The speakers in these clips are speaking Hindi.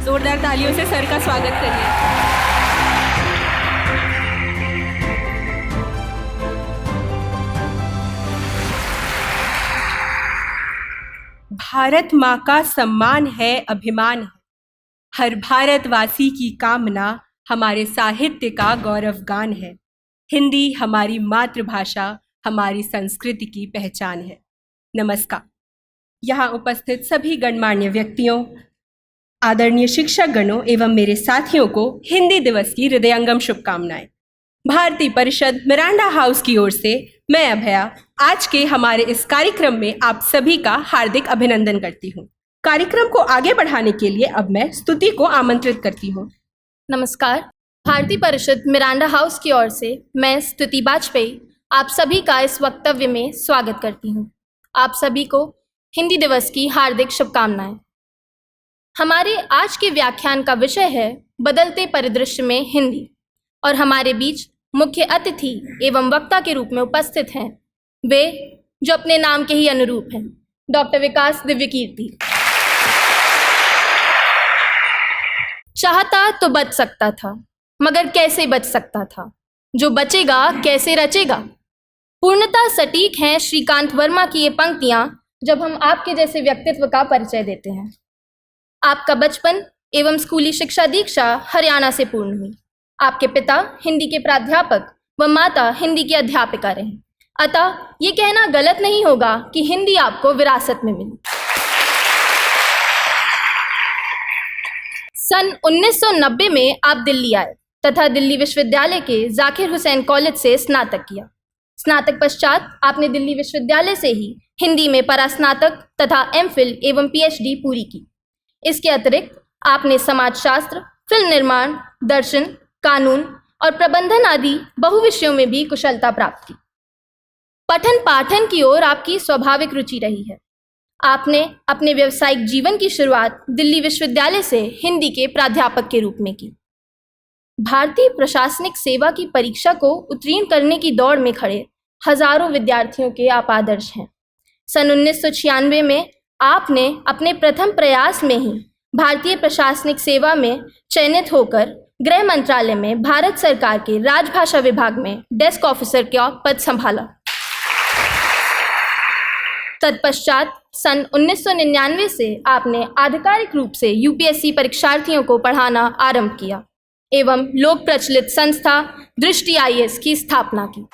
जोरदार तालियों से सर का स्वागत करिए। भारत माँ का सम्मान है, अभिमान है। हर भारतवासी की कामना हमारे साहित्य का गौरवगान है। हिंदी हमारी मातृभाषा, हमारी संस्कृति की पहचान है। नमस्कार। यहाँ उपस्थित सभी गणमान्य व्यक्तियों, आदरणीय शिक्षक गणों एवं मेरे साथियों को हिंदी दिवस की हृदयंगम शुभकामनाएं। भारती परिषद मिरांडा हाउस की ओर से मैं अभया आज के हमारे इस कार्यक्रम में आप सभी का हार्दिक अभिनंदन करती हूँ। कार्यक्रम को आगे बढ़ाने के लिए अब मैं स्तुति को आमंत्रित करती हूँ। नमस्कार। भारती परिषद मिरांडा हाउस की ओर से मैं स्तुति वाजपेयी आप सभी का इस वक्तव्य में स्वागत करती हूँ। आप सभी को हिंदी दिवस की हार्दिक शुभकामनाएं। हमारे आज के व्याख्यान का विषय है बदलते परिदृश्य में हिंदी, और हमारे बीच मुख्य अतिथि एवं वक्ता के रूप में उपस्थित हैं वे जो अपने नाम के ही अनुरूप हैं, डॉक्टर विकास दिव्यकीर्ति। चाहता तो बच सकता था, मगर कैसे बच सकता था, जो बचेगा कैसे रचेगा। पूर्णतः सटीक हैं श्रीकांत वर्मा की ये पंक्तियां जब हम आपके जैसे व्यक्तित्व का परिचय देते हैं। आपका बचपन एवं स्कूली शिक्षा दीक्षा हरियाणा से पूर्ण हुई। आपके पिता हिंदी के प्राध्यापक व माता हिंदी की अध्यापिका रहीं, अतः ये कहना गलत नहीं होगा कि हिंदी आपको विरासत में मिली। सन 1990 में आप दिल्ली आए तथा दिल्ली विश्वविद्यालय के जाकिर हुसैन कॉलेज से स्नातक किया। स्नातक पश्चात आपने दिल्ली विश्वविद्यालय से ही हिंदी में परास्नातक तथा एमफिल एवं पीएचडी पूरी की। इसके अतिरिक्त आपने समाजशास्त्र, फिल्म निर्माण, दर्शन, कानून और प्रबंधन आदि बहुविषयों में भी कुशलता प्राप्त की। पठन पाठन की ओर आपकी स्वाभाविक रुचि रही है। आपने अपने व्यावसायिक जीवन की शुरुआत दिल्ली विश्वविद्यालय से हिंदी के प्राध्यापक के रूप में की। भारतीय प्रशासनिक सेवा की परीक्षा को उत्तीर्ण करने की दौड़ में खड़े हजारों विद्यार्थियों के आप आदर्श हैं। सन 1996 में आपने अपने प्रथम प्रयास में ही भारतीय प्रशासनिक सेवा में चयनित होकर गृह मंत्रालय में भारत सरकार के राजभाषा विभाग में डेस्क ऑफिसर का पद संभाला। तत्पश्चात सन 1999 से आपने आधिकारिक रूप से यूपीएससी परीक्षार्थियों को पढ़ाना आरंभ किया एवं लोक प्रचलित संस्था दृष्टि आईएएस की स्थापना की।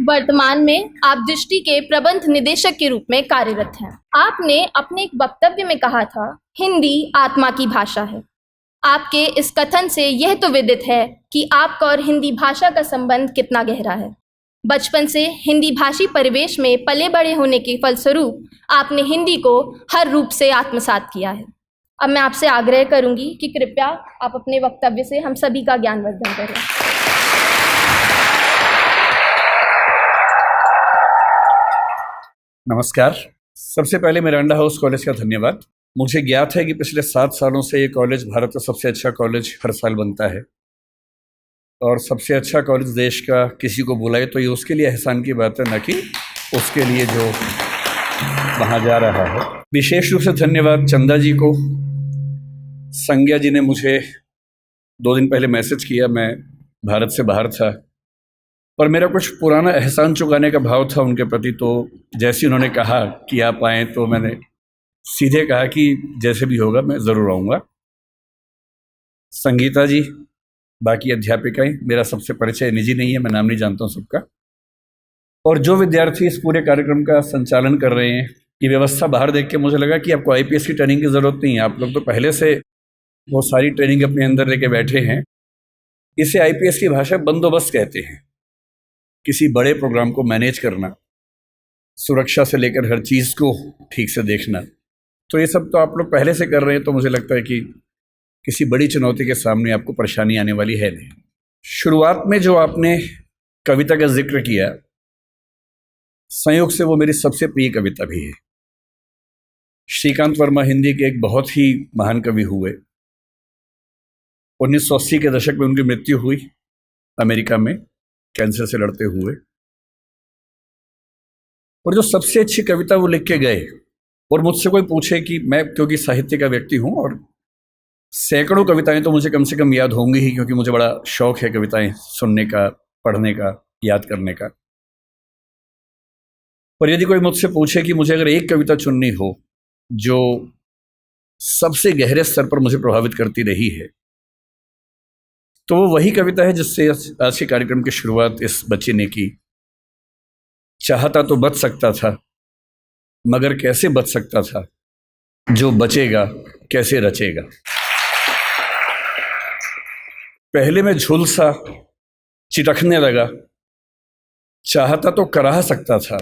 वर्तमान में आप दृष्टि के प्रबंध निदेशक के रूप में कार्यरत हैं। आपने अपने एक वक्तव्य में कहा था, हिंदी आत्मा की भाषा है। आपके इस कथन से यह तो विदित है कि आपका और हिंदी भाषा का संबंध कितना गहरा है। बचपन से हिंदी भाषी परिवेश में पले बड़े होने के फलस्वरूप आपने हिंदी को हर रूप से आत्मसात किया है। अब मैं आपसे आग्रह करूंगी कि कृपया आप अपने वक्तव्य से हम सभी का ज्ञानवर्धन करें। नमस्कार। सबसे पहले मिरांडा हाउस कॉलेज का धन्यवाद। मुझे ज्ञात है कि पिछले 7 सालों से ये कॉलेज भारत का सबसे अच्छा कॉलेज हर साल बनता है, और सबसे अच्छा कॉलेज देश का किसी को बुलाए तो ये उसके लिए एहसान की बात है, न कि उसके लिए जो वहाँ जा रहा है। विशेष रूप से धन्यवाद चंदा जी को। संज्ञा जी ने मुझे 2 दिन पहले मैसेज किया, मैं भारत से बाहर था और मेरा कुछ पुराना एहसान चुकाने का भाव था उनके प्रति, तो जैसे उन्होंने कहा कि आप आएँ तो मैंने सीधे कहा कि जैसे भी होगा मैं ज़रूर आऊँगा। संगीता जी, बाकी अध्यापिकाएं, मेरा सबसे परिचय निजी नहीं है, मैं नाम नहीं जानता हूँ सबका। और जो विद्यार्थी इस पूरे कार्यक्रम का संचालन कर रहे हैं, ये व्यवस्था बाहर देख के मुझे लगा कि आपको आईपीएस की ट्रेनिंग की ज़रूरत नहीं है। आप लोग तो पहले से वो सारी ट्रेनिंग अपने अंदर लेके बैठे हैं। इसे आईपीएस की भाषा बंदोबस्त कहते हैं। किसी बड़े प्रोग्राम को मैनेज करना, सुरक्षा से लेकर हर चीज़ को ठीक से देखना, तो ये सब तो आप लोग पहले से कर रहे हैं। तो मुझे लगता है कि किसी बड़ी चुनौती के सामने आपको परेशानी आने वाली है नहीं। शुरुआत में जो आपने कविता का जिक्र किया, संयोग से वो मेरी सबसे प्रिय कविता भी है। श्रीकांत वर्मा हिंदी के एक बहुत ही महान कवि हुए। 1980 के दशक में उनकी मृत्यु हुई अमेरिका में कैंसर से लड़ते हुए। और जो सबसे अच्छी कविता वो लिख के गए और मुझसे कोई पूछे कि मैं, क्योंकि साहित्य का व्यक्ति हूँ और सैकड़ों कविताएं तो मुझे कम से कम याद होंगी ही, क्योंकि मुझे बड़ा शौक है कविताएं सुनने का, पढ़ने का, याद करने का। पर यदि कोई मुझसे पूछे कि मुझे अगर एक कविता चुननी हो जो सबसे गहरे स्तर पर मुझे प्रभावित करती रही है, तो वो वही कविता है जिससे आज के कार्यक्रम की शुरुआत इस बच्चे ने की। चाहता तो बच सकता था, मगर कैसे बच सकता था, जो बचेगा कैसे रचेगा। पहले मैं झुलसा चिटकने लगा, चाहता तो कराह सकता था,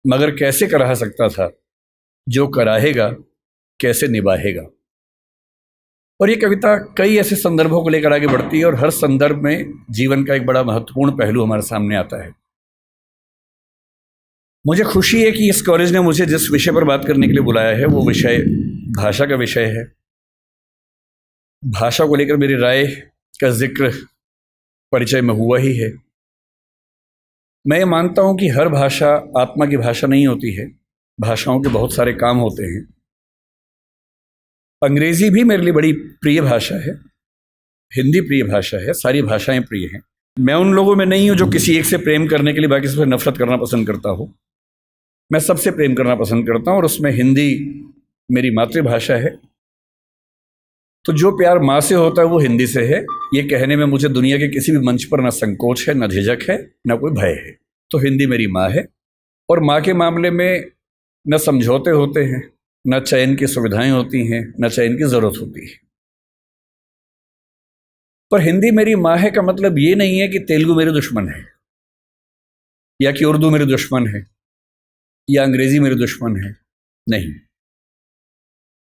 मगर कैसे कराह सकता था, जो कराहेगा कैसे निभाएगा। और ये कविता कई ऐसे संदर्भों को लेकर आगे बढ़ती है और हर संदर्भ में जीवन का एक बड़ा महत्वपूर्ण पहलू हमारे सामने आता है। मुझे खुशी है कि इस कॉलेज ने मुझे जिस विषय पर बात करने के लिए बुलाया है वो विषय भाषा का विषय है। भाषा को लेकर मेरी राय का जिक्र परिचय में हुआ ही है। मैं ये मानता हूँ कि हर भाषा आत्मा की भाषा नहीं होती है, भाषाओं के बहुत सारे काम होते हैं। अंग्रेजी भी मेरे लिए बड़ी प्रिय भाषा है, हिंदी प्रिय भाषा है, सारी भाषाएं प्रिय हैं। मैं उन लोगों में नहीं हूँ जो किसी एक से प्रेम करने के लिए बाकी से नफरत करना पसंद करता हो। मैं सबसे प्रेम करना पसंद करता हूँ और उसमें हिंदी मेरी मातृभाषा है। तो जो प्यार माँ से होता है वो हिंदी से है, ये कहने में मुझे दुनिया के किसी भी मंच पर ना संकोच है, ना झिझक है, ना कोई भय है। तो हिंदी मेरी माँ है और माँ के मामले में न समझौते होते हैं, न चयन की सुविधाएं होती हैं, न चयन की ज़रूरत होती है। पर हिंदी मेरी माँ है का मतलब ये नहीं है कि तेलुगु मेरे दुश्मन है, या कि उर्दू मेरे दुश्मन है, या अंग्रेज़ी मेरे दुश्मन है। नहीं,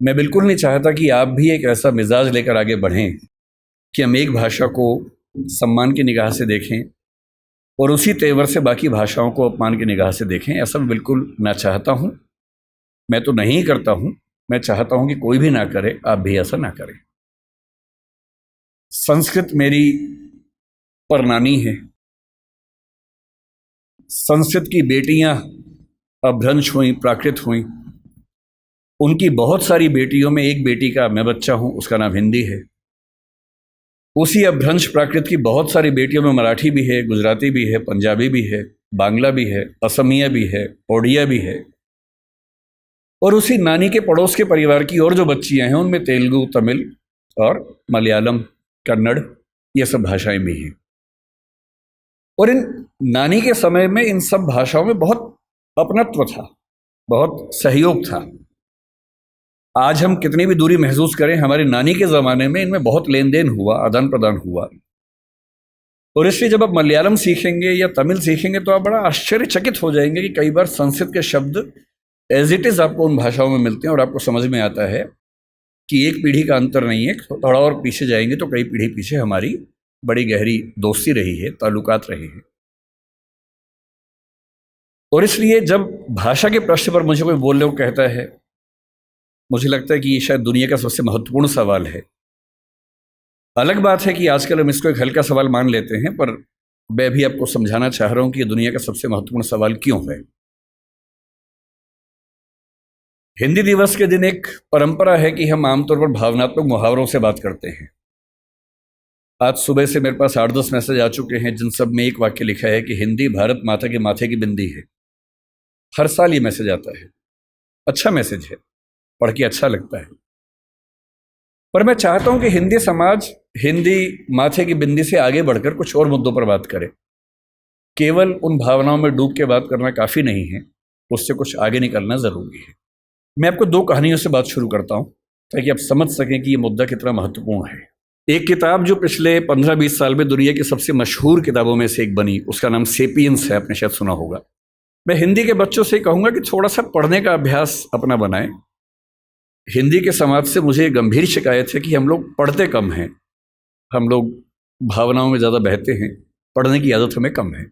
मैं बिल्कुल नहीं चाहता कि आप भी एक ऐसा मिजाज लेकर आगे बढ़ें कि हम एक भाषा को सम्मान की निगाह से देखें और उसी तेवर से बाकी भाषाओं को अपमान की निगाह से देखें। ऐसा मैं बिल्कुल ना चाहता हूँ, मैं तो नहीं करता हूँ। मैं चाहता हूँ कि कोई भी ना करे, आप भी ऐसा ना करें। संस्कृत मेरी परनानी है। संस्कृत की बेटियां अपभ्रंश हुई, प्राकृत हुई। उनकी बहुत सारी बेटियों में एक बेटी का मैं बच्चा हूं, उसका नाम हिंदी है। उसी अपभ्रंश प्राकृत की बहुत सारी बेटियों में मराठी भी है, गुजराती भी है, पंजाबी भी है, बांग्ला भी है, असमिया भी है, ओडिया भी है। और उसी नानी के पड़ोस के परिवार की और जो बच्चियां हैं उनमें तेलुगु, तमिल और मलयालम, कन्नड़, ये सब भाषाएं भी हैं। और इन नानी के समय में इन सब भाषाओं में बहुत अपनत्व था, बहुत सहयोग था। आज हम कितनी भी दूरी महसूस करें, हमारी नानी के ज़माने में इनमें बहुत लेन देन हुआ, आदान प्रदान हुआ। और इसलिए जब आप मलयालम सीखेंगे या तमिल सीखेंगे तो आप बड़ा आश्चर्यचकित हो जाएंगे कि कई बार संस्कृत के शब्द एज इट इज़ आपको उन भाषाओं में मिलते हैं और आपको समझ में आता है कि एक पीढ़ी का अंतर नहीं है। थोड़ा और पीछे जाएंगे तो कई पीढ़ी पीछे हमारी बड़ी गहरी दोस्ती रही है, ताल्लुकात रहे हैं। और इसलिए जब भाषा के प्रश्न पर मुझे कोई बोलने को कहता है, मुझे लगता है कि ये शायद दुनिया का सबसे महत्वपूर्ण सवाल है। अलग बात है कि आजकल हम इसको एक हल्का सवाल मान लेते हैं, पर मैं भी आपको समझाना चाह रहा हूं कि ये दुनिया का सबसे महत्वपूर्ण सवाल क्यों है। हिंदी दिवस के दिन एक परंपरा है कि हम आमतौर पर भावनात्मक मुहावरों से बात करते हैं। आज सुबह से मेरे पास 8-10 मैसेज आ चुके हैं जिन सब में एक वाक्य लिखा है कि हिंदी भारत माता के माथे की बिंदी है। हर साल ये मैसेज आता है, अच्छा मैसेज है, पढ़ के अच्छा लगता है। पर मैं चाहता हूं कि हिंदी समाज हिंदी माथे की बिंदी से आगे बढ़कर कुछ और मुद्दों पर बात करे। केवल उन भावनाओं में डूब के बात करना काफ़ी नहीं है, उससे कुछ आगे निकलना ज़रूरी है। मैं आपको 2 कहानियों से बात शुरू करता हूं ताकि आप समझ सकें कि ये मुद्दा कितना महत्वपूर्ण है। एक किताब जो पिछले 15-20 साल में दुनिया की सबसे मशहूर किताबों में से एक बनी, उसका नाम सेपियंस है, आपने शायद सुना होगा। मैं हिंदी के बच्चों से कहूँगा कि थोड़ा सा पढ़ने का अभ्यास अपना बनाएं। हिंदी के समाज से मुझे गंभीर शिकायत है कि हम लोग पढ़ते कम हैं, हम लोग भावनाओं में ज़्यादा बहते हैं, पढ़ने की आदत हमें कम है।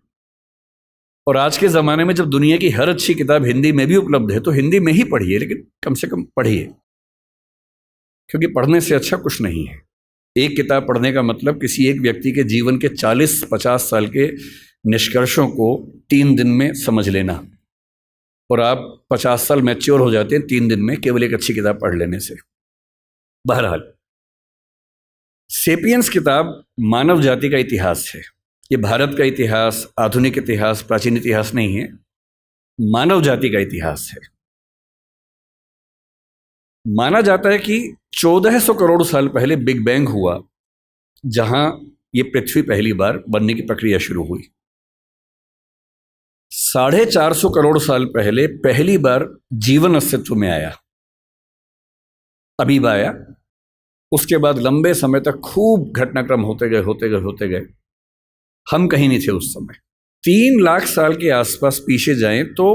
और आज के ज़माने में जब दुनिया की हर अच्छी किताब हिंदी में भी उपलब्ध है तो हिंदी में ही पढ़िए, लेकिन कम से कम पढ़िए, क्योंकि पढ़ने से अच्छा कुछ नहीं है। एक किताब पढ़ने का मतलब किसी एक व्यक्ति के जीवन के 40-50 साल के निष्कर्षों को 3 दिन में समझ लेना। और आप 50 साल मैच्योर हो जाते हैं 3 दिन में केवल एक अच्छी किताब पढ़ लेने से। बहरहाल, सेपियंस किताब मानव जाति का इतिहास है। ये भारत का इतिहास, आधुनिक इतिहास, प्राचीन इतिहास नहीं है, मानव जाति का इतिहास है। माना जाता है कि 1400 करोड़ साल पहले बिग बैंग हुआ, जहां ये पृथ्वी पहली बार बनने की प्रक्रिया शुरू हुई। 450 करोड़ साल पहले पहली बार जीवन अस्तित्व में आया, अमीबा आया। उसके बाद लंबे समय तक खूब घटनाक्रम होते गए। हम कहीं नहीं थे उस समय। 3 लाख साल के आसपास पीछे जाएं तो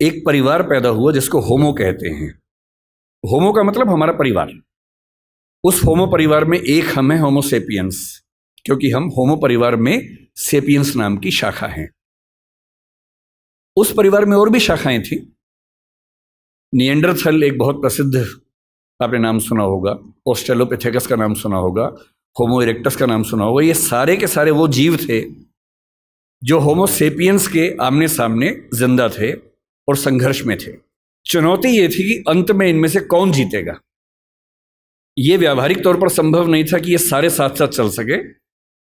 एक परिवार पैदा हुआ जिसको होमो कहते हैं। होमो का मतलब हमारा परिवार। उस होमो परिवार में एक हम हैं, होमो सेपियंस, क्योंकि हम होमो परिवार में सेपियंस नाम की शाखा हैं। उस परिवार में और भी शाखाएं थी। निएंडरथल एक बहुत प्रसिद्ध, आपने नाम सुना होगा, ऑस्ट्रेलोपिथेकस का नाम सुना होगा, होमो इरेक्टस का नाम सुना होगा। ये सारे के सारे वो जीव थे जो होमो सेपियंस के आमने सामने जिंदा थे और संघर्ष में थे। चुनौती ये थी कि अंत में इनमें से कौन जीतेगा। ये व्यावहारिक तौर पर संभव नहीं था कि ये सारे साथ साथ चल सके।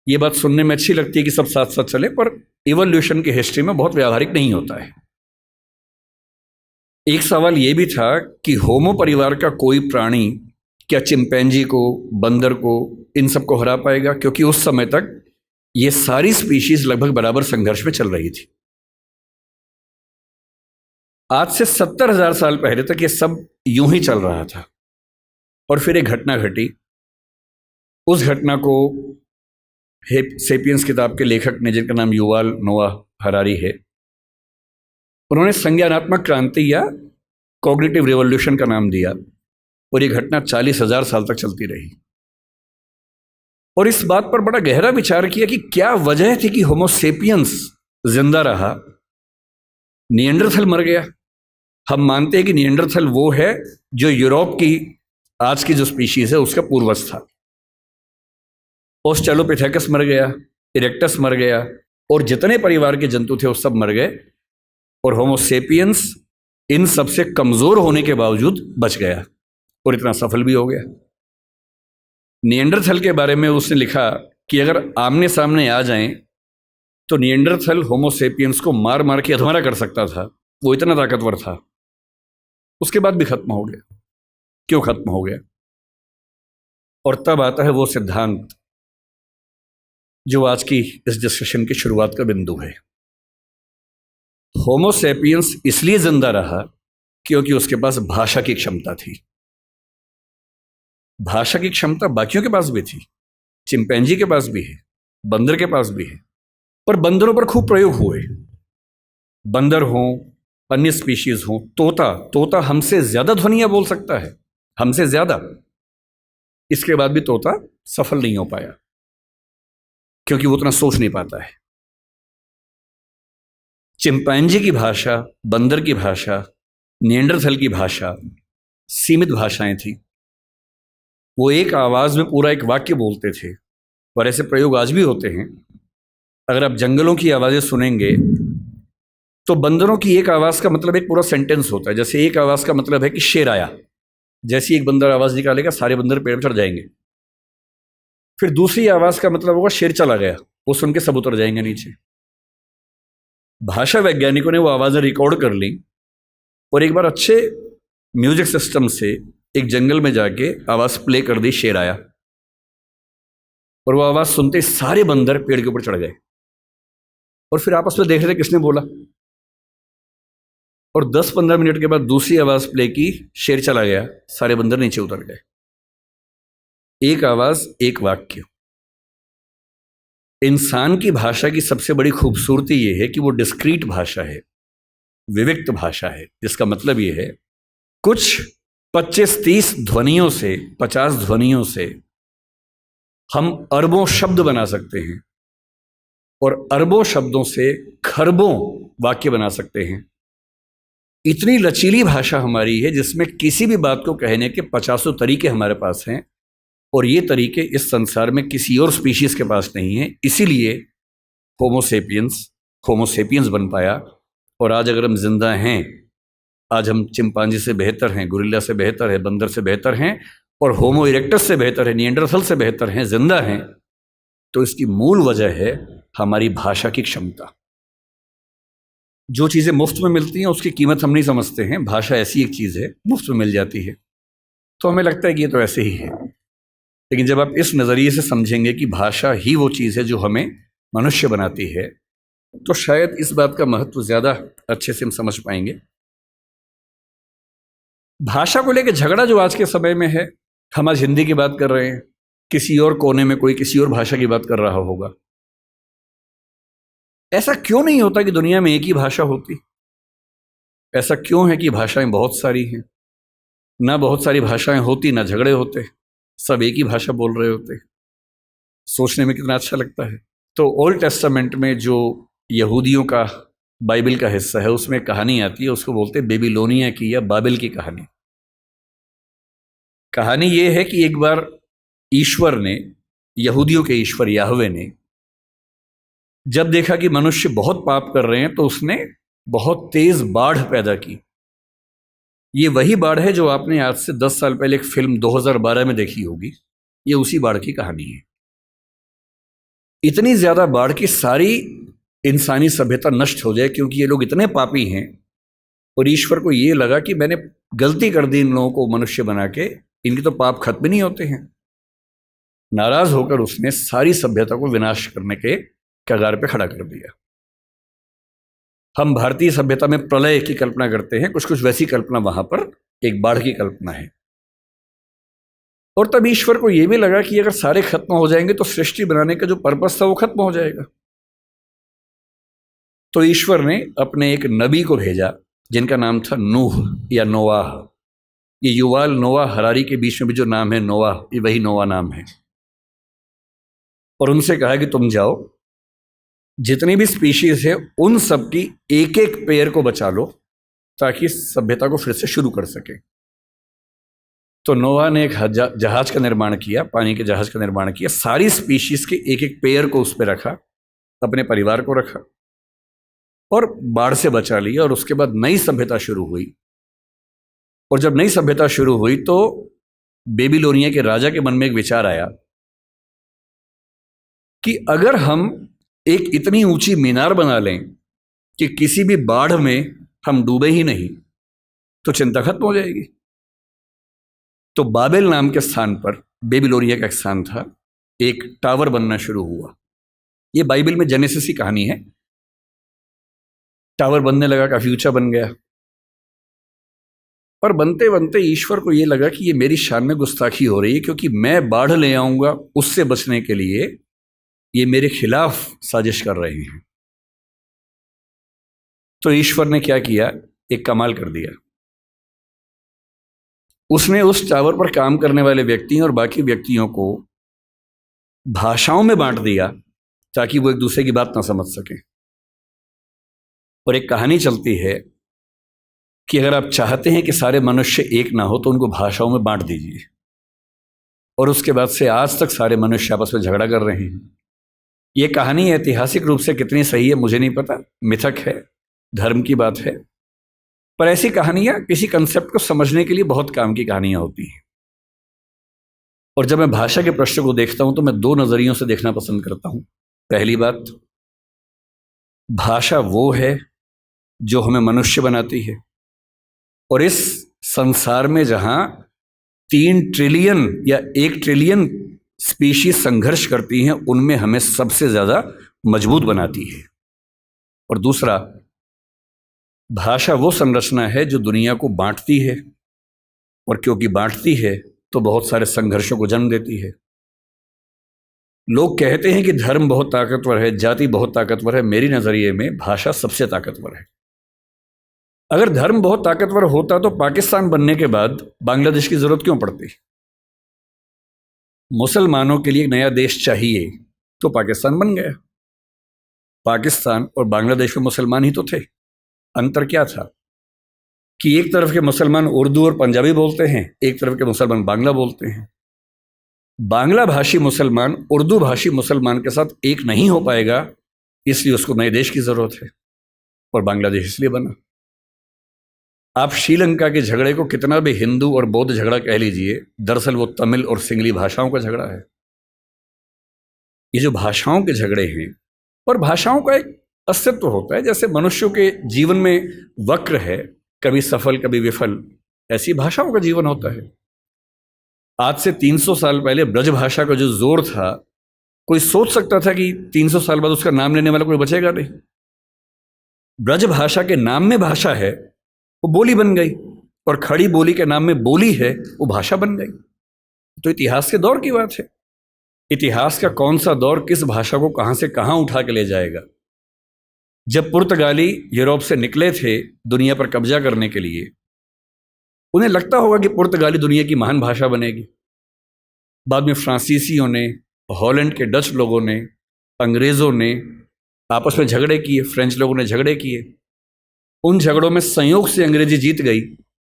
ये बात सुनने में अच्छी लगती है कि सब साथ साथ चले, पर इवोल्यूशन की हिस्ट्री में बहुत व्यावहारिक नहीं होता है। एक सवाल यह भी था कि होमो परिवार का कोई प्राणी क्या चिंपैंजी को, बंदर को, इन सब को हरा पाएगा, क्योंकि उस समय तक ये सारी स्पीशीज लगभग बराबर संघर्ष में चल रही थी। आज से 70,000 साल पहले तक ये सब यूं ही चल रहा था और फिर एक घटना घटी। उस घटना को सेपियंस किताब के लेखक ने, जिनका नाम युवाल नोआ हरारी है, उन्होंने संज्ञानात्मक क्रांति या कॉग्निटिव रिवॉल्यूशन का नाम दिया। और ये घटना 40,000 साल तक चलती रही। और इस बात पर बड़ा गहरा विचार किया कि क्या वजह थी कि होमो सेपियंस जिंदा रहा, निएंडरथल मर गया। हम मानते हैं कि निएंडरथल वो है जो यूरोप की आज की जो स्पीशीज है उसका पूर्वज था। ऑस्ट्रेलोपिथेकस मर गया, इरेक्टस मर गया, और जितने परिवार के जंतु थे वो सब मर गए, और होमो सेपियंस इन सबसे कमजोर होने के बावजूद बच गया और इतना सफल भी हो गया। निएंडरथल के बारे में उसने लिखा कि अगर आमने सामने आ जाएं तो निएंडरथल होमो सेपियंस को मार मार के अधमरा कर सकता था, वो इतना ताकतवर था। उसके बाद भी खत्म हो गया। क्यों खत्म हो गया? और तब आता है वो सिद्धांत जो आज की इस डिस्कशन की शुरुआत का बिंदु है। होमो सेपियंस इसलिए जिंदा रहा क्योंकि उसके पास भाषा की क्षमता थी। भाषा की क्षमता बाकियों के पास भी थी, चिंपैंजी के पास भी है, बंदर के पास भी है, पर बंदरों पर खूब प्रयोग हुए। बंदर हों, अन्य स्पीशीज हों, तोता हमसे ज्यादा ध्वनियां बोल सकता है, हमसे ज्यादा। इसके बाद भी तोता सफल नहीं हो पाया क्योंकि वो उतना सोच नहीं पाता है। चिंपैंजी की भाषा, बंदर की भाषा, निएंडरथल की भाषा सीमित भाषाएं थी। वो एक आवाज में पूरा एक वाक्य बोलते थे, और ऐसे प्रयोग आज भी होते हैं। अगर आप जंगलों की आवाजें सुनेंगे तो बंदरों की एक आवाज का मतलब एक पूरा सेंटेंस होता है। जैसे एक आवाज का मतलब है कि शेर आया, जैसे एक बंदर आवाज निकालेगा सारे बंदर पेड़ पर चढ़ जाएंगे। फिर दूसरी आवाज का मतलब होगा शेर चला गया, वो सुन के सब उतर जाएंगे नीचे। भाषा वैज्ञानिकों ने वो आवाजें रिकॉर्ड कर ली और एक बार अच्छे म्यूजिक सिस्टम से एक जंगल में जाके आवाज प्ले कर दी, शेर आया, और वो आवाज सुनते सारे बंदर पेड़ के ऊपर चढ़ गए और फिर आपस में देख रहे थे किसने बोला। और 10-15 मिनट के बाद दूसरी आवाज प्ले की, शेर चला गया, सारे बंदर नीचे उतर गए। एक आवाज, एक वाक्य। इंसान की भाषा की सबसे बड़ी खूबसूरती यह है कि वो डिस्क्रीट भाषा है, विविक्त भाषा है, जिसका मतलब यह है कुछ 25-30 ध्वनियों से, 50 ध्वनियों से हम अरबों शब्द बना सकते हैं, और अरबों शब्दों से खरबों वाक्य बना सकते हैं। इतनी लचीली भाषा हमारी है जिसमें किसी भी बात को कहने के 50 तरीके हमारे पास हैं, और ये तरीके इस संसार में किसी और स्पीशीज के पास नहीं है। इसीलिए होमो सेपियंस बन पाया। और आज अगर हम जिंदा हैं आज हम चिंपांजी से बेहतर हैं, गुरिल्ला से बेहतर है, बंदर से बेहतर हैं और होमो इरेक्टस से बेहतर है, निएंडरथल से बेहतर हैं, जिंदा हैं, तो इसकी मूल वजह है हमारी भाषा की क्षमता। जो चीज़ें मुफ्त में मिलती हैं उसकी कीमत हम नहीं समझते हैं। भाषा ऐसी एक चीज़ है, मुफ्त में मिल जाती है तो हमें लगता है कि ये तो ऐसे ही है। लेकिन जब आप इस नज़रिए से समझेंगे कि भाषा ही वो चीज़ है जो हमें मनुष्य बनाती है, तो शायद इस बात का महत्व ज़्यादा अच्छे से हम समझ पाएंगे। भाषा को लेकर झगड़ा जो आज के समय में है, हम आज हिंदी की बात कर रहे हैं, किसी और कोने में कोई किसी और भाषा की बात कर रहा होगा। ऐसा क्यों नहीं होता कि दुनिया में एक ही भाषा होती? ऐसा क्यों है कि भाषाएं बहुत सारी हैं? ना बहुत सारी भाषाएं होती ना झगड़े होते, सब एक ही भाषा बोल रहे होते। सोचने में कितना अच्छा लगता है। तो ओल्ड टेस्टामेंट में जो यहूदियों का बाइबल का हिस्सा है उसमें कहानी आती है, उसको बोलते हैं बेबीलोनिया की या बाबिल की कहानी। कहानी ये है कि एक बार ईश्वर ने, यहूदियों के ईश्वर याहवे ने, जब देखा कि मनुष्य बहुत पाप कर रहे हैं तो उसने बहुत तेज बाढ़ पैदा की। ये वही बाढ़ है जो आपने आज से 10 साल पहले एक फिल्म 2012 में देखी होगी। ये उसी बाढ़ की कहानी है। इतनी ज्यादा बाढ़ की सारी इंसानी सभ्यता नष्ट हो जाए क्योंकि ये लोग इतने पापी हैं और ईश्वर को ये लगा कि मैंने गलती कर दी इन लोगों को मनुष्य बना के, इनके तो पाप खत्म नहीं होते हैं। नाराज होकर उसने सारी सभ्यता को विनाश करने के कगार पे खड़ा कर दिया। हम भारतीय सभ्यता में प्रलय की कल्पना करते हैं, कुछ कुछ वैसी कल्पना वहां पर एक बाढ़ की कल्पना है। और तब ईश्वर को यह भी लगा कि अगर सारे खत्म हो जाएंगे तो सृष्टि बनाने का जो पर्पस था वो खत्म हो जाएगा। तो ईश्वर ने अपने एक नबी को भेजा जिनका नाम था नूह या नोआह। ये युवाल नोआह हरारी के बीच में भी जो नाम है नोआह, ये वही नोआह नाम है। और उनसे कहा कि तुम जाओ, जितनी भी स्पीशीज है उन सब की एक एक पेयर को बचा लो ताकि सभ्यता को फिर से शुरू कर सके। तो नोआह ने एक जहाज का निर्माण किया, पानी के जहाज का निर्माण किया, सारी स्पीशीज के एक एक पेयर को उस पर रखा, अपने परिवार को रखा और बाढ़ से बचा लिया। और उसके बाद नई सभ्यता शुरू हुई। और जब नई सभ्यता शुरू हुई तो बेबीलोनिया के राजा के मन में एक विचार आया कि अगर हम एक इतनी ऊंची मीनार बना लें कि किसी भी बाढ़ में हम डूबे ही नहीं तो चिंता खत्म हो जाएगी। तो बाबेल नाम के स्थान पर, बेबीलोनिया का एक स्थान था, एक टावर बनना शुरू हुआ। ये बाइबल में जेनेसिस की कहानी है। टावर बनने लगा, काफी ऊंचा बन गया। पर बनते बनते ईश्वर को यह लगा कि ये मेरी शान में गुस्ताखी हो रही है, क्योंकि मैं बाढ़ ले आऊंगा उससे बचने के लिए, ये मेरे खिलाफ साजिश कर रहे हैं। तो ईश्वर ने क्या किया, एक कमाल कर दिया। उसने उस टावर पर काम करने वाले व्यक्तियों और बाकी व्यक्तियों को भाषाओं में बांट दिया ताकि वो एक दूसरे की बात ना समझ सके। और एक कहानी चलती है कि अगर आप चाहते हैं कि सारे मनुष्य एक ना हो तो उनको भाषाओं में बांट दीजिए। और उसके बाद से आज तक सारे मनुष्य आपस में झगड़ा कर रहे हैं। ये कहानी ऐतिहासिक रूप से कितनी सही है मुझे नहीं पता, मिथक है, धर्म की बात है, पर ऐसी कहानियां किसी कंसेप्ट को समझने के लिए बहुत काम की कहानियां होती हैं। और जब मैं भाषा के प्रश्न को देखता हूं तो मैं दो नजरियों से देखना पसंद करता हूं। पहली बात, भाषा वो है जो हमें मनुष्य बनाती है। और इस संसार में जहां 3 ट्रिलियन या 1 ट्रिलियन स्पीशीज संघर्ष करती हैं, उनमें हमें सबसे ज्यादा मजबूत बनाती है। और दूसरा, भाषा वो संरचना है जो दुनिया को बांटती है, और क्योंकि बांटती है तो बहुत सारे संघर्षों को जन्म देती है। लोग कहते हैं कि धर्म बहुत ताकतवर है, जाति बहुत ताकतवर है। मेरी नजरिए में भाषा सबसे ताकतवर है। अगर धर्म बहुत ताकतवर होता तो पाकिस्तान बनने के बाद बांग्लादेश की जरूरत क्यों पड़ती? मुसलमानों के लिए एक नया देश चाहिए तो पाकिस्तान बन गया। पाकिस्तान और बांग्लादेश में मुसलमान ही तो थे। अंतर क्या था कि एक तरफ के मुसलमान उर्दू और पंजाबी बोलते हैं, एक तरफ के मुसलमान बांग्ला बोलते हैं। बांग्ला भाषी मुसलमान उर्दू भाषी मुसलमान के साथ एक नहीं हो पाएगा, इसलिए उसको नए देश की जरूरत है। और बांग्लादेश इसलिए बना। आप श्रीलंका के झगड़े को कितना भी हिंदू और बौद्ध झगड़ा कह लीजिए, दरअसल वो तमिल और सिंगली भाषाओं का झगड़ा है। ये जो भाषाओं के झगड़े हैं, और भाषाओं का एक अस्तित्व होता है, जैसे मनुष्यों के जीवन में वक्र है, कभी सफल कभी विफल, ऐसी भाषाओं का जीवन होता है। आज से 300 साल पहले ब्रज भाषा का जो जोर था, कोई सोच सकता था कि 300 साल बाद उसका नाम लेने वाला कोई बचेगा नहीं। ब्रज भाषा के नाम में भाषा है, वो बोली बन गई, और खड़ी बोली के नाम में बोली है, वो भाषा बन गई। तो इतिहास के दौर की बात है। इतिहास का कौन सा दौर किस भाषा को कहां से कहां उठा के ले जाएगा। जब पुर्तगाली यूरोप से निकले थे दुनिया पर कब्जा करने के लिए, उन्हें लगता होगा कि पुर्तगाली दुनिया की महान भाषा बनेगी। बाद में फ्रांसीसियों ने, हॉलैंड के डच लोगों ने, अंग्रेज़ों ने आपस में झगड़े किए, फ्रेंच लोगों ने झगड़े किए। उन झगड़ों में संयोग से अंग्रेजी जीत गई,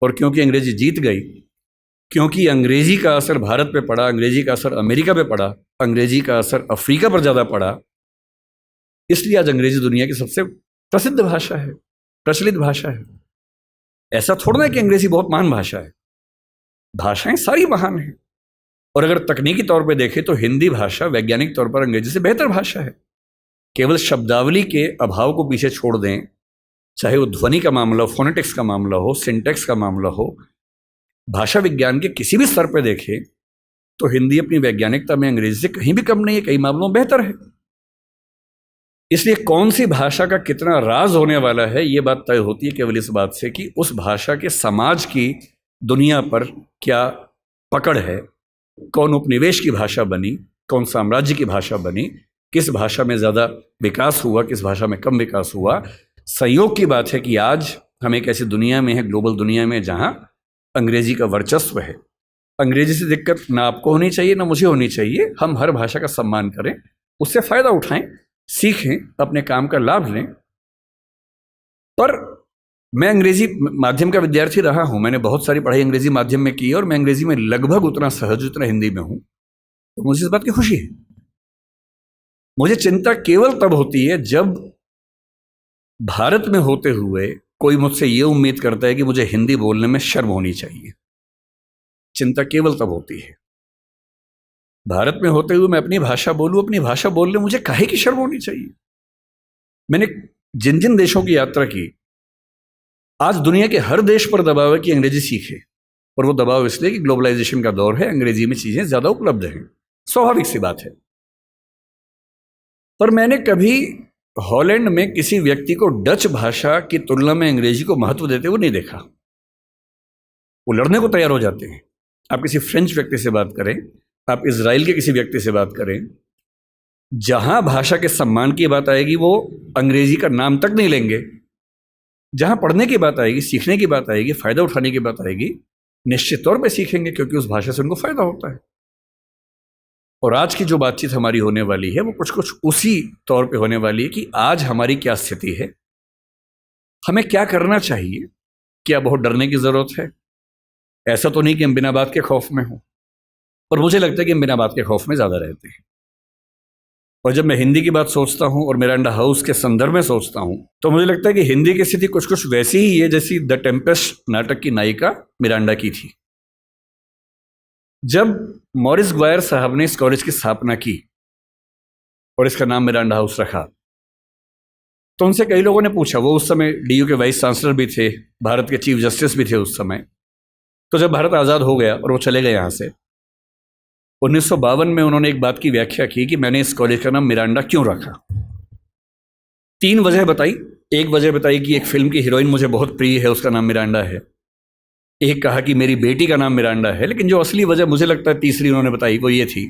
और क्योंकि अंग्रेजी जीत गई, क्योंकि अंग्रेजी का असर भारत पे पड़ा, अंग्रेजी का असर अमेरिका पे पड़ा, अंग्रेजी का असर अफ्रीका पर ज़्यादा पड़ा, इसलिए आज अंग्रेजी दुनिया की सबसे प्रसिद्ध भाषा है, प्रचलित भाषा है। ऐसा थोड़ा ना कि अंग्रेजी बहुत महान भाषा है, भाषाएं सारी महान हैं। और अगर तकनीकी तौर पे देखें तो हिंदी भाषा वैज्ञानिक तौर पर अंग्रेजी से बेहतर भाषा है। केवल शब्दावली के अभाव को पीछे छोड़ दें, चाहे वो ध्वनि का मामला हो, फोनेटिक्स का मामला हो, सिंटैक्स का मामला हो, भाषा विज्ञान के किसी भी स्तर पर देखें तो हिंदी अपनी वैज्ञानिकता में अंग्रेजी से कहीं भी कम नहीं है, कई मामलों में बेहतर है। इसलिए कौन सी भाषा का कितना राज होने वाला है, ये बात तय होती है केवल इस बात से कि उस भाषा के समाज की दुनिया पर क्या पकड़ है, कौन उपनिवेश की भाषा बनी, कौन साम्राज्य की भाषा बनी, किस भाषा में ज़्यादा विकास हुआ, किस भाषा में कम विकास हुआ। संयोग की बात है कि आज हम एक ऐसी दुनिया में हैं, ग्लोबल दुनिया में, जहाँ अंग्रेजी का वर्चस्व है। अंग्रेजी से दिक्कत ना आपको होनी चाहिए ना मुझे होनी चाहिए। हम हर भाषा का सम्मान करें, उससे फ़ायदा उठाएं, सीखें, अपने काम का लाभ लें। पर मैं अंग्रेजी माध्यम का विद्यार्थी रहा हूं, मैंने बहुत सारी पढ़ाई अंग्रेजी माध्यम में की, और मैं अंग्रेजी में लगभग उतना सहज उतना हिंदी में हूं, तो मुझे इस बात की खुशी है। मुझे चिंता केवल तब होती है जब भारत में होते हुए कोई मुझसे ये उम्मीद करता है कि मुझे हिंदी बोलने में शर्म होनी चाहिए। चिंता केवल तब होती है। भारत में होते हुए मैं अपनी भाषा बोलूं, अपनी भाषा बोलने मुझे काहे की शर्म होनी चाहिए। मैंने जिन जिन देशों की यात्रा की, आज दुनिया के हर देश पर दबाव है कि अंग्रेजी सीखे, और वो दबाव इसलिए कि ग्लोबलाइजेशन का दौर है, अंग्रेजी में चीजें ज्यादा उपलब्ध हैं, स्वाभाविक सी बात है। पर मैंने कभी हॉलैंड में किसी व्यक्ति को डच भाषा की तुलना में अंग्रेजी को महत्व देते हुए नहीं देखा। वो लड़ने को तैयार हो जाते हैं। आप किसी फ्रेंच व्यक्ति से बात करें, आप इजराइल के किसी व्यक्ति से बात करें, जहां भाषा के सम्मान की बात आएगी वो अंग्रेजी का नाम तक नहीं लेंगे। जहां पढ़ने की बात आएगी, सीखने की बात आएगी, फायदा उठाने की बात आएगी, निश्चित तौर पे सीखेंगे, क्योंकि उस भाषा से उनको फायदा होता है। और आज की जो बातचीत हमारी होने वाली है वो कुछ कुछ उसी तौर पे होने वाली है कि आज हमारी क्या स्थिति है, हमें क्या करना चाहिए, क्या बहुत डरने की जरूरत है। ऐसा तो नहीं कि हम बिना बात के खौफ में हों, और मुझे लगता है कि हम बिना बात के खौफ में ज़्यादा रहते हैं। और जब मैं हिंदी की बात सोचता हूँ और मिरांडा हाउस के संदर्भ में सोचता हूँ, तो मुझे लगता है कि हिंदी की स्थिति कुछ कुछ वैसी ही है जैसी द टेम्पेस्ट नाटक की नायिका मिरांडा की थी। जब मॉरिस ग्वायर साहब ने इस कॉलेज की स्थापना की और इसका नाम मिरांडा हाउस रखा, तो उनसे कई लोगों ने पूछा, वो उस समय DU के वाइस चांसलर भी थे, भारत के चीफ जस्टिस भी थे उस समय। तो जब भारत आज़ाद हो गया और वो चले गए यहाँ से, 1952 में उन्होंने एक बात की व्याख्या की कि मैंने इस कॉलेज का नाम मिरांडा क्यों रखा। 3 वजह बताई। एक वजह बताई कि एक फिल्म की हीरोइन मुझे बहुत प्रिय है, उसका नाम मिरांडा है। एक कहा कि मेरी बेटी का नाम मिरांडा है। लेकिन जो असली वजह मुझे लगता है तीसरी उन्होंने बताई, वो ये थी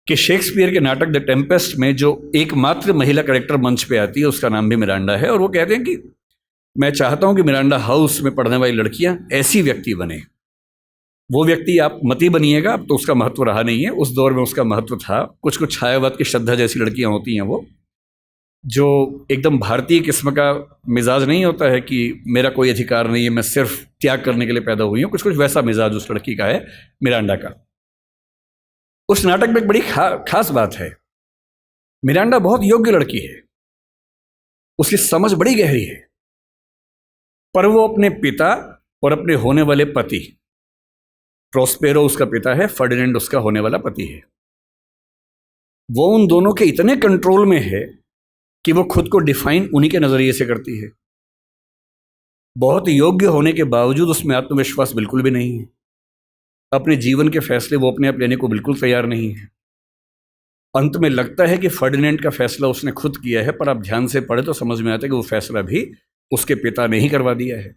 कि शेक्सपियर के नाटक द टेम्पेस्ट में जो एकमात्र महिला कैरेक्टर मंच पे आती है उसका नाम भी मिरांडा है। और वो कहते हैं कि मैं चाहता हूं कि मिरांडा हाउस में पढ़ने वाली लड़कियां ऐसी व्यक्ति बने। वो व्यक्ति आप मती बनिएगा, अब तो उसका महत्व रहा नहीं है, उस दौर में उसका महत्व था। कुछ कुछ छायावाद की श्रद्धा जैसी लड़कियां होती हैं, वो जो एकदम भारतीय किस्म का मिजाज नहीं होता है कि मेरा कोई अधिकार नहीं है, मैं सिर्फ त्याग करने के लिए पैदा हुई हूँ। कुछ कुछ वैसा मिजाज उस लड़की का है, मिरांडा का। उस नाटक में एक बड़ी खास बात है, मिरांडा बहुत योग्य लड़की है, उसकी समझ बड़ी गहरी है, पर वो अपने पिता और अपने होने वाले पति, प्रोस्पेरो उसका पिता है, फर्डिनेंड उसका होने वाला पति है, वो उन दोनों के इतने कंट्रोल में है कि वो खुद को डिफाइन उन्हीं के नजरिए से करती है। बहुत योग्य होने के बावजूद उसमें आत्मविश्वास बिल्कुल भी नहीं है। अपने जीवन के फैसले वो अपने आप लेने को बिल्कुल तैयार नहीं है। अंत में लगता है कि फर्डिनेंड का फैसला उसने खुद किया है, पर आप ध्यान से पढ़े तो समझ में आता है कि वो फैसला भी उसके पिता ने ही करवा दिया है।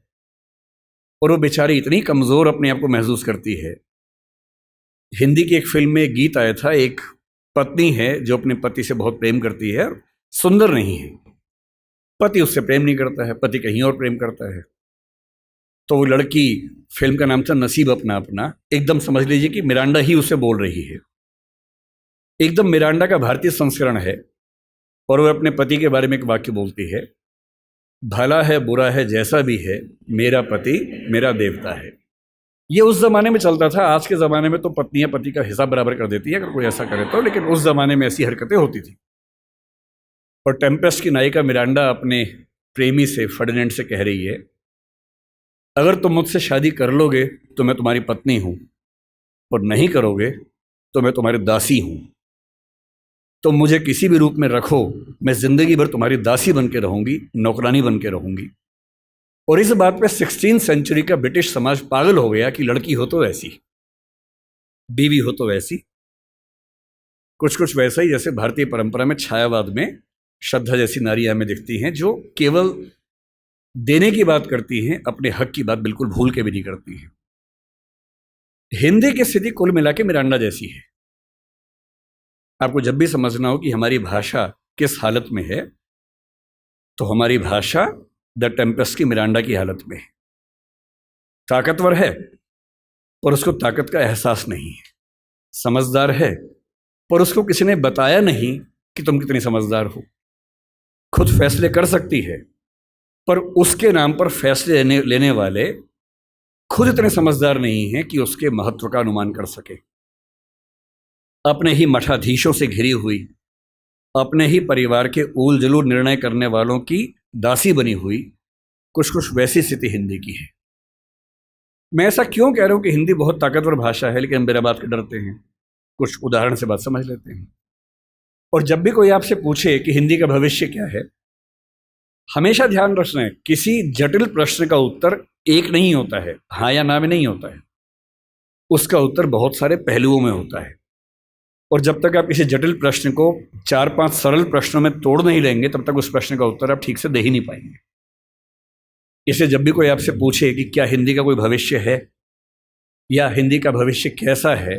और वो बेचारी इतनी कमज़ोर अपने आप को महसूस करती है। हिंदी की एक फिल्म में एक गीत आया था, एक पत्नी है जो अपने पति से बहुत प्रेम करती है, सुंदर नहीं है, पति उससे प्रेम नहीं करता है, पति कहीं और प्रेम करता है। तो वो लड़की, फिल्म का नाम था नसीब अपना अपना, एकदम समझ लीजिए कि मिरांडा ही उसे बोल रही है, एकदम मिरांडा का भारतीय संस्करण है। और वो अपने पति के बारे में एक वाक्य बोलती है, भला है बुरा है जैसा भी है, मेरा पति मेरा देवता है। ये उस जमाने में चलता था। आज के ज़माने में तो पत्नियां पति का हिसाब बराबर कर देती है अगर कोई ऐसा करे तो, लेकिन उस ज़माने में ऐसी हरकतें होती थी। और टेम्पेस्ट की नायिका मिरांडा अपने प्रेमी से, फर्डिनेंड से कह रही है, अगर तुम मुझसे शादी कर लोगे तो मैं तुम्हारी पत्नी हूँ, और नहीं करोगे तो मैं तुम्हारी दासी हूँ। तुम मुझे किसी भी रूप में रखो, मैं ज़िंदगी भर तुम्हारी दासी बन के रहूँगी, नौकरानी बन के रहूँगी। और इस बात पे 16वीं सेंचुरी का ब्रिटिश समाज पागल हो गया कि लड़की हो तो वैसी, बीवी हो तो वैसी, कुछ कुछ वैसा ही जैसे भारतीय परंपरा में छायावाद में श्रद्धा जैसी नारियां हमें दिखती हैं, जो केवल देने की बात करती हैं, अपने हक की बात बिल्कुल भूल के भी नहीं करती हैं। हिंदी की स्थिति कुल मिला के मिरांडा जैसी है। आपको जब भी समझना हो कि हमारी भाषा किस हालत में है, तो हमारी भाषा द टेम्पेस्ट की मिरांडा की हालत में है। ताकतवर है पर उसको ताकत का एहसास नहीं है, समझदार है पर उसको किसी ने बताया नहीं कि तुम कितनी समझदार हो, खुद फैसले कर सकती है पर उसके नाम पर फैसले लेने वाले खुद इतने समझदार नहीं हैं कि उसके महत्व का अनुमान कर सके। अपने ही मठाधीशों से घिरी हुई, अपने ही परिवार के ऊल जलूल निर्णय करने वालों की दासी बनी हुई, कुछ कुछ वैसी स्थिति हिंदी की है। मैं ऐसा क्यों कह रहा हूं कि हिंदी बहुत ताकतवर भाषा है, लेकिन हम मेरा बात के डरते हैं। कुछ उदाहरण से बात समझ लेते हैं। और जब भी कोई आपसे पूछे कि हिंदी का भविष्य क्या है, हमेशा ध्यान रखना है, किसी जटिल प्रश्न का उत्तर एक नहीं होता है, हाँ या ना में नहीं होता है। उसका उत्तर बहुत सारे पहलुओं में होता है। और जब तक आप किसी जटिल प्रश्न को 4-5 सरल प्रश्नों में तोड़ नहीं लेंगे, तब तक उस प्रश्न का उत्तर आप ठीक से दे ही नहीं पाएंगे। इसलिए जब भी कोई आपसे पूछे कि क्या हिंदी का कोई भविष्य है या हिंदी का भविष्य कैसा है,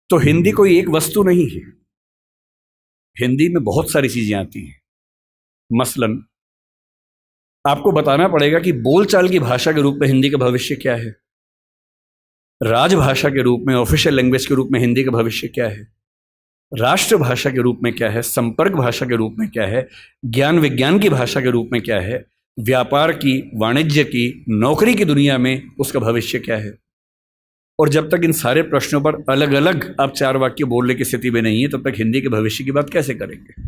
तो हिंदी कोई एक वस्तु नहीं है। हिंदी में बहुत सारी चीजें आती हैं। मसलन आपको बताना पड़ेगा कि बोलचाल की भाषा के रूप में हिंदी का भविष्य क्या है, राजभाषा के रूप में, ऑफिशियल लैंग्वेज के रूप में हिंदी का भविष्य क्या है, राष्ट्रभाषा के रूप में क्या है, संपर्क भाषा के रूप में क्या है, ज्ञान विज्ञान की भाषा के रूप में क्या है, व्यापार की, वाणिज्य की, नौकरी की दुनिया में उसका भविष्य क्या है। और जब तक इन सारे प्रश्नों पर अलग अलग आप 4 वाक्य बोलने की स्थिति में नहीं है, तब तक हिंदी के भविष्य की बात कैसे करेंगे।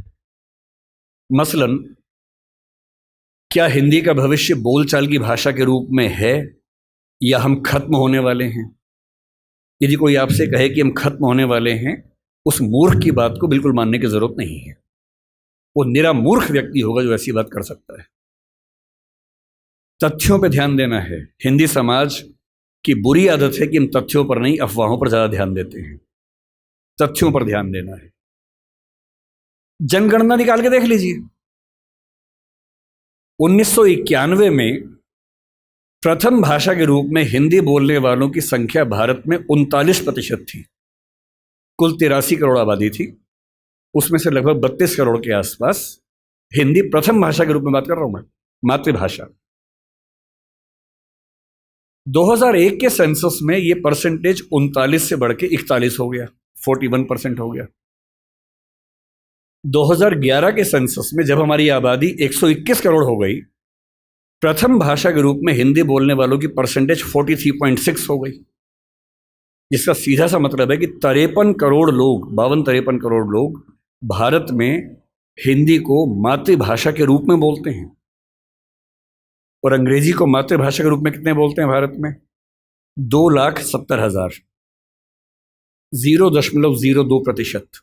मसलन क्या हिंदी का भविष्य बोलचाल की भाषा के रूप में है या हम खत्म होने वाले हैं। यदि कोई आपसे कहे कि हम खत्म होने वाले हैं, उस मूर्ख की बात को बिल्कुल मानने की जरूरत नहीं है। वो निरा मूर्ख व्यक्ति होगा जो ऐसी बात कर सकता है। तथ्यों पर ध्यान देना है। हिंदी समाज की बुरी आदत है कि हम तथ्यों पर नहीं, अफवाहों पर ज्यादा ध्यान देते हैं। तथ्यों पर ध्यान देना है। जनगणना निकाल के देख लीजिए। 1991 में प्रथम भाषा के रूप में हिंदी बोलने वालों की संख्या भारत में 39% थी। कुल 83 करोड़ आबादी थी, उसमें से लगभग 32 करोड़ के आसपास हिंदी प्रथम भाषा के रूप में बात कर रहा हूं मैं, मातृभाषा। 2001 के सेंसस में यह परसेंटेज 39 से बढ़ के 41 हो गया, 41% हो गया। 2011 के सेंसस में जब हमारी आबादी 121 करोड़ हो गई, प्रथम भाषा के रूप में हिंदी बोलने वालों की परसेंटेज 43.6 हो गई। जिसका सीधा सा मतलब है कि 53 करोड़ लोग, 52-53 करोड़ लोग भारत में हिंदी को मातृभाषा के रूप में बोलते हैं। और अंग्रेजी को मातृभाषा के रूप में कितने बोलते हैं भारत में? 2,70,000, 0.02%।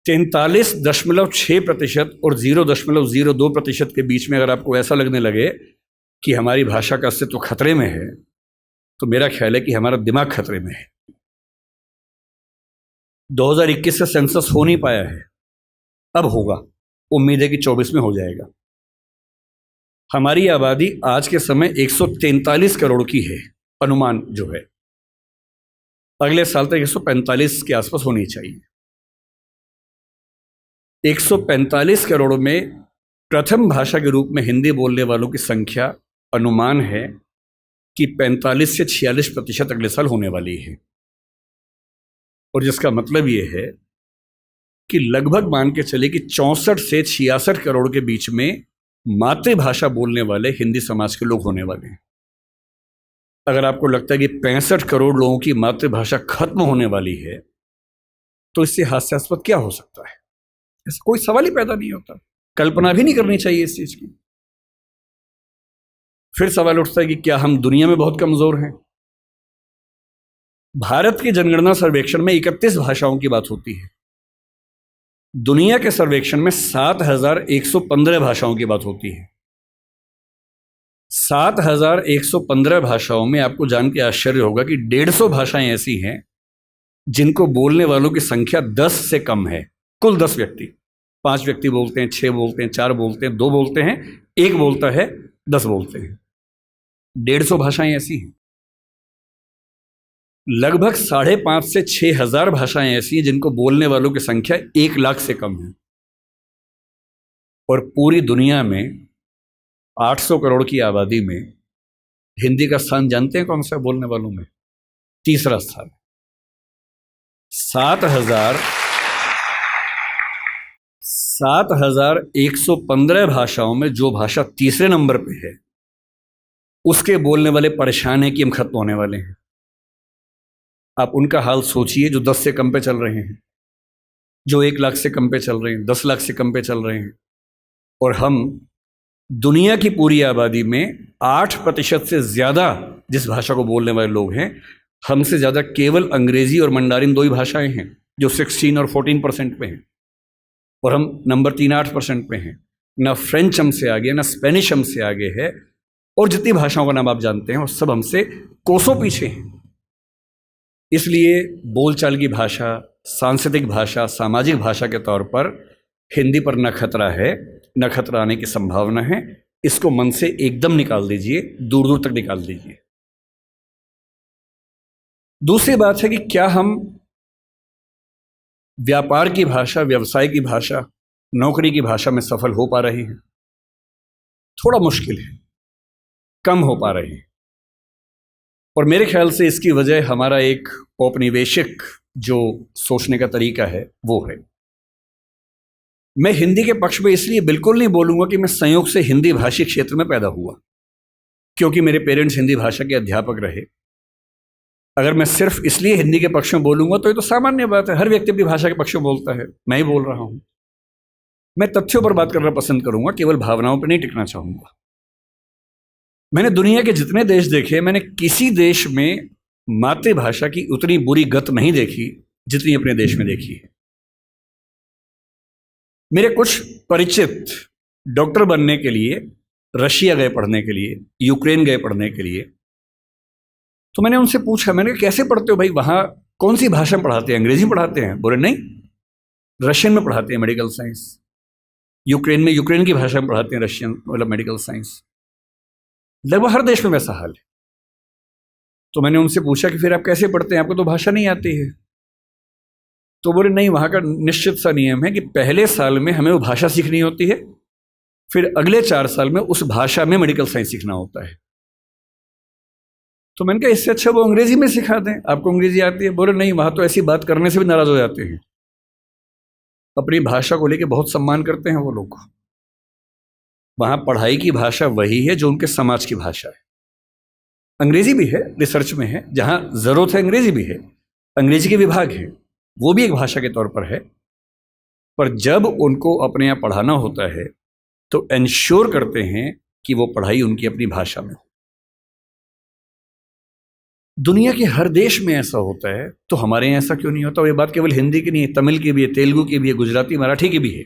43.6% और 0.02% के बीच में अगर आपको ऐसा लगने लगे कि हमारी भाषा का अस्तित्व खतरे में है, तो मेरा ख्याल है कि हमारा दिमाग खतरे में है। 2021 से सेंसस हो नहीं पाया है, अब होगा, उम्मीद है कि 24 में हो जाएगा। हमारी आबादी आज के समय 143 करोड़ की है, अनुमान जो है, अगले साल तक 145 के आसपास होनी चाहिए। 145 करोड़ में प्रथम भाषा के रूप में हिंदी बोलने वालों की संख्या अनुमान है कि 45 से 46% अगले साल होने वाली है, और जिसका मतलब ये है कि लगभग मान के चले कि 64 से 66 करोड़ के बीच में मातृभाषा बोलने वाले हिंदी समाज के लोग होने वाले हैं। अगर आपको लगता है कि 65 करोड़ लोगों की मातृभाषा खत्म होने वाली है, तो इससे हास्यास्पद क्या हो सकता है? ऐसा कोई सवाल ही पैदा नहीं होता, कल्पना भी नहीं करनी चाहिए इस चीज की। फिर सवाल उठता है कि क्या हम दुनिया में बहुत कमजोर हैं? भारत के जनगणना सर्वेक्षण में 31 भाषाओं की बात होती है, दुनिया के सर्वेक्षण में 7,115 भाषाओं की बात होती है। 7,115 भाषाओं में आपको जान के आश्चर्य होगा कि 150 भाषाएं ऐसी हैं जिनको बोलने वालों की संख्या 10 से कम है। कुल 10 व्यक्ति, 5 व्यक्ति बोलते हैं, 6 बोलते हैं, 4 बोलते हैं, 2 बोलते हैं, 1 बोलता है, 10 बोलते हैं। 150 भाषाएं ऐसी हैं। लगभग 5,500 से 6,000 भाषाएं ऐसी हैं जिनको बोलने वालों की संख्या 1 लाख से कम है। और पूरी दुनिया में 800 करोड़ की आबादी में हिंदी का स्थान जानते हैं कौन सा बोलने वालों में? तीसरा स्थान। 7,115 भाषाओं में जो भाषा तीसरे नंबर पे है, उसके बोलने वाले परेशान हैं कि हम खत्म होने वाले हैं। आप उनका हाल सोचिए जो 10 से कम पे चल रहे हैं, जो 1 लाख से कम पे चल रहे हैं, 10 लाख से कम पे चल रहे हैं। और हम दुनिया की पूरी आबादी में 8% से ज़्यादा जिस भाषा को बोलने वाले लोग हैं, हमसे ज़्यादा केवल अंग्रेज़ी और मंडारिन 2 ही भाषाएं हैं जो 16 और 14% पे हैं, और हम नंबर 3 8% पे हैं। ना फ्रेंच हमसे आगे, ना स्पेनिश हमसे आगे है, और जितनी भाषाओं का नाम आप जानते हैं वो सब हमसे कोसों पीछे हैं। इसलिए बोलचाल की भाषा, सांस्कृतिक भाषा, सामाजिक भाषा के तौर पर हिंदी पर न खतरा है, न खतरा आने की संभावना है। इसको मन से एकदम निकाल दीजिए, दूर दूर तक निकाल दीजिए। दूसरी बात है कि क्या हम व्यापार की भाषा, व्यवसाय की भाषा, नौकरी की भाषा में सफल हो पा रहे हैं? थोड़ा मुश्किल है, कम हो पा रहे हैं। और मेरे ख्याल से इसकी वजह हमारा एक औपनिवेशिक जो सोचने का तरीका है वो है। मैं हिंदी के पक्ष में इसलिए बिल्कुल नहीं बोलूँगा कि मैं संयोग से हिंदी भाषी क्षेत्र में पैदा हुआ, क्योंकि मेरे पेरेंट्स हिंदी भाषा के अध्यापक रहे। अगर मैं सिर्फ इसलिए हिंदी के पक्ष में बोलूँगा तो ये तो सामान्य बात है, हर व्यक्ति अपनी भाषा के पक्ष में बोलता है, मैं ही बोल रहा हूँ। मैं तथ्यों पर बात करना पसंद करूँगा, केवल भावनाओं पर नहीं टिकना चाहूँगा। मैंने दुनिया के जितने देश देखे, मैंने किसी देश में मातृभाषा की उतनी बुरी गत नहीं देखी जितनी अपने देश में देखी है। मेरे कुछ परिचित डॉक्टर बनने के लिए रशिया गए पढ़ने के लिए, यूक्रेन गए पढ़ने के लिए। तो मैंने उनसे पूछा, मैंने कहा कैसे पढ़ते हो भाई, वहाँ कौन सी भाषा में पढ़ाते हैं? अंग्रेजी में पढ़ाते हैं? बोले नहीं, रशियन में पढ़ाते हैं मेडिकल साइंस। यूक्रेन में यूक्रेन की भाषा में पढ़ाते हैं रशियन मतलब मेडिकल साइंस। लगभग हर देश में वैसा हाल है। तो मैंने उनसे पूछा कि फिर आप कैसे पढ़ते हैं, आपको तो भाषा नहीं आती है? तो बोले नहीं, वहाँ का निश्चित सा नियम है कि पहले साल में हमें वो भाषा सीखनी होती है, फिर अगले 4 साल में उस भाषा में मेडिकल साइंस सीखना होता है। तो मैंने कहा इससे अच्छा वो अंग्रेजी में सिखा दें, आपको अंग्रेजी आती है। बोले नहीं, वहाँ तो ऐसी बात करने से भी नाराज हो जाते हैं। अपनी भाषा को लेकर बहुत सम्मान करते हैं वो लोग। वहाँ पढ़ाई की भाषा वही है जो उनके समाज की भाषा है। अंग्रेजी भी है, रिसर्च में है, जहाँ ज़रूरत है अंग्रेजी भी है, अंग्रेजी के विभाग हैं, वो भी एक भाषा के तौर पर है। पर जब उनको अपने यहाँ पढ़ाना होता है तो इंश्योर करते हैं कि वो पढ़ाई उनकी अपनी भाषा में हो। दुनिया के हर देश में ऐसा होता है, तो हमारे यहाँ ऐसा क्यों नहीं होता? और ये बात केवल हिंदी की नहीं है, तमिल की भी है, तेलुगु की भी है, गुजराती मराठी की भी है।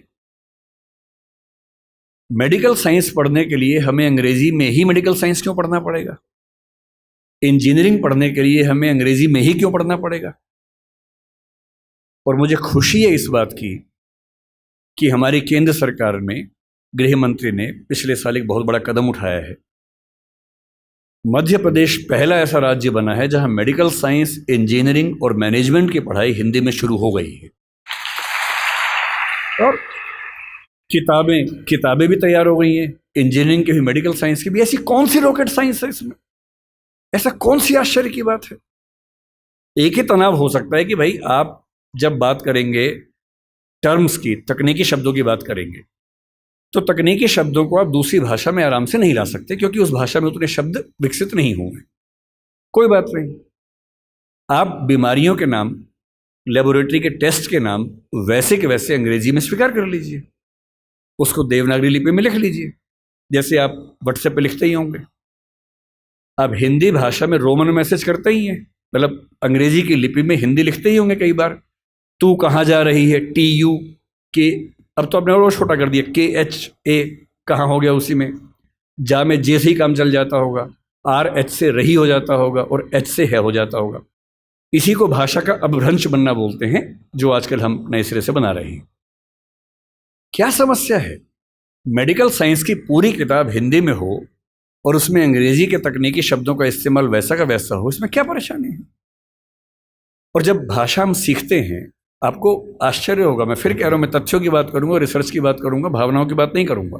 मेडिकल साइंस पढ़ने के लिए हमें अंग्रेजी में ही मेडिकल साइंस क्यों पढ़ना पड़ेगा? इंजीनियरिंग पढ़ने के लिए हमें अंग्रेजी में ही क्यों पढ़ना पड़ेगा? और मुझे खुशी है इस बात की कि हमारी केंद्र सरकार में गृह मंत्री ने पिछले साल एक बहुत बड़ा कदम उठाया है। मध्य प्रदेश पहला ऐसा राज्य बना है जहां मेडिकल साइंस, इंजीनियरिंग और मैनेजमेंट की पढ़ाई हिंदी में शुरू हो गई है। और किताबें भी तैयार हो गई हैं, इंजीनियरिंग की भी, मेडिकल साइंस की भी। ऐसी कौन सी रॉकेट साइंस है इसमें? ऐसा कौन सी आश्चर्य की बात है? एक ही तनाव हो सकता है कि भाई आप जब बात करेंगे टर्म्स की, तकनीकी शब्दों की बात करेंगे, तो तकनीकी शब्दों को आप दूसरी भाषा में आराम से नहीं ला सकते, क्योंकि उस भाषा में उतने शब्द विकसित नहीं हुए। कोई बात नहीं, आप बीमारियों के नाम, लेबोरेटरी के टेस्ट के नाम वैसे के वैसे अंग्रेजी में स्वीकार कर लीजिए, उसको देवनागरी लिपि में लिख लीजिए, जैसे आप व्हाट्सएप पे लिखते ही होंगे। आप हिंदी भाषा में रोमन मैसेज करते ही हैं, मतलब अंग्रेजी की लिपि में हिंदी लिखते ही होंगे कई बार। तू कहाँ जा रही है, TU के, अब तो आपने और छोटा कर दिया, KHA कहाँ हो गया उसी में। जा में जे से ही काम चल जाता होगा, RH से रही हो जाता होगा, और H से है हो जाता होगा। इसी को भाषा का अपभ्रंश बनना बोलते हैं, जो आजकल हम नए सिरे से बना रहे हैं। क्या समस्या है? मेडिकल साइंस की पूरी किताब हिंदी में हो और उसमें अंग्रेजी के तकनीकी शब्दों का इस्तेमाल वैसा का वैसा हो, इसमें क्या परेशानी है? और जब भाषा हम सीखते हैं, आपको आश्चर्य होगा, मैं फिर कह रहा हूं, मैं तथ्यों की बात करूंगा, रिसर्च की बात करूंगा, भावनाओं की बात नहीं करूंगा।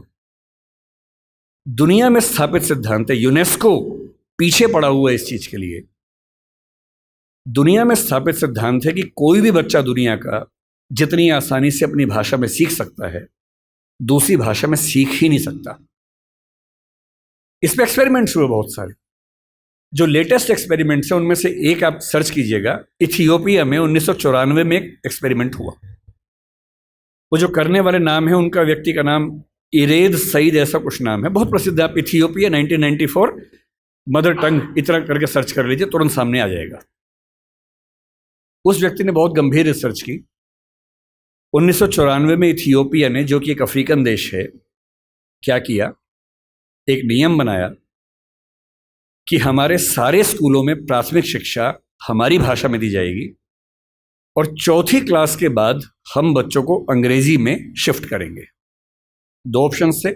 दुनिया में स्थापित सिद्धांत है, यूनेस्को पीछे पड़ा हुआ है इस चीज के लिए। दुनिया में स्थापित सिद्धांत है कि कोई भी बच्चा दुनिया का जितनी आसानी से अपनी भाषा में सीख सकता है, दूसरी भाषा में सीख ही नहीं सकता। इस पर एक्सपेरिमेंट्स हुए बहुत सारे। जो लेटेस्ट एक्सपेरिमेंट्स हैं उनमें से एक आप सर्च कीजिएगा, इथियोपिया में 1994 में एक एक्सपेरिमेंट हुआ। वो जो करने वाले नाम है, उनका व्यक्ति का नाम इरेद सईद ऐसा कुछ नाम है, बहुत प्रसिद्ध है। आप इथियोपिया 1994 मदर टंग इतना करके सर्च कर लीजिए, तुरंत सामने आ जाएगा। उस व्यक्ति ने बहुत गंभीर रिसर्च की। 1994 में इथियोपिया ने, जो कि एक अफ्रीकन देश है, क्या किया, एक नियम बनाया कि हमारे सारे स्कूलों में प्राथमिक शिक्षा हमारी भाषा में दी जाएगी, और चौथी क्लास के बाद हम बच्चों को अंग्रेजी में शिफ्ट करेंगे। दो ऑप्शन से,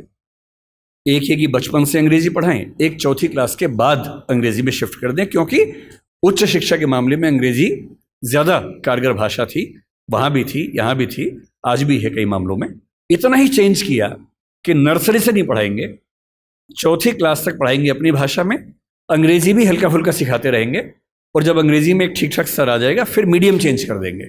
एक है कि बचपन से अंग्रेजी पढ़ाएं, एक चौथी क्लास के बाद अंग्रेजी में शिफ्ट कर दें, क्योंकि उच्च शिक्षा के मामले में अंग्रेजी ज़्यादा कारगर भाषा थी, वहाँ भी थी, यहाँ भी थी, आज भी है कई मामलों में। इतना ही चेंज किया कि नर्सरी से नहीं पढ़ाएंगे, चौथी क्लास तक पढ़ाएंगे अपनी भाषा में, अंग्रेजी भी हल्का फुल्का सिखाते रहेंगे, और जब अंग्रेजी में एक ठीक ठाक स्तर आ जाएगा फिर मीडियम चेंज कर देंगे।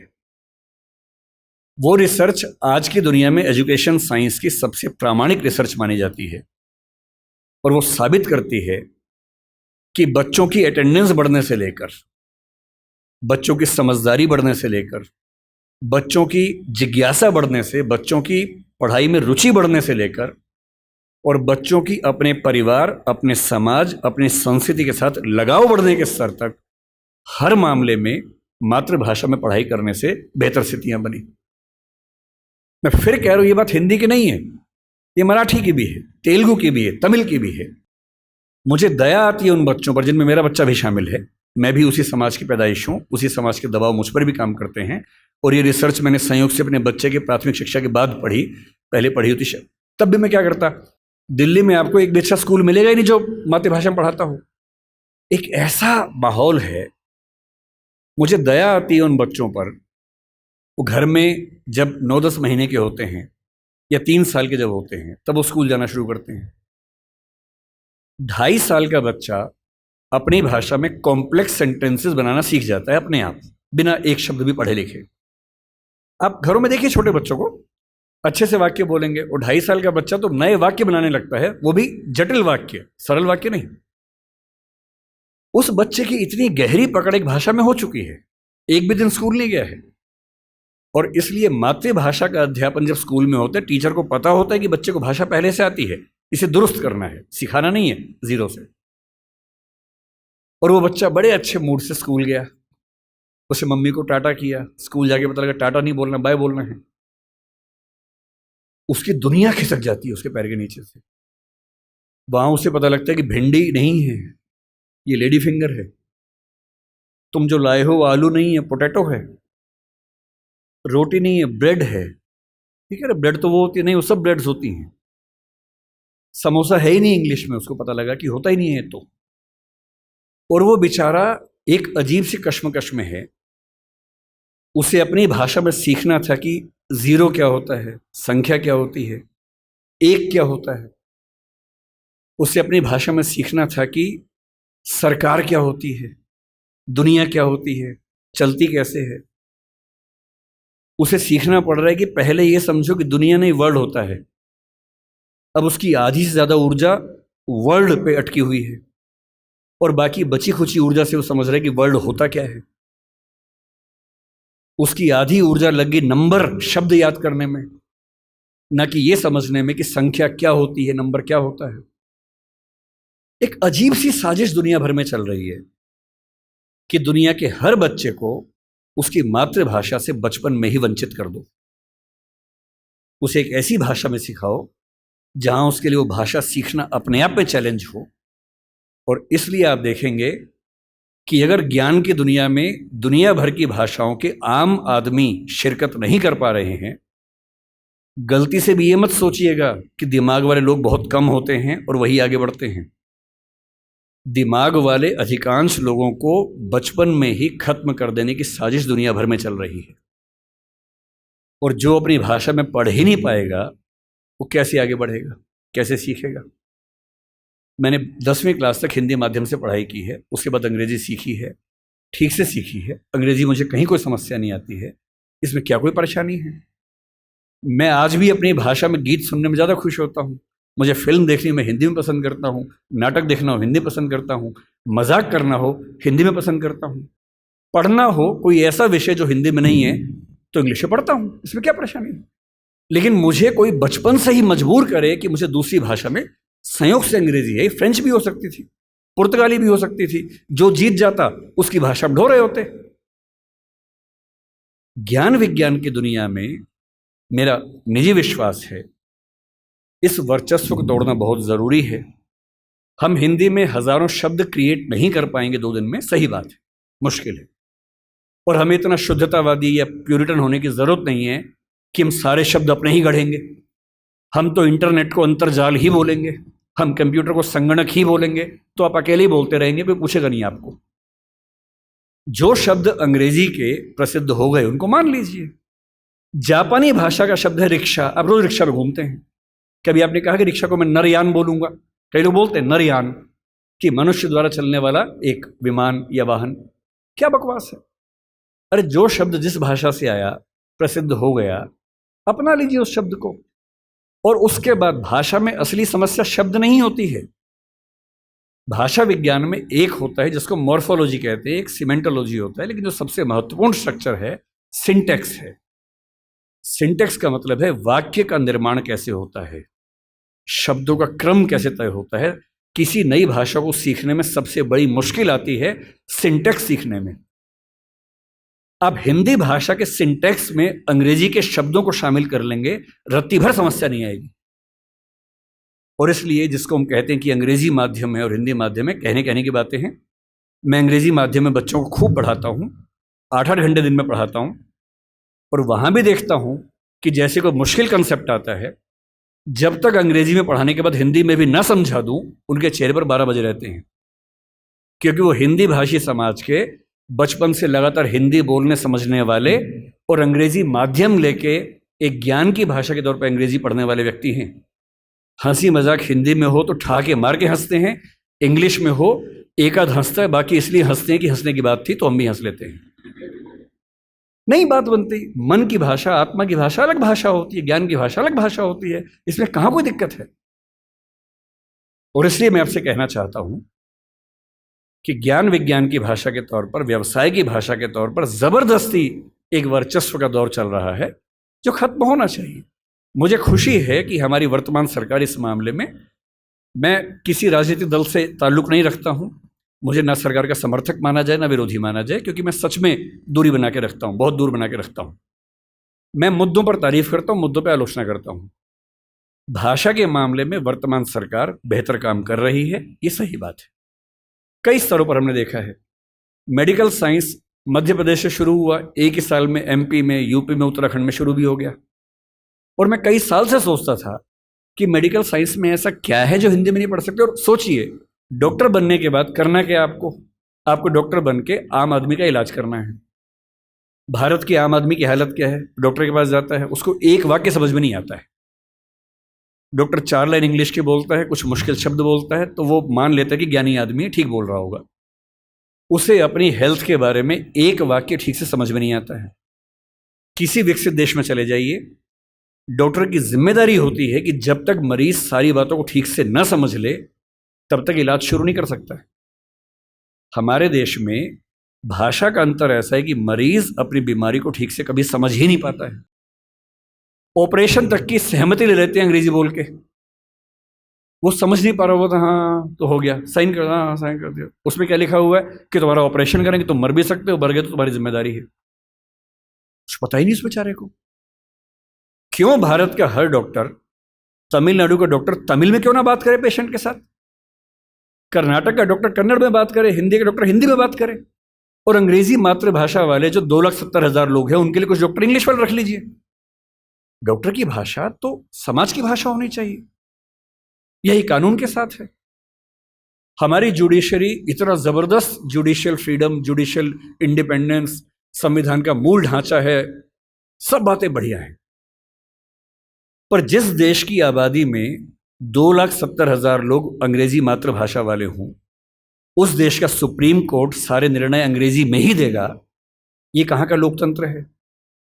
वो रिसर्च आज की दुनिया में एजुकेशन साइंस की सबसे प्रामाणिक रिसर्च मानी जाती है, और वो साबित करती है कि बच्चों की अटेंडेंस बढ़ने से लेकर, बच्चों की समझदारी बढ़ने से लेकर, बच्चों की जिज्ञासा बढ़ने से, बच्चों की पढ़ाई में रुचि बढ़ने से लेकर, और बच्चों की अपने परिवार, अपने समाज, अपनी संस्कृति के साथ लगाव बढ़ने के स्तर तक, हर मामले में मातृभाषा में पढ़ाई करने से बेहतर स्थितियां बनी। मैं फिर कह रहा हूं, ये बात हिंदी की नहीं है, ये मराठी की भी है, तेलुगु की भी है, तमिल की भी है। मुझे दया आती है उन बच्चों पर, जिनमें मेरा बच्चा भी शामिल है। मैं भी उसी समाज की पैदाइश हूँ, उसी समाज के दबाव मुझ पर भी काम करते हैं। और ये रिसर्च मैंने संयोग से अपने बच्चे के प्राथमिक शिक्षा के बाद पढ़ी, पहले पढ़ी होती तब भी मैं क्या करता, दिल्ली में आपको एक भी अच्छा स्कूल मिलेगा ही नहीं जो मातृभाषा में पढ़ाता हो। एक ऐसा माहौल है, मुझे दया आती है उन बच्चों पर। वो घर में जब 9-10 महीने के होते हैं या 3 साल के जब होते हैं, तब वो स्कूल जाना शुरू करते हैं। 2.5 साल का बच्चा अपनी भाषा में कॉम्प्लेक्स सेंटेंसेस बनाना सीख जाता है अपने आप, बिना एक शब्द भी पढ़े लिखे। आप घरों में देखिए छोटे बच्चों को, अच्छे से वाक्य बोलेंगे, और 2.5 साल का बच्चा तो नए वाक्य बनाने लगता है, वो भी जटिल वाक्य, सरल वाक्य नहीं। उस बच्चे की इतनी गहरी पकड़ एक भाषा में हो चुकी है, एक भी दिन स्कूल नहीं गया है। और इसलिए मातृभाषा का अध्यापन जब स्कूल में होता है, टीचर को पता होता है कि बच्चे को भाषा पहले से आती है, इसे दुरुस्त करना है, सिखाना नहीं है जीरो से। और वो बच्चा बड़े अच्छे मूड से स्कूल गया, उसे मम्मी को टाटा किया, स्कूल जाके पता लगा टाटा नहीं बोलना, बाय बोलना है। उसकी दुनिया खिसक जाती है उसके पैर के नीचे से। वहां उसे पता लगता है कि भिंडी नहीं है, ये लेडी फिंगर है। तुम जो लाए हो वो आलू नहीं है, पोटैटो है। रोटी नहीं है, ब्रेड है। ठीक है ना, ब्रेड तो वो होती है नहीं, वो सब ब्रेड्स होती हैं। समोसा है ही नहीं इंग्लिश में, उसको पता लगा कि होता ही नहीं है तो। और वो बेचारा एक अजीब सी कश्मकश में है। उसे अपनी भाषा में सीखना था कि जीरो क्या होता है, संख्या क्या होती है, एक क्या होता है। उसे अपनी भाषा में सीखना था कि सरकार क्या होती है, दुनिया क्या होती है, चलती कैसे है। उसे सीखना पड़ रहा है कि पहले ये समझो कि दुनिया नहीं वर्ल्ड होता है। अब उसकी आधी से ज़्यादा ऊर्जा वर्ल्ड पे अटकी हुई है और बाकी बची खुची ऊर्जा से वो समझ रहा है कि वर्ल्ड होता क्या है। उसकी आधी ऊर्जा लगी नंबर शब्द याद करने में, ना कि ये समझने में कि संख्या क्या होती है, नंबर क्या होता है। एक अजीब सी साजिश दुनिया भर में चल रही है कि दुनिया के हर बच्चे को उसकी मातृभाषा से बचपन में ही वंचित कर दो। उसे एक ऐसी भाषा में सिखाओ जहां उसके लिए वो भाषा सीखना अपने आप में चैलेंज हो। और इसलिए आप देखेंगे कि अगर ज्ञान की दुनिया में दुनिया भर की भाषाओं के आम आदमी शिरकत नहीं कर पा रहे हैं, गलती से भी ये मत सोचिएगा कि दिमाग वाले लोग बहुत कम होते हैं और वही आगे बढ़ते हैं। दिमाग वाले अधिकांश लोगों को बचपन में ही खत्म कर देने की साजिश दुनिया भर में चल रही है। और जो अपनी भाषा में पढ़ ही नहीं पाएगा वो कैसे आगे बढ़ेगा, कैसे सीखेगा। मैंने 10वीं क्लास तक हिंदी माध्यम से पढ़ाई की है, उसके बाद अंग्रेजी सीखी है, ठीक से सीखी है। अंग्रेजी मुझे कहीं कोई समस्या नहीं आती है, इसमें क्या कोई परेशानी है। मैं आज भी अपनी भाषा में गीत सुनने में ज़्यादा खुश होता हूँ। मुझे फिल्म देखनी मैं हिंदी में पसंद करता हूँ, नाटक देखना हो हिंदी पसंद करता हूँ, मजाक करना हो हिंदी में पसंद करता हूँ, पढ़ना हो कोई ऐसा विषय जो हिंदी में नहीं है तो इंग्लिश में पढ़ता हूँ, इसमें क्या परेशानी है। लेकिन मुझे कोई बचपन से ही मजबूर करे कि मुझे दूसरी भाषा में, संयोग से अंग्रेजी है, फ्रेंच भी हो सकती थी, पुर्तगाली भी हो सकती थी, जो जीत जाता उसकी भाषा में ढो रहे होते। ज्ञान विज्ञान की दुनिया में मेरा निजी विश्वास है इस वर्चस्व को तोड़ना बहुत ज़रूरी है। हम हिंदी में हजारों शब्द क्रिएट नहीं कर पाएंगे 2 दिन में, सही बात है, मुश्किल है। और हमें इतना शुद्धतावादी या प्यूरिटन होने की ज़रूरत नहीं है कि हम सारे शब्द अपने ही गढ़ेंगे। हम तो इंटरनेट को अंतर्जाल ही बोलेंगे, हम कंप्यूटर को संगणक ही बोलेंगे, तो आप अकेले ही बोलते रहेंगे, कोई पूछेगा नहीं आपको। जो शब्द अंग्रेजी के प्रसिद्ध हो गए उनको मान लीजिए। जापानी भाषा का शब्द है रिक्शा। आप रोज रिक्शा में घूमते हैं, कभी आपने कहा कि रिक्शा को मैं नरयान बोलूंगा? कई लोग बोलते हैं नरयान, कि मनुष्य द्वारा चलने वाला एक विमान या वाहन। क्या बकवास है। अरे जो शब्द जिस भाषा से आया, प्रसिद्ध हो गया, अपना लीजिए उस शब्द को। और उसके बाद भाषा में असली समस्या शब्द नहीं होती है। भाषा विज्ञान में एक होता है जिसको मॉर्फोलॉजी कहते हैं, एक सिमेंटोलॉजी होता है, लेकिन जो सबसे महत्वपूर्ण स्ट्रक्चर है सिंटेक्स है। सिंटेक्स का मतलब है वाक्य का निर्माण कैसे होता है, शब्दों का क्रम कैसे तय होता है। किसी नई भाषा को सीखने में सबसे बड़ी मुश्किल आती है सिंटेक्स सीखने में। आप हिंदी भाषा के सिंटेक्स में अंग्रेजी के शब्दों को शामिल कर लेंगे, रत्ती भर समस्या नहीं आएगी। और इसलिए जिसको हम कहते हैं कि अंग्रेजी माध्यम है और हिंदी माध्यम है, कहने की बातें हैं। मैं अंग्रेजी माध्यम में बच्चों को खूब पढ़ाता हूँ, 8-8 घंटे दिन में पढ़ाता हूँ। और वहाँ भी देखता हूँ कि जैसे कोई मुश्किल कंसेप्ट आता है, जब तक अंग्रेजी में पढ़ाने के बाद हिंदी में भी ना समझा दूँ, उनके चेहरे पर 12 बजे रहते हैं। क्योंकि वो हिंदी भाषी समाज के बचपन से लगातार हिंदी बोलने समझने वाले और अंग्रेजी माध्यम लेके एक ज्ञान की भाषा के तौर पर अंग्रेजी पढ़ने वाले व्यक्ति हैं। हंसी मजाक हिंदी में हो तो ठाके मार के हंसते हैं, इंग्लिश में हो एक आध हंसता है, बाकी इसलिए हंसते हैं कि हंसने की बात थी तो हम भी हंस लेते हैं। नहीं बात बनती। मन की भाषा, आत्मा की भाषा अलग भाषा होती है, ज्ञान की भाषा अलग भाषा होती है, इसमें कहाँ कोई दिक्कत है। और इसलिए मैं आपसे कहना चाहता हूं कि ज्ञान विज्ञान की भाषा के तौर पर, व्यवसाय की भाषा के तौर पर जबरदस्ती एक वर्चस्व का दौर चल रहा है जो खत्म होना चाहिए। मुझे खुशी है कि हमारी वर्तमान सरकार इस मामले में मैं किसी राजनीतिक दल से ताल्लुक़ नहीं रखता हूँ, मुझे ना सरकार का समर्थक माना जाए ना विरोधी माना जाए, क्योंकि मैं सच में दूरी बना के रखता हूँ, बहुत दूर बना के रखता हूँ। मैं मुद्दों पर तारीफ करता हूँ, मुद्दों पर आलोचना करता हूँ। भाषा के मामले में वर्तमान सरकार बेहतर काम कर रही है, ये सही बात है। कई स्तरों पर हमने देखा है। मेडिकल साइंस मध्य प्रदेश से शुरू हुआ, एक ही साल में MP में, यूपी में, उत्तराखंड में शुरू भी हो गया। और मैं कई साल से सोचता था कि मेडिकल साइंस में ऐसा क्या है जो हिंदी में नहीं पढ़ सकते। और सोचिए, डॉक्टर बनने के बाद करना क्या आपको डॉक्टर बन के आम आदमी का इलाज करना है। भारत के आम आदमी की हालत क्या है? डॉक्टर के पास जाता है, उसको एक वाक्य समझ में नहीं आता है। डॉक्टर 4 लाइन इंग्लिश की बोलता है, कुछ मुश्किल शब्द बोलता है, तो वो मान लेता है कि ज्ञानी आदमी है, ठीक बोल रहा होगा। उसे अपनी हेल्थ के बारे में एक वाक्य ठीक से समझ में नहीं आता है। किसी विकसित देश में चले जाइए, डॉक्टर की जिम्मेदारी होती है कि जब तक मरीज सारी बातों को ठीक से न समझ ले तब तक इलाज शुरू नहीं कर सकता है। हमारे देश में भाषा का अंतर ऐसा है कि मरीज अपनी बीमारी को ठीक से कभी समझ ही नहीं पाता है। ऑपरेशन तक की सहमति ले लेते हैं अंग्रेजी बोल के, वो समझ नहीं पा रहा होता, हाँ तो हो गया, साइन कर, हाँ साइन कर दिया। उसमें क्या लिखा हुआ है कि तुम्हारा ऑपरेशन करेंगे, तुम मर भी सकते हो, मर गए तो तुम्हारी जिम्मेदारी है। कुछ पता ही नहीं उस बेचारे को। क्यों भारत का हर डॉक्टर, तमिलनाडु का डॉक्टर तमिल में क्यों ना बात करे पेशेंट के साथ, कर्नाटक का डॉक्टर कन्नड़ में बात करे, हिंदी का डॉक्टर हिंदी में बात करे, और अंग्रेजी मातृभाषा वाले जो 2,70,000 लोग हैं उनके लिए कुछ डॉक्टर इंग्लिश वाले रख लीजिए। डॉक्टर की भाषा तो समाज की भाषा होनी चाहिए, यही कानून के साथ है। हमारी जुडिशरी इतना जबरदस्त जुडिशियल फ्रीडम, जुडिशियल इंडिपेंडेंस, संविधान का मूल ढांचा है, सब बातें बढ़िया हैं। पर जिस देश की आबादी में 2,70,000 लोग अंग्रेजी मातृभाषा वाले हों, उस देश का सुप्रीम कोर्ट सारे निर्णय अंग्रेजी में ही देगा, ये कहाँ का लोकतंत्र है?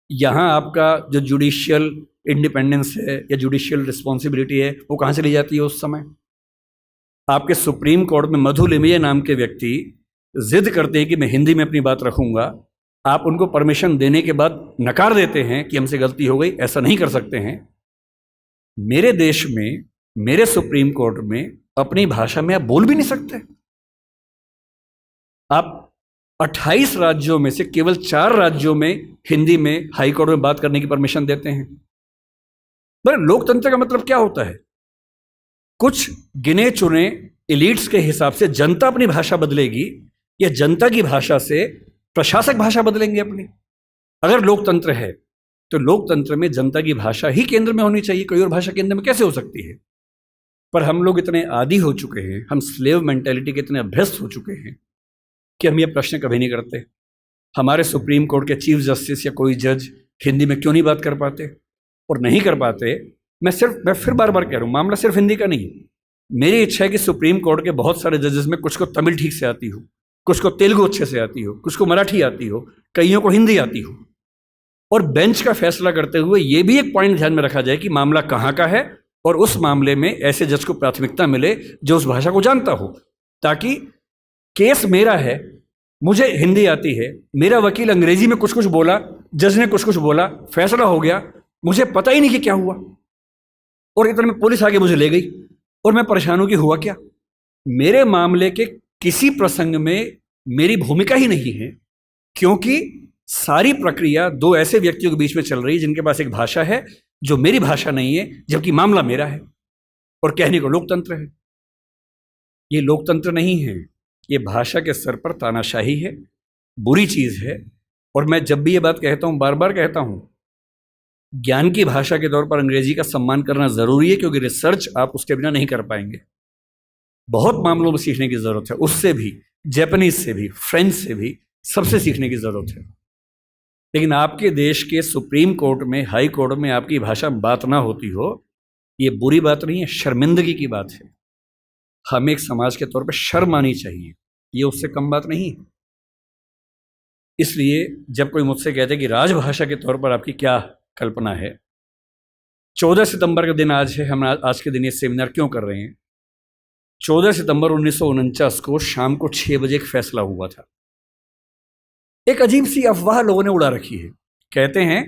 यहाँ आपका जो जुडिशियल इंडिपेंडेंस है या जुडिशियल रिस्पॉन्सिबिलिटी है वो कहाँ से ली जाती है? उस समय आपके सुप्रीम कोर्ट में मधु लिमये नाम के व्यक्ति जिद करते हैं कि मैं हिंदी में अपनी बात रखूंगा, आप उनको परमिशन देने के बाद नकार देते हैं कि हमसे गलती हो गई, ऐसा नहीं कर सकते हैं। मेरे देश में, मेरे सुप्रीम कोर्ट में अपनी भाषा में आप बोल भी नहीं सकते। आप 28 राज्यों में से केवल 4 राज्यों में हिंदी में हाई कोर्ट में बात करने की परमिशन देते हैं। पर लोकतंत्र का मतलब क्या होता है? कुछ गिने चुने एलिट्स के हिसाब से जनता अपनी भाषा बदलेगी या जनता की भाषा से प्रशासक भाषा बदलेंगे अपनी? अगर लोकतंत्र है तो लोकतंत्र में जनता की भाषा ही केंद्र में होनी चाहिए, कोई और भाषा केंद्र में कैसे हो सकती है? पर हम लोग इतने आदी हो चुके हैं, हम स्लेव मेंटेलिटी के इतने अभ्यस्त हो चुके हैं कि हम ये प्रश्न कभी नहीं करते। हमारे सुप्रीम कोर्ट के चीफ जस्टिस या कोई जज हिंदी में क्यों नहीं बात कर पाते? और नहीं कर पाते, मैं फिर बार बार कह रहा हूँ, मामला सिर्फ हिंदी का नहीं। मेरी इच्छा है कि सुप्रीम कोर्ट के बहुत सारे जजेस में कुछ को तमिल ठीक से आती हो, कुछ को तेलुगु अच्छे से आती हो, कुछ को मराठी आती हो, कईयों को हिंदी आती हो। और बेंच का फैसला करते हुए ये भी एक पॉइंट ध्यान में रखा जाए कि मामला कहाँ का है और उस मामले में ऐसे जज को प्राथमिकता मिले जो उस भाषा को जानता हो, ताकि केस मेरा है, मुझे हिंदी आती है, मेरा वकील अंग्रेजी में कुछ कुछ बोला, जज ने कुछ कुछ बोला, फैसला हो गया, मुझे पता ही नहीं कि क्या हुआ, और इतने में पुलिस आगे मुझे ले गई और मैं परेशान हूं कि हुआ क्या। मेरे मामले के किसी प्रसंग में मेरी भूमिका ही नहीं है, क्योंकि सारी प्रक्रिया 2 ऐसे व्यक्तियों के बीच में चल रही है जिनके पास एक भाषा है जो मेरी भाषा नहीं है, जबकि मामला मेरा है, और कहने को लोकतंत्र है। ये लोकतंत्र नहीं है, ये भाषा के स्तर पर तानाशाही है, बुरी चीज है। और मैं जब भी ये बात कहता हूं, बार बार कहता हूं, ज्ञान की भाषा के तौर पर अंग्रेजी का सम्मान करना जरूरी है, क्योंकि रिसर्च आप उसके बिना नहीं कर पाएंगे। बहुत मामलों में सीखने की जरूरत है, उससे भी, जापानीज से भी, फ्रेंच से भी, सबसे सीखने की जरूरत है। लेकिन आपके देश के सुप्रीम कोर्ट में, हाई कोर्ट में आपकी भाषा में बात ना होती हो, ये बुरी बात नहीं है, शर्मिंदगी की बात है। हमें एक समाज के तौर पर शर्म आनी चाहिए, ये उससे कम बात नहीं है। इसलिए जब कोई मुझसे कहते हैं कि राजभाषा के तौर पर आपकी क्या कल्पना है, 14 सितंबर का दिन आज है, हम आज के दिन ये सेमिनार क्यों कर रहे हैं? 14 सितंबर 1949 को शाम को 6 बजे एक फैसला हुआ था। एक अजीब सी अफवाह लोगों ने उड़ा रखी है। कहते हैं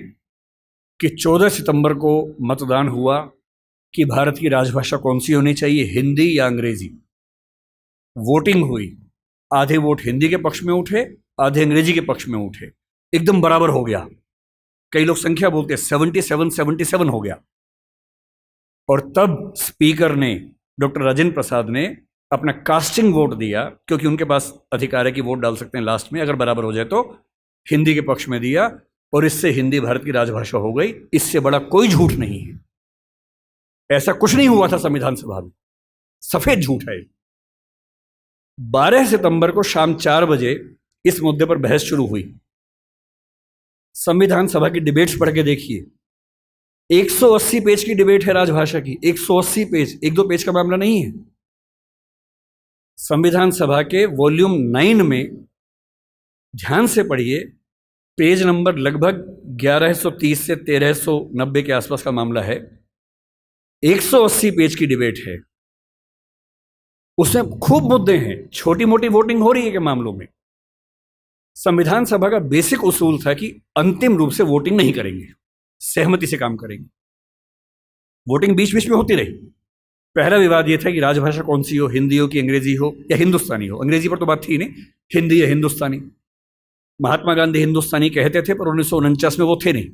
कि 14 सितंबर को मतदान हुआ कि भारत की राजभाषा कौन सी होनी चाहिए, हिंदी या अंग्रेजी। वोटिंग हुई, आधे वोट हिंदी के पक्ष में उठे, आधे अंग्रेजी के पक्ष में उठे, एकदम बराबर हो गया। कई लोग संख्या बोलते 77-77 हो गया। और तब स्पीकर ने, डॉक्टर राजेंद्र प्रसाद ने अपना कास्टिंग वोट दिया, क्योंकि उनके पास अधिकार है कि वोट डाल सकते हैं लास्ट में, अगर बराबर हो जाए तो, हिंदी के पक्ष में दिया, और इससे हिंदी भारत की राजभाषा हो गई। इससे बड़ा कोई झूठ नहीं है। ऐसा कुछ नहीं हुआ था संविधान सभा में, सफेद झूठ है। 12 सितंबर को शाम 4 बजे इस मुद्दे पर बहस शुरू हुई। संविधान सभा की डिबेट्स पढ़ के देखिए, 180 पेज की डिबेट है राजभाषा की, 180 पेज, 1-2 पेज का मामला नहीं है। संविधान सभा के वॉल्यूम 9 में ध्यान से पढ़िए, पेज नंबर लगभग 1130 से 1390 के आसपास का मामला है। 180 पेज की डिबेट है, उसमें खूब मुद्दे हैं, छोटी मोटी वोटिंग हो रही है के मामलों में। संविधान सभा का बेसिक उसूल था कि अंतिम रूप से वोटिंग नहीं करेंगे, सहमति से काम करेंगे। वोटिंग बीच बीच में होती रही। पहला विवाद यह था कि राजभाषा कौन सी हो, हिंदी हो कि अंग्रेजी हो या हिंदुस्तानी हो। अंग्रेजी पर तो बात थी नहीं, हिंदी या हिंदुस्तानी। महात्मा गांधी हिंदुस्तानी कहते थे, पर 1949 में वो थे नहीं।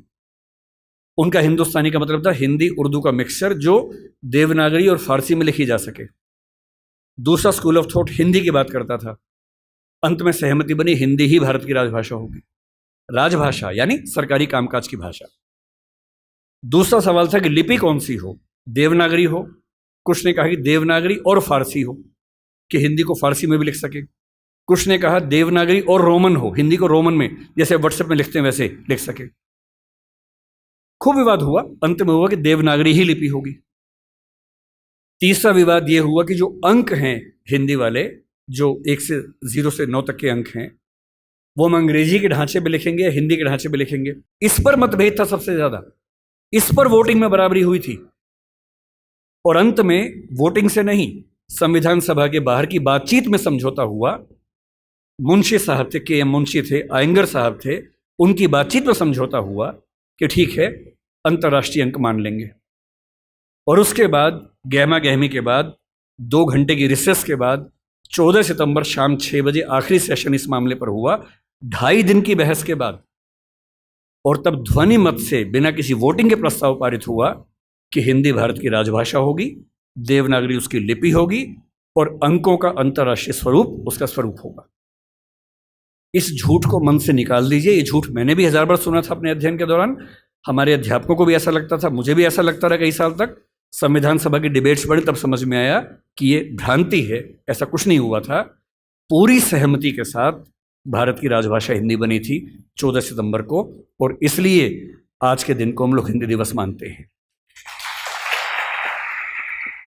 उनका हिंदुस्तानी का मतलब था हिंदी उर्दू का मिक्सचर, जो देवनागरी और फारसी में लिखी जा सके। दूसरा स्कूल ऑफ थॉट हिंदी की बात करता था। अंत में सहमति बनी, हिंदी ही भारत की राजभाषा होगी। राजभाषा यानी सरकारी कामकाज की भाषा। दूसरा सवाल था कि लिपि कौन सी हो, देवनागरी हो, कुछ ने कहा कि देवनागरी और फारसी हो, कि हिंदी को फारसी में भी लिख सके। कुछ ने कहा देवनागरी और रोमन हो, हिंदी को रोमन में, जैसे व्हाट्सएप में लिखते हैं वैसे लिख सके। खूब विवाद हुआ, अंत में हुआ कि देवनागरी ही लिपि होगी। तीसरा विवाद यह हुआ कि जो अंक हैं हिंदी वाले, जो 1 से 0 से 9 तक के अंक हैं, वो हम अंग्रेजी के ढांचे में लिखेंगे या हिंदी के ढांचे में लिखेंगे। इस पर मतभेद था सबसे ज्यादा। इस पर वोटिंग में बराबरी हुई थी। और अंत में वोटिंग से नहीं, संविधान सभा के बाहर की बातचीत में समझौता हुआ। मुंशी साहब थे, के एम मुंशी थे, आयंगर साहब थे, उनकी बातचीत में समझौता हुआ कि ठीक है, अंतर्राष्ट्रीय अंक मान लेंगे। और उसके बाद गहमा गहमी के बाद 2 घंटे की रिसेस के बाद 14 सितंबर शाम 6 बजे आखिरी सेशन इस मामले पर हुआ, 2.5 दिन की बहस के बाद। और तब ध्वनि मत से, बिना किसी वोटिंग के प्रस्ताव पारित हुआ कि हिंदी भारत की राजभाषा होगी, देवनागरी उसकी लिपि होगी, और अंकों का अंतर्राष्ट्रीय स्वरूप उसका स्वरूप होगा। इस झूठ को मन से निकाल दीजिए। ये झूठ मैंने भी 1000 बार सुना था अपने अध्ययन के दौरान। हमारे अध्यापकों को भी ऐसा लगता था, मुझे भी ऐसा लगता रहा कई साल तक। संविधान सभा की डिबेट्स बढ़ी तब समझ में आया कि ये भ्रांति है, ऐसा कुछ नहीं हुआ था। पूरी सहमति के साथ भारत की राजभाषा हिंदी बनी थी 14 सितंबर को, और इसलिए आज के दिन को हम लोग हिंदी दिवस मानते हैं।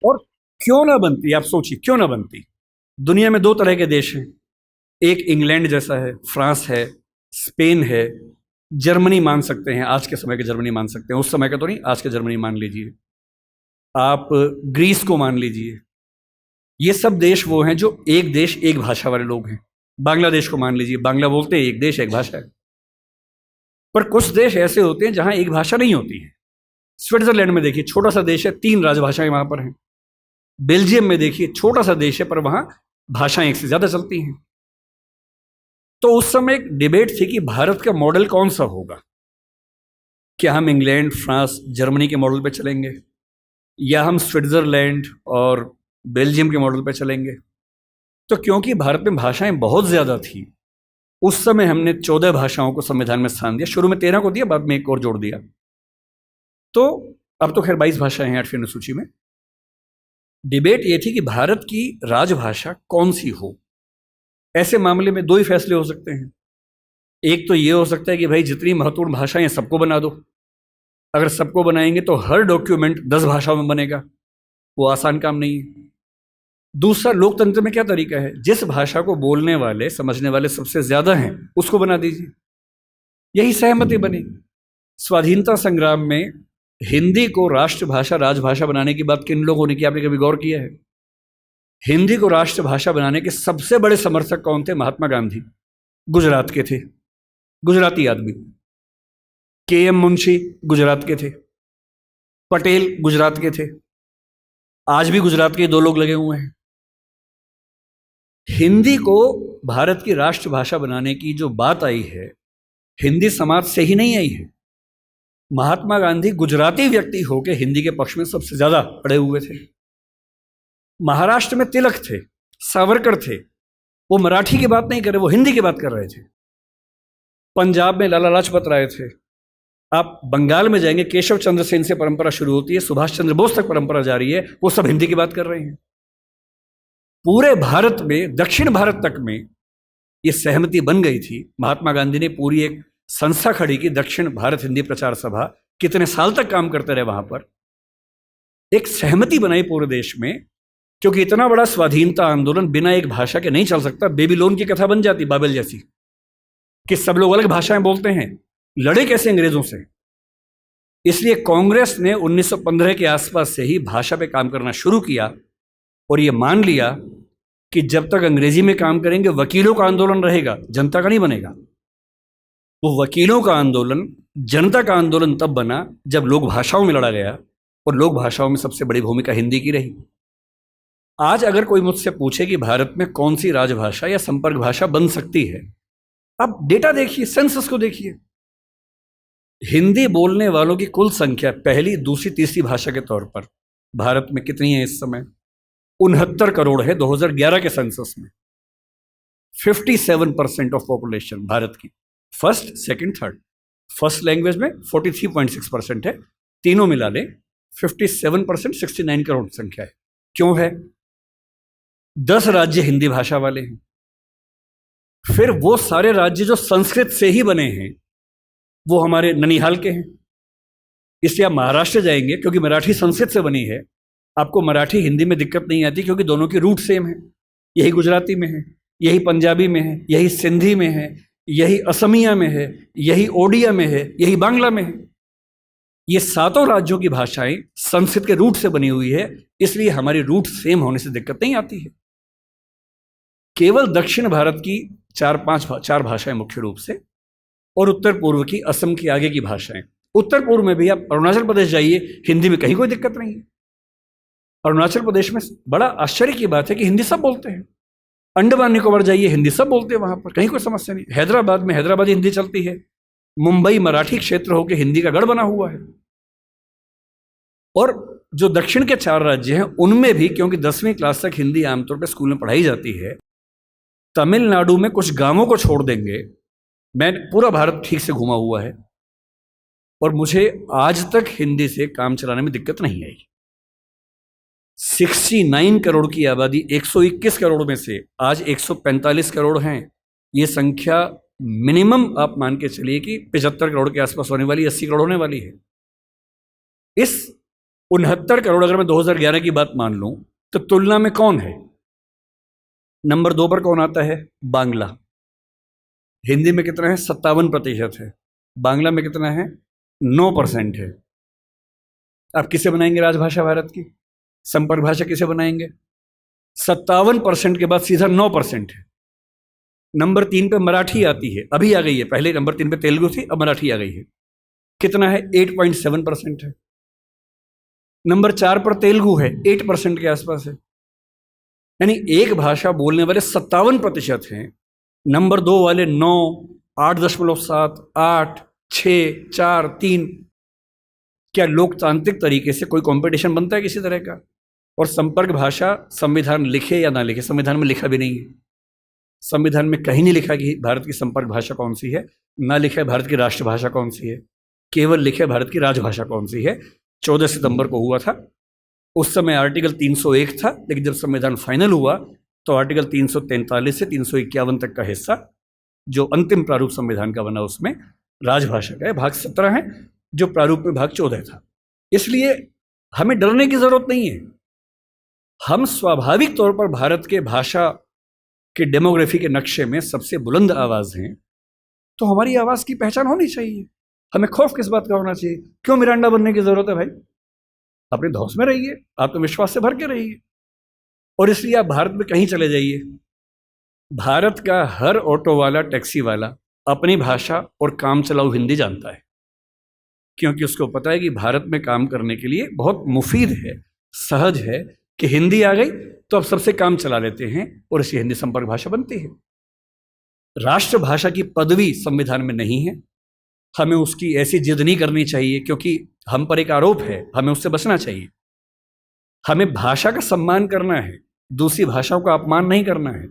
और क्यों ना बनती, आप सोचिए क्यों ना बनती। दुनिया में 2 तरह के देश हैं, एक इंग्लैंड जैसा है, फ्रांस है, स्पेन है, जर्मनी मान सकते हैं, आज के समय के जर्मनी मान सकते हैं, उस समय का तो नहीं, आज के जर्मनी मान लीजिए, आप ग्रीस को मान लीजिए। ये सब देश वो हैं जो एक देश एक भाषा वाले लोग हैं। बांग्लादेश को मान लीजिए, बांग्ला बोलते हैं, एक देश एक भाषा है। पर कुछ देश ऐसे होते हैं जहां एक भाषा नहीं होती है। स्विट्जरलैंड में देखिए, छोटा सा देश है, 3 राजभाषाएं वहां पर हैं। बेल्जियम में देखिए, छोटा सा देश है, पर वहां भाषाएं 1 से ज्यादा चलती हैं। तो उस समय एक डिबेट थी कि भारत का मॉडल कौन सा होगा। क्या हम इंग्लैंड, फ्रांस, जर्मनी के मॉडल पे चलेंगे, या हम स्विट्जरलैंड और बेल्जियम के मॉडल पे चलेंगे। तो क्योंकि भारत में भाषाएं बहुत ज़्यादा थी, उस समय हमने 14 भाषाओं को संविधान में स्थान दिया। शुरू में 13 को दिया, बाद में एक और जोड़ दिया। तो अब तो खैर 22 भाषाएं हैं 8वीं अनुसूची में। डिबेट ये थी कि भारत की राजभाषा कौन सी हो। ऐसे मामले में 2 ही फैसले हो सकते हैं। एक तो ये हो सकता है कि भाई जितनी महत्वपूर्ण भाषाएं सबको बना दो। अगर सबको बनाएंगे तो हर डॉक्यूमेंट 10 भाषाओं में बनेगा, वो आसान काम नहीं है। दूसरा, लोकतंत्र में क्या तरीका है, जिस भाषा को बोलने वाले, समझने वाले सबसे ज्यादा हैं, उसको बना दीजिए। यही सहमति बनी। स्वाधीनता संग्राम में हिंदी को राष्ट्रभाषा, राजभाषा बनाने की बात किन लोगों ने की, आपने कभी गौर किया है? हिंदी को राष्ट्रभाषा बनाने के सबसे बड़े समर्थक कौन थे? महात्मा गांधी, गुजरात के थे, गुजराती आदमी। के एम मुंशी गुजरात के थे, पटेल गुजरात के थे, आज भी गुजरात के 2 लोग लगे हुए हैं। हिंदी को भारत की राष्ट्रभाषा बनाने की जो बात आई है, हिंदी समाज से ही नहीं आई है। महात्मा गांधी गुजराती व्यक्ति होकर हिंदी के पक्ष में सबसे ज्यादा अड़े हुए थे। महाराष्ट्र में तिलक थे, सावरकर थे, वो मराठी की बात नहीं कर रहे, वो हिंदी की बात कर रहे थे। पंजाब में लाला लाजपत राय थे। आप बंगाल में जाएंगे, केशव चंद्र सेन से परंपरा शुरू होती है, सुभाष चंद्र बोस तक परंपरा जारी है, वो सब हिंदी की बात कर रहे हैं। पूरे भारत में, दक्षिण भारत तक में ये सहमति बन गई थी। महात्मा गांधी ने पूरी एक संस्था खड़ी की, दक्षिण भारत हिंदी प्रचार सभा। कितने साल तक काम करते रहे वहां पर, एक सहमति बनाई पूरे देश में, क्योंकि इतना बड़ा स्वाधीनता आंदोलन बिना एक भाषा के नहीं चल सकता। बेबीलोन की कथा बन जाती, बाबेल जैसी, कि सब लोग अलग भाषाएं बोलते हैं, लड़े कैसे अंग्रेजों से। इसलिए कांग्रेस ने 1915 के आसपास से ही भाषा पे काम करना शुरू किया और ये मान लिया कि जब तक अंग्रेजी में काम करेंगे वकीलों का आंदोलन रहेगा, जनता का नहीं बनेगा। वो वकीलों का आंदोलन जनता का आंदोलन तब बना जब लोक भाषाओं में लड़ा गया, और लोक भाषाओं में सबसे बड़ी भूमिका हिंदी की रही। आज अगर कोई मुझसे पूछे कि भारत में कौन सी राजभाषा या संपर्क भाषा बन सकती है, आप डेटा देखिए, सेंसस को देखिए। हिंदी बोलने वालों की कुल संख्या पहली, दूसरी, तीसरी भाषा के तौर पर भारत में कितनी है इस समय? 69 करोड़ है 2011 के सेंसस में। 57% ऑफ पॉपुलेशन भारत की, first, second, third. First language में 43.6% है, तीनों मिला ले 57%, 69 करोड़ संख्या है। क्यों है? 10 राज्य हिंदी भाषा वाले हैं। फिर वो सारे राज्य जो संस्कृत से ही बने हैं, वो हमारे ननिहाल के हैं। इसलिए आप महाराष्ट्र जाएंगे, क्योंकि मराठी संस्कृत से बनी है, आपको मराठी हिंदी में दिक्कत नहीं आती, क्योंकि दोनों की रूट सेम है। यही गुजराती में है, यही पंजाबी में है, यही सिंधी में है, यही असमिया में है, यही ओडिया में है, यही बांग्ला में है। ये 7 राज्यों की भाषाएं संस्कृत के रूट से बनी हुई है, इसलिए हमारी रूट सेम होने से दिक्कत नहीं आती है। केवल दक्षिण भारत की 4 भाषाएं मुख्य रूप से, और उत्तर पूर्व की, असम की आगे की भाषाएं। उत्तर पूर्व में भी आप अरुणाचल प्रदेश जाइए, हिंदी में कहीं कोई दिक्कत नहीं है। अरुणाचल प्रदेश में बड़ा आश्चर्य की बात है कि हिंदी सब बोलते हैं। अंडमान निकोबार जाइए, हिंदी सब बोलते हैं, वहां पर कहीं कोई समस्या नहीं। हैदराबाद में हैदराबादी हिंदी चलती है। मुंबई मराठी क्षेत्र होकर हिंदी का गढ़ बना हुआ है। और जो दक्षिण के 4 राज्य हैं, उनमें भी, क्योंकि 10वीं क्लास तक हिंदी आमतौर पर स्कूल में पढ़ाई जाती है, तमिलनाडु में कुछ गांवों को छोड़ देंगे, मैं पूरा भारत ठीक से घुमा हुआ है, और मुझे आज तक हिंदी से काम चलाने में दिक्कत नहीं आई। 69 करोड़ की आबादी 121 करोड़ में से आज 145 करोड़ हैं। ये संख्या मिनिमम आप मान के चलिए कि 75 करोड़ के आसपास होने वाली, 80 करोड़ होने वाली है। इस 69 करोड़ अगर मैं 2011 की बात मान लूं, तो तुलना में कौन है? नंबर 2 पर कौन आता है? बांग्ला। हिंदी में कितना है? 57% है। बांग्ला में कितना है? 9% है। आप किसे बनाएंगे राजभाषा भारत की? संपर्क भाषा किसे बनाएंगे? 57% के बाद सीधा 9% है। नंबर 3 पे मराठी आती है, अभी आ गई है। पहले नंबर 3 पे तेलुगु थी, अब मराठी आ गई है। कितना है? 8.7% है। नंबर 4 पर तेलुगु है, 8% के आसपास है। यानी एक भाषा बोलने वाले 57% हैं, नंबर 2 वाले 9, 8.7, 8, 6, 4, 3। क्या लोकतांत्रिक तरीके से कोई कंपटीशन बनता है किसी तरह का? और संपर्क भाषा संविधान लिखे या ना लिखे, संविधान में लिखा भी नहीं है। संविधान में कहीं नहीं लिखा कि भारत की संपर्क भाषा कौन सी है, ना लिखा है भारत की राष्ट्रभाषा कौन सी है, केवल लिखे भारत की राजभाषा कौन सी है। 14 सितंबर को हुआ था, उस समय आर्टिकल 301 था, लेकिन जब संविधान फाइनल हुआ तो आर्टिकल 343 से 351 तक का हिस्सा जो अंतिम प्रारूप संविधान का बना, उसमें राजभाषा का है। भाग 17 है, जो प्रारूप में भाग 14 था। इसलिए हमें डरने की जरूरत नहीं है। हम स्वाभाविक तौर पर भारत के भाषा के डेमोग्राफी के नक्शे में सबसे बुलंद आवाज हैं, तो हमारी आवाज की पहचान होनी चाहिए। हमें खौफ किस बात का होना चाहिए? क्यों मिरांडा बनने की जरूरत है भाई? अपने धौस में रहिए, आत्मविश्वास से भर के रहिए। और इसलिए आप भारत में कहीं चले जाइए, भारत का हर ऑटो वाला, टैक्सी वाला अपनी भाषा और काम चलाऊ हिंदी जानता है, क्योंकि उसको पता है कि भारत में काम करने के लिए बहुत मुफीद है। सहज है कि हिंदी आ गई तो अब सबसे काम चला लेते हैं और इसी हिंदी संपर्क भाषा बनती है। राष्ट्रभाषा की पदवी संविधान में नहीं है। हमें उसकी ऐसी जिद नहीं करनी चाहिए, क्योंकि हम पर एक आरोप है, हमें उससे बचना चाहिए। हमें भाषा का सम्मान करना है, दूसरी भाषाओं का अपमान नहीं करना है।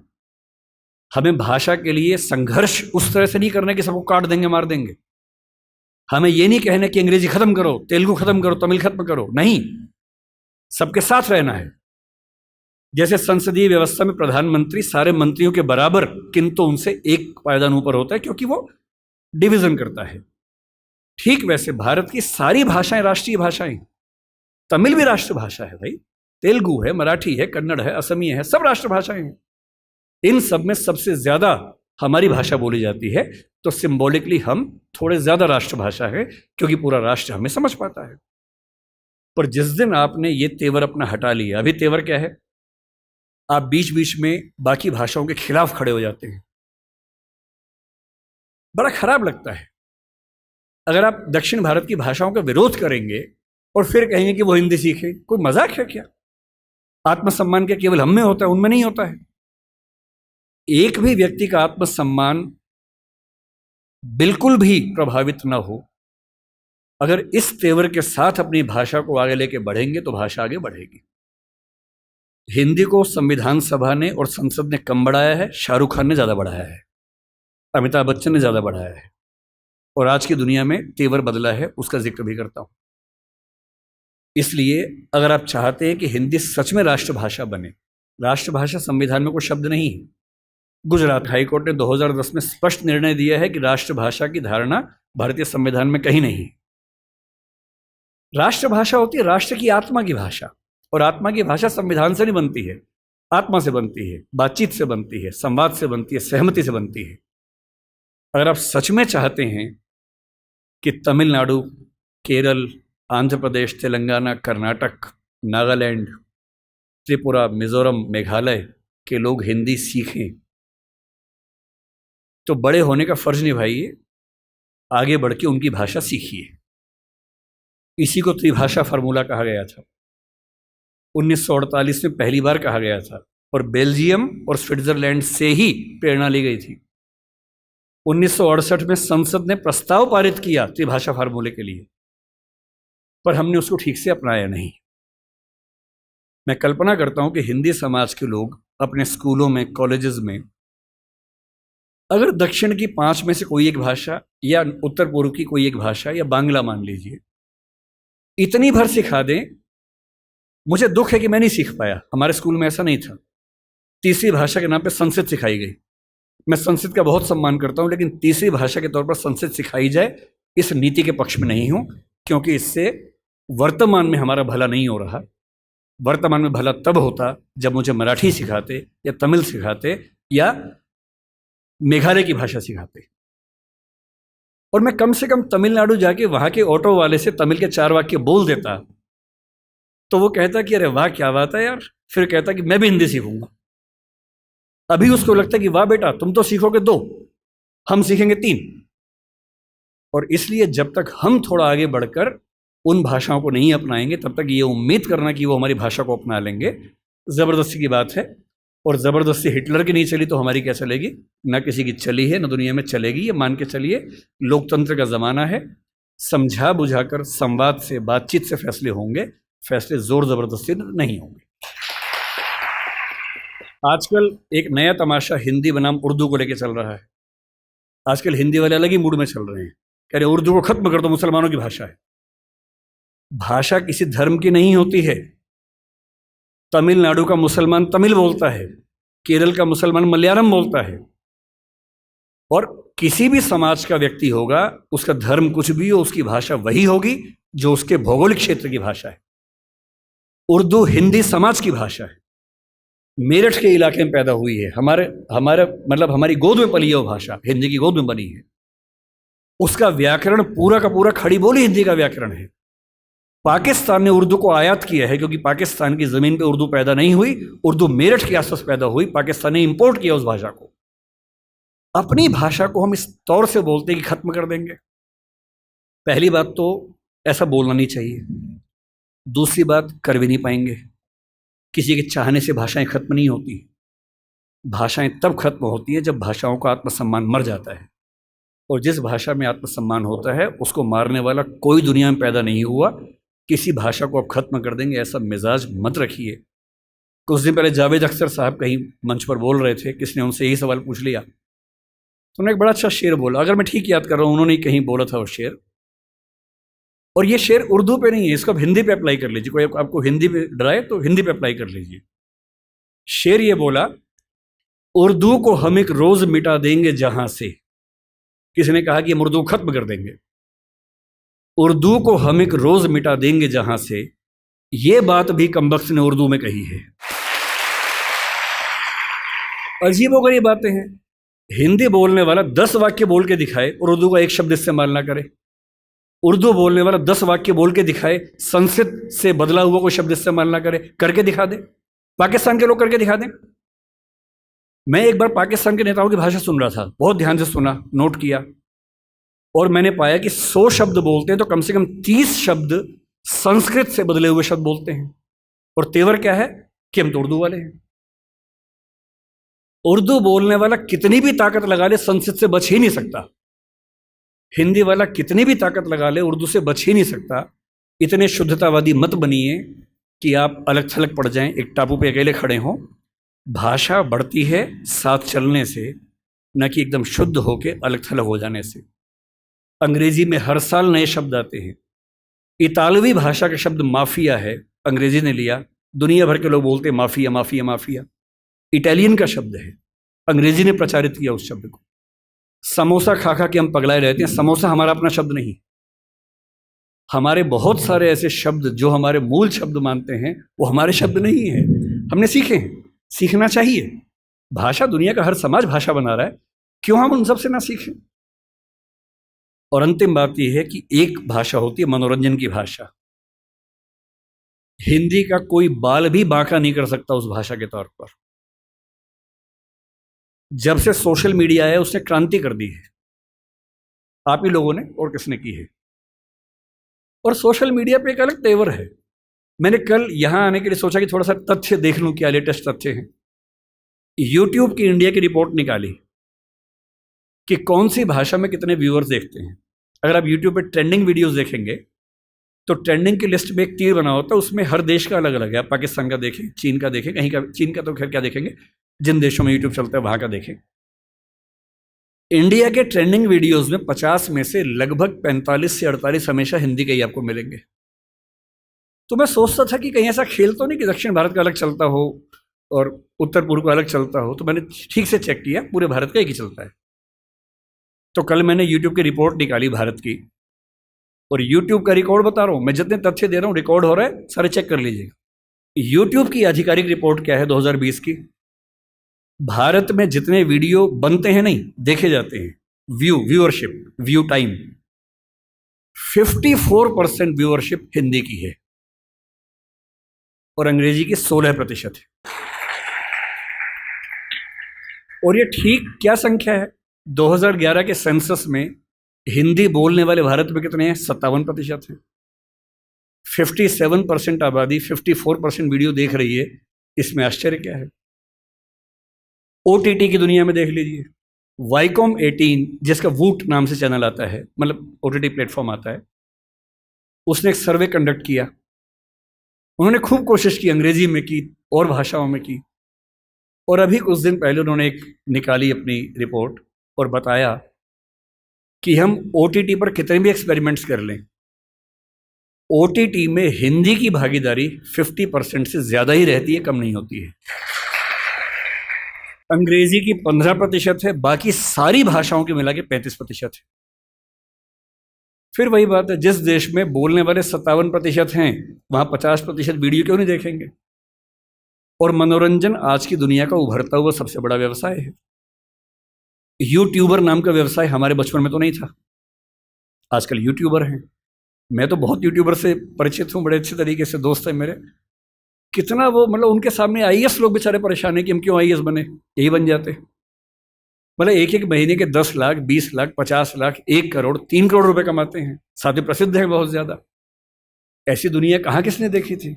हमें भाषा के लिए संघर्ष उस तरह से नहीं करना कि सबको काट देंगे, मार देंगे। हमें ये नहीं कहना कि अंग्रेजी खत्म करो, तेलुगु खत्म करो, तमिल खत्म करो, नहीं, सबके साथ रहना है। जैसे संसदीय व्यवस्था में प्रधानमंत्री सारे मंत्रियों के बराबर, किंतु उनसे एक पायदान ऊपर होता है क्योंकि वो डिवीजन करता है। ठीक वैसे भारत की सारी भाषाएं राष्ट्रीय भाषाएं। तमिल भी राष्ट्रभाषा है भाई, तेलुगु है, मराठी है, कन्नड़ है, असमिया है, सब राष्ट्रभाषाएं हैं। इन सब में सबसे ज्यादा हमारी भाषा बोली जाती है, तो सिंबॉलिकली हम थोड़े ज्यादा राष्ट्रभाषा है, क्योंकि पूरा राष्ट्र हमें समझ पाता है। पर जिस दिन आपने ये तेवर अपना हटा लिया, अभी तेवर क्या है, आप बीच बीच में बाकी भाषाओं के खिलाफ खड़े हो जाते हैं। बड़ा खराब लगता है। अगर आप दक्षिण भारत की भाषाओं का विरोध करेंगे और फिर कहेंगे कि वो हिंदी सीखे, कोई मजाक है क्या? आत्मसम्मान क्या केवल हम में होता है, उनमें नहीं होता है? एक भी व्यक्ति का आत्मसम्मान बिल्कुल भी प्रभावित ना हो, अगर इस तेवर के साथ अपनी भाषा को आगे लेके बढ़ेंगे तो भाषा आगे बढ़ेगी। हिंदी को संविधान सभा ने और संसद ने कम बढ़ाया है, शाहरुख खान ने ज़्यादा बढ़ाया है, अमिताभ बच्चन ने ज़्यादा बढ़ाया है, और आज की दुनिया में तेवर बदला है, उसका जिक्र भी करता हूँ। इसलिए अगर आप चाहते हैं कि हिंदी सच में राष्ट्रभाषा बने, राष्ट्रभाषा संविधान में कोई शब्द नहीं है। गुजरात हाईकोर्ट ने 2010 में स्पष्ट निर्णय दिया है कि राष्ट्रभाषा की धारणा भारतीय संविधान में कहीं नहीं है। राष्ट्रभाषा होती है राष्ट्र की आत्मा की भाषा, और आत्मा की भाषा संविधान से नहीं बनती है, आत्मा से बनती है, बातचीत से बनती है, संवाद से बनती है, सहमति से बनती है। अगर आप सच में चाहते हैं कि तमिलनाडु, केरल, आंध्र प्रदेश, तेलंगाना, कर्नाटक, नागालैंड, त्रिपुरा, मिजोरम, मेघालय के लोग हिंदी सीखें, तो बड़े होने का फर्ज निभाइए, आगे बढ़ के उनकी भाषा सीखिए। इसी को त्रिभाषा फार्मूला कहा गया था, 1948 में पहली बार कहा गया था, और बेल्जियम और स्विट्जरलैंड से ही प्रेरणा ली गई थी। 1968 में संसद ने प्रस्ताव पारित किया त्रिभाषा फार्मूले के लिए, पर हमने उसको ठीक से अपनाया नहीं। मैं कल्पना करता हूं कि हिंदी समाज के लोग अपने स्कूलों में, कॉलेजेस में, अगर दक्षिण की 5 में से कोई एक भाषा, या उत्तर पूर्व की कोई एक भाषा, या बांग्ला मान लीजिए, इतनी भर सिखा दें। मुझे दुख है कि मैं नहीं सीख पाया, हमारे स्कूल में ऐसा नहीं था। तीसरी भाषा के नाम पे संस्कृत सिखाई गई। मैं संस्कृत का बहुत सम्मान करता हूं, लेकिन तीसरी भाषा के तौर पर संस्कृत सिखाई जाए, इस नीति के पक्ष में नहीं हूं, क्योंकि इससे वर्तमान में हमारा भला नहीं हो रहा। वर्तमान में भला तब होता जब मुझे मराठी सिखाते, या तमिल सिखाते, या मेघालय की भाषा सिखाते, और मैं कम से कम तमिलनाडु जाके वहां के ऑटो वाले से तमिल के 4 वाक्य बोल देता, तो वो कहता कि अरे वाह क्या बात है यार, फिर कहता कि मैं भी हिंदी सीखूंगा। अभी उसको लगता कि वाह बेटा तुम तो सीखोगे 2, हम सीखेंगे 3। और इसलिए जब तक हम थोड़ा आगे बढ़कर उन भाषाओं को नहीं अपनाएंगे, तब तक ये उम्मीद करना कि वो हमारी भाषा को अपना लेंगे, ज़बरदस्ती की बात है। और ज़बरदस्ती हिटलर की नहीं चली तो हमारी क्या चलेगी? ना किसी की चली है, ना दुनिया में चलेगी। ये मान के चलिए, लोकतंत्र का ज़माना है, समझा बुझाकर, संवाद से, बातचीत से फैसले होंगे, फैसले जोर ज़बरदस्ती नहीं होंगे। आजकल एक नया तमाशा हिंदी बनाम उर्दू को लेकर चल रहा है। आजकल हिंदी वाले अलग ही मूड में चल रहे हैं, कह रहे उर्दू को खत्म कर दो, मुसलमानों की भाषा है। भाषा किसी धर्म की नहीं होती है। तमिलनाडु का मुसलमान तमिल बोलता है, केरल का मुसलमान मलयालम बोलता है, और किसी भी समाज का व्यक्ति होगा, उसका धर्म कुछ भी हो, उसकी भाषा वही होगी जो उसके भौगोलिक क्षेत्र की भाषा है। उर्दू हिंदी समाज की भाषा है, मेरठ के इलाके में पैदा हुई है, हमारी गोद में पली है वो भाषा, हिंदी की गोद में बनी है। उसका व्याकरण पूरा का पूरा खड़ी बोली हिंदी का व्याकरण है। पाकिस्तान ने उर्दू को आयात किया है, क्योंकि पाकिस्तान की ज़मीन पे उर्दू पैदा नहीं हुई, उर्दू मेरठ के आसपास पैदा हुई, पाकिस्तान ने इंपोर्ट किया उस भाषा को। अपनी भाषा को हम इस तौर से बोलते हैं कि खत्म कर देंगे। पहली बात तो ऐसा बोलना नहीं चाहिए। दूसरी बात, कर भी नहीं पाएंगे। किसी के चाहने से भाषाएं खत्म नहीं होती। भाषाएं तब खत्म होती हैं जब भाषाओं का आत्मसम्मान मर जाता है, और जिस भाषा में आत्मसम्मान होता है उसको मारने वाला कोई दुनिया में पैदा नहीं हुआ। किसी भाषा को आप खत्म कर देंगे ऐसा मिजाज मत रखिए। कुछ दिन पहले जावेद अख्तर साहब कहीं मंच पर बोल रहे थे, किसने उनसे यही सवाल पूछ लिया, तो उन्होंने एक बड़ा अच्छा शेर बोला, अगर मैं ठीक याद कर रहा हूँ उन्होंने कहीं बोला था वो शेर, और ये शेर उर्दू पे नहीं है, इसको आप हिंदी पे अप्लाई कर लीजिए। कोई आपको हिंदी पे डराए तो हिंदी पे अप्लाई कर लीजिए। शेर ये बोला, उर्दू को हम एक रोज मिटा देंगे जहां से। किसी ने कहा कि हम उर्दू खत्म कर देंगे। उर्दू को हम एक रोज मिटा देंगे जहां से, ये बात भी कमबख्त ने उर्दू में कही है। अजीबोगरीब बातें हैं। हिंदी बोलने वाला 10 वाक्य बोल के दिखाए और उर्दू का एक शब्द इस्तेमाल ना करे। उर्दू बोलने वाला 10 वाक्य बोल के दिखाए, संस्कृत से बदला हुआ कोई शब्द इस्तेमाल ना करे, करके दिखा दे। पाकिस्तान के लोग करके दिखा दें। मैं एक बार पाकिस्तान के नेताओं की भाषा सुन रहा था, बहुत ध्यान से सुना, नोट किया, और मैंने पाया कि 100 शब्द बोलते हैं तो कम से कम 30 शब्द संस्कृत से बदले हुए शब्द बोलते हैं। और तेवर क्या है कि हम तो उर्दू वाले हैं। उर्दू बोलने वाला कितनी भी ताकत लगा ले संस्कृत से बच ही नहीं सकता। हिंदी वाला कितनी भी ताकत लगा ले उर्दू से बच ही नहीं सकता। इतने शुद्धतावादी मत बनिए कि आप अलग थलग पड़ जाएं, एक टापू पे अकेले खड़े हों। भाषा बढ़ती है साथ चलने से, न कि एकदम शुद्ध होके अलग थलग हो जाने से। अंग्रेजी में हर साल नए शब्द आते हैं। इतालवी भाषा का शब्द माफिया है, अंग्रेजी ने लिया, दुनिया भर के लोग बोलते हैं माफिया माफिया माफिया। इटालियन का शब्द है, अंग्रेजी ने प्रचारित किया उस शब्द को। समोसा खा खा के हम पगलाए रहते हैं। समोसा हमारा अपना शब्द नहीं। हमारे बहुत सारे ऐसे शब्द जो हमारे मूल शब्द मानते हैं वो हमारे शब्द नहीं है, हमने सीखे हैं। सीखना चाहिए। भाषा दुनिया का हर समाज भाषा बना रहा है, क्यों हम उन सब से ना सीखें। और अंतिम बात यह है कि एक भाषा होती है मनोरंजन की भाषा। हिंदी का कोई बाल भी बांका नहीं कर सकता उस भाषा के तौर पर। जब से सोशल मीडिया आया उसने क्रांति कर दी है, आप ही लोगों ने, और किसने की है। और सोशल मीडिया पे एक अलग तेवर है। मैंने कल यहां आने के लिए सोचा कि थोड़ा सा तथ्य देख लूं, क्या लेटेस्ट तथ्य हैं। यूट्यूब की इंडिया की रिपोर्ट निकाली कि कौन सी भाषा में कितने व्यूअर्स देखते हैं। अगर आप यूट्यूब पे ट्रेंडिंग वीडियोस देखेंगे तो ट्रेंडिंग की लिस्ट में एक तीर बना होता है, उसमें हर देश का अलग अलग है। आप पाकिस्तान का देखें, चीन का देखें, कहीं का, चीन का तो खैर क्या देखेंगे, जिन देशों में यूट्यूब चलता है वहां का देखें। इंडिया के ट्रेंडिंग वीडियोस में 50 में से लगभग 45 से 48 हमेशा हिंदी के ही आपको मिलेंगे। तो मैं सोचता था कि कहीं ऐसा खेल तो नहीं कि दक्षिण भारत का अलग चलता हो और उत्तर पूर्व का अलग चलता हो। तो मैंने ठीक से चेक किया, पूरे भारत का एक ही चलता है। तो कल मैंने यूट्यूब की रिपोर्ट निकाली भारत की, और यूट्यूब का रिकॉर्ड बता रहा हूं मैं, जितने तथ्य दे रहा हूं रिकॉर्ड हो रहा है, सारे चेक कर लीजिएगा। यूट्यूब की आधिकारिक रिपोर्ट क्या है 2020 की। भारत में जितने वीडियो बनते हैं, नहीं देखे जाते हैं, viewership, view time, 54% viewership Hindi की है और अंग्रेजी की 16% है। और ये ठीक क्या संख्या है? 2011 के सेंसस में हिंदी बोलने वाले भारत में कितने हैं? 57% हैं। 57% आबादी 54% वीडियो देख रही है, इसमें आश्चर्य क्या है? OTT की दुनिया में देख लीजिए, वाईकॉम 18 जिसका वूट नाम से चैनल आता है, मतलब OTT प्लेटफॉर्म आता है, उसने एक सर्वे कंडक्ट किया। उन्होंने खूब कोशिश की, अंग्रेजी में की और भाषाओं में की, और अभी कुछ दिन पहले उन्होंने एक निकाली अपनी रिपोर्ट और बताया कि हम OTT पर कितने भी एक्सपेरिमेंट्स कर लें, OTT में हिंदी की भागीदारी 50% से ज़्यादा ही रहती है, कम नहीं होती है। अंग्रेजी की 15% है, बाकी सारी भाषाओं के मिला के 35% है। फिर वही बात है, जिस देश में बोलने वाले 57% हैं वहाँ 50% वीडियो क्यों नहीं देखेंगे? और मनोरंजन आज की दुनिया का उभरता हुआ सबसे बड़ा व्यवसाय है। यूट्यूबर नाम का व्यवसाय हमारे बचपन में तो नहीं था, आजकल यूट्यूबर हैं। मैं तो बहुत यूट्यूबर से परिचित हूँ, बड़े अच्छे तरीके से दोस्त हैं मेरे। कितना वो, मतलब उनके सामने IAS लोग बेचारे परेशान हैं कि हम क्यों IAS बने, यही बन जाते। मतलब एक एक महीने के 10 लाख, 20 लाख, 50 लाख, 1 करोड़, 3 करोड़ रुपए कमाते हैं, साथ ही प्रसिद्ध है बहुत ज़्यादा। ऐसी दुनिया कहाँ किसने देखी थी?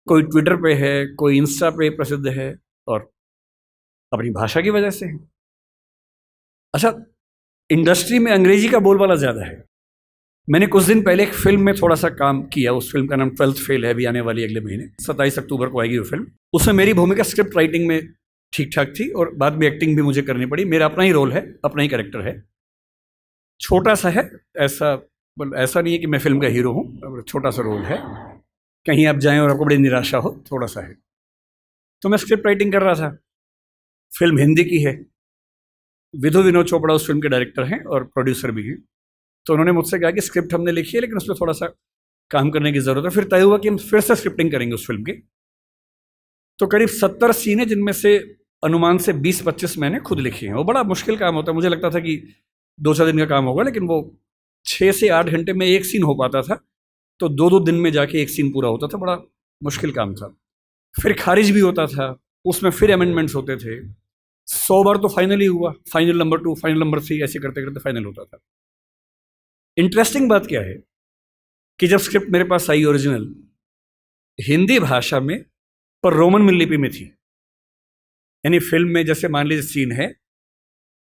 कोई ट्विटर पे है, कोई इंस्टा पे प्रसिद्ध है, और अपनी भाषा की वजह से है। अच्छा, इंडस्ट्री में अंग्रेजी का बोलबाला ज़्यादा है। मैंने कुछ दिन पहले एक फिल्म में थोड़ा सा काम किया, उस फिल्म का नाम 12th फेल है, अभी आने वाली अगले महीने 27 अक्टूबर को आएगी वो फिल्म। उसमें मेरी भूमिका स्क्रिप्ट राइटिंग में ठीक ठाक थी और बाद में एक्टिंग भी मुझे करनी पड़ी। मेरा अपना ही रोल है, अपना ही कैरेक्टर है, छोटा सा है, ऐसा नहीं है कि मैं फिल्म का हीरो हूँ, छोटा सा रोल है। कहीं आप जाएं और आपको बड़ी निराशा हो, थोड़ा सा है। तो मैं स्क्रिप्ट राइटिंग कर रहा था, फिल्म हिंदी की है, विधु विनोद चोपड़ा उस फिल्म के डायरेक्टर हैं और प्रोड्यूसर भी हैं। तो उन्होंने मुझसे कहा कि स्क्रिप्ट हमने लिखी है लेकिन उसमें थोड़ा सा काम करने की ज़रूरत है। फिर तय हुआ कि हम फिर से स्क्रिप्टिंग करेंगे उस फिल्म की। तो करीब 70 सीन है, जिनमें से अनुमान से 20-25 मैंने खुद लिखी हैं। वो बड़ा मुश्किल काम होता है। मुझे लगता था कि 2-4 दिन का काम होगा, लेकिन वो 6 से 8 घंटे में एक सीन हो पाता था, तो 2-2 दिन में जाके एक सीन पूरा होता था। बड़ा मुश्किल काम था। फिर खारिज भी होता था, उसमें फिर अमेंडमेंट्स होते थे। 100 बार तो फाइनल ही हुआ, फाइनल नंबर 2, फाइनल नंबर 3, ऐसे करते करते फाइनल होता था। इंटरेस्टिंग बात क्या है कि जब स्क्रिप्ट मेरे पास आई ओरिजिनल, हिंदी भाषा में, पर रोमन लिपि में थी। यानी फिल्म में जैसे मान लीजिए सीन है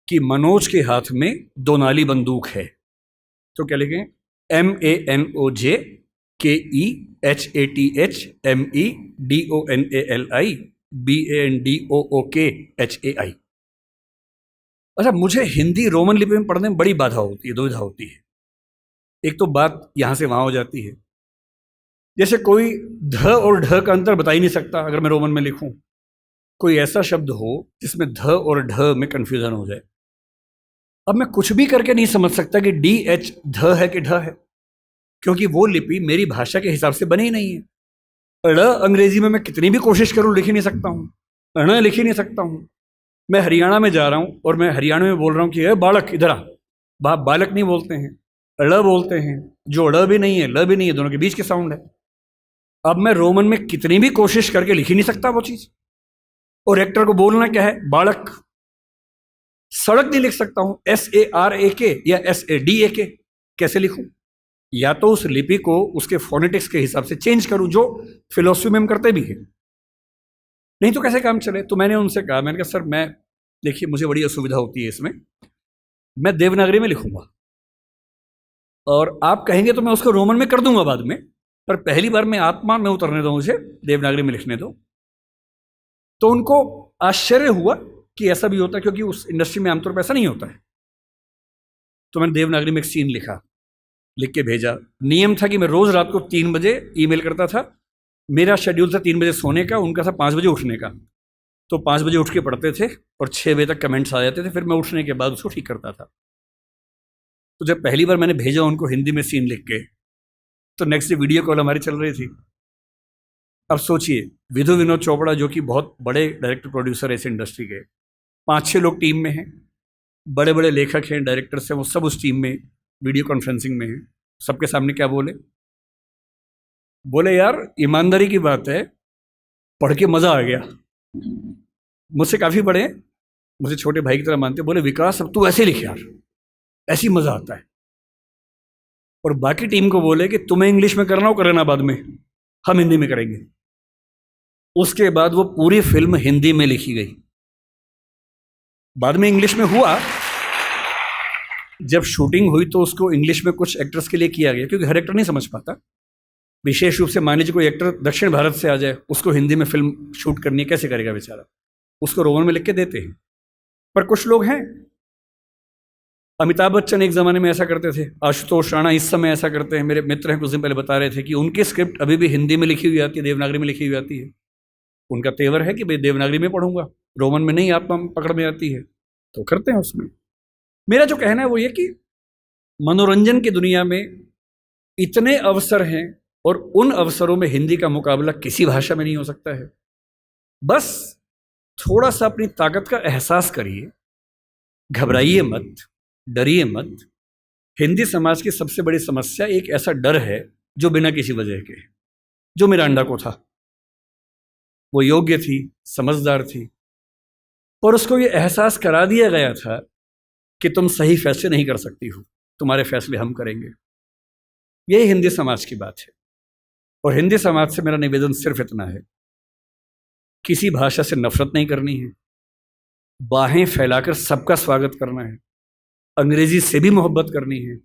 कि मनोज के हाथ में 2 नाली बंदूक है, तो क्या लिखें? MANOJKEHATHMEDONALI अच्छा, मुझे हिंदी रोमन लिपि में पढ़ने में बड़ी बाधा होती है, दुविधा होती है। एक तो बात यहां से वहां हो जाती है, जैसे कोई ध और ढ का अंतर बता ही नहीं सकता अगर मैं रोमन में लिखूं। कोई ऐसा शब्द हो जिसमें ध और ढ में कंफ्यूजन हो जाए। अब मैं कुछ भी करके नहीं समझ सकता कि DH ध है कि ढ है, क्योंकि वो लिपि मेरी भाषा के हिसाब से बनी ही नहीं है। ड़ अंग्रेजी में मैं कितनी भी कोशिश करूं लिख ही नहीं सकता हूं, ण लिख ही नहीं सकता हूं। मैं हरियाणा में जा रहा हूं और मैं हरियाणा में बोल रहा हूं कि बालक इधर आ, बालक नहीं बोलते हैं, ड़ बोलते हैं, जो ड़ भी नहीं है ल भी नहीं है, दोनों के बीच के साउंड है। अब मैं रोमन में कितनी भी कोशिश करके लिख ही नहीं सकता वो चीज। और एक्टर को बोलना क्या है? बालक। सड़क नहीं लिख सकता हूं, SARAK या SADAK, कैसे लिखूं? या तो उस लिपि को उसके फोनेटिक्स के हिसाब से चेंज करूं, जो फिलोसफी में हम करते भी हैं, नहीं तो कैसे काम चले। तो मैंने उनसे कहा, मैंने कहा सर मैं, देखिए मुझे बड़ी असुविधा होती है इसमें, मैं देवनागरी में लिखूंगा और आप कहेंगे तो मैं उसको रोमन में कर दूंगा बाद में, पर पहली बार मैं आत्मा में उतरने दो, मुझे देवनागरी में लिखने दो। तो उनको आश्चर्य हुआ कि ऐसा भी होता है, क्योंकि उस इंडस्ट्री में आमतौर पर ऐसा नहीं होता है। तो मैंने देवनागरी में एक सीन लिखा, लिख के भेजा। नियम था कि मैं रोज रात को 3 बजे ईमेल करता था। मेरा शेड्यूल था 3 बजे सोने का, उनका था 5 बजे उठने का। तो 5 बजे उठ के पढ़ते थे और 6 बजे तक कमेंट्स आ जाते थे, फिर मैं उठने के बाद उसको ठीक करता था। तो जब पहली बार मैंने भेजा उनको हिंदी में सीन लिख के, तो नेक्स्ट डे वीडियो कॉल हमारी चल रही थी। अब सोचिए, विधु विनोद चोपड़ा जो कि बहुत बड़े डायरेक्टर प्रोड्यूसर है इस इंडस्ट्री के, 5-6 लोग टीम में हैं, बड़े बड़े लेखक हैं, डायरेक्टर्स हैं, वो सब उस टीम में वीडियो कॉन्फ्रेंसिंग में हैं। सबके सामने क्या बोले यार ईमानदारी की बात है, पढ़ के मज़ा आ गया। मुझसे काफ़ी बड़े, मुझे छोटे भाई की तरह मानते, बोले विकास अब तू ऐसे लिख यार, ऐसी मज़ा आता है। और बाकी टीम को बोले कि तुम्हें इंग्लिश में करना हो कर लेना, बाद में हम हिंदी में करेंगे। उसके बाद वो पूरी फिल्म हिंदी में लिखी गई। बाद में इंग्लिश में हुआ, जब शूटिंग हुई तो उसको इंग्लिश में कुछ एक्टर्स के लिए किया गया, क्योंकि हर एक्टर नहीं समझ पाता। विशेष रूप से मान लीजिए कोई एक्टर दक्षिण भारत से आ जाए, उसको हिंदी में फिल्म शूट करनी है, कैसे करेगा बेचारा? उसको रोमन में लिख के देते हैं। पर कुछ लोग हैं, अमिताभ बच्चन एक ज़माने में ऐसा करते थे, आशुतोष राणा इस समय ऐसा करते हैं। मेरे मित्र हैं, कुछ दिन पहले बता रहे थे कि उनकी स्क्रिप्ट अभी भी हिंदी में लिखी हुई आती है, देवनागरी में लिखी हुई आती है। उनका तेवर है कि भाई देवनागरी में पढ़ूंगा, रोमन में नहीं आत्मा पकड़ में आती है, तो करते हैं उसमें। मेरा जो कहना है वो ये कि मनोरंजन की दुनिया में इतने अवसर हैं और उन अवसरों में हिंदी का मुकाबला किसी भाषा में नहीं हो सकता है। बस थोड़ा सा अपनी ताकत का एहसास करिए, घबराइए मत, डरिए मत। हिंदी समाज की सबसे बड़ी समस्या एक ऐसा डर है जो बिना किसी वजह के, जो मिरांडा को था। वो योग्य थी, समझदार थी, पर उसको ये एहसास करा दिया गया था कि तुम सही फैसले नहीं कर सकती हो, तुम्हारे फैसले हम करेंगे। यही हिंदी समाज की बात है। और हिंदी समाज से मेरा निवेदन सिर्फ इतना है, किसी भाषा से नफरत नहीं करनी है, बाहें फैलाकर सबका स्वागत करना है। अंग्रेजी से भी मोहब्बत करनी है,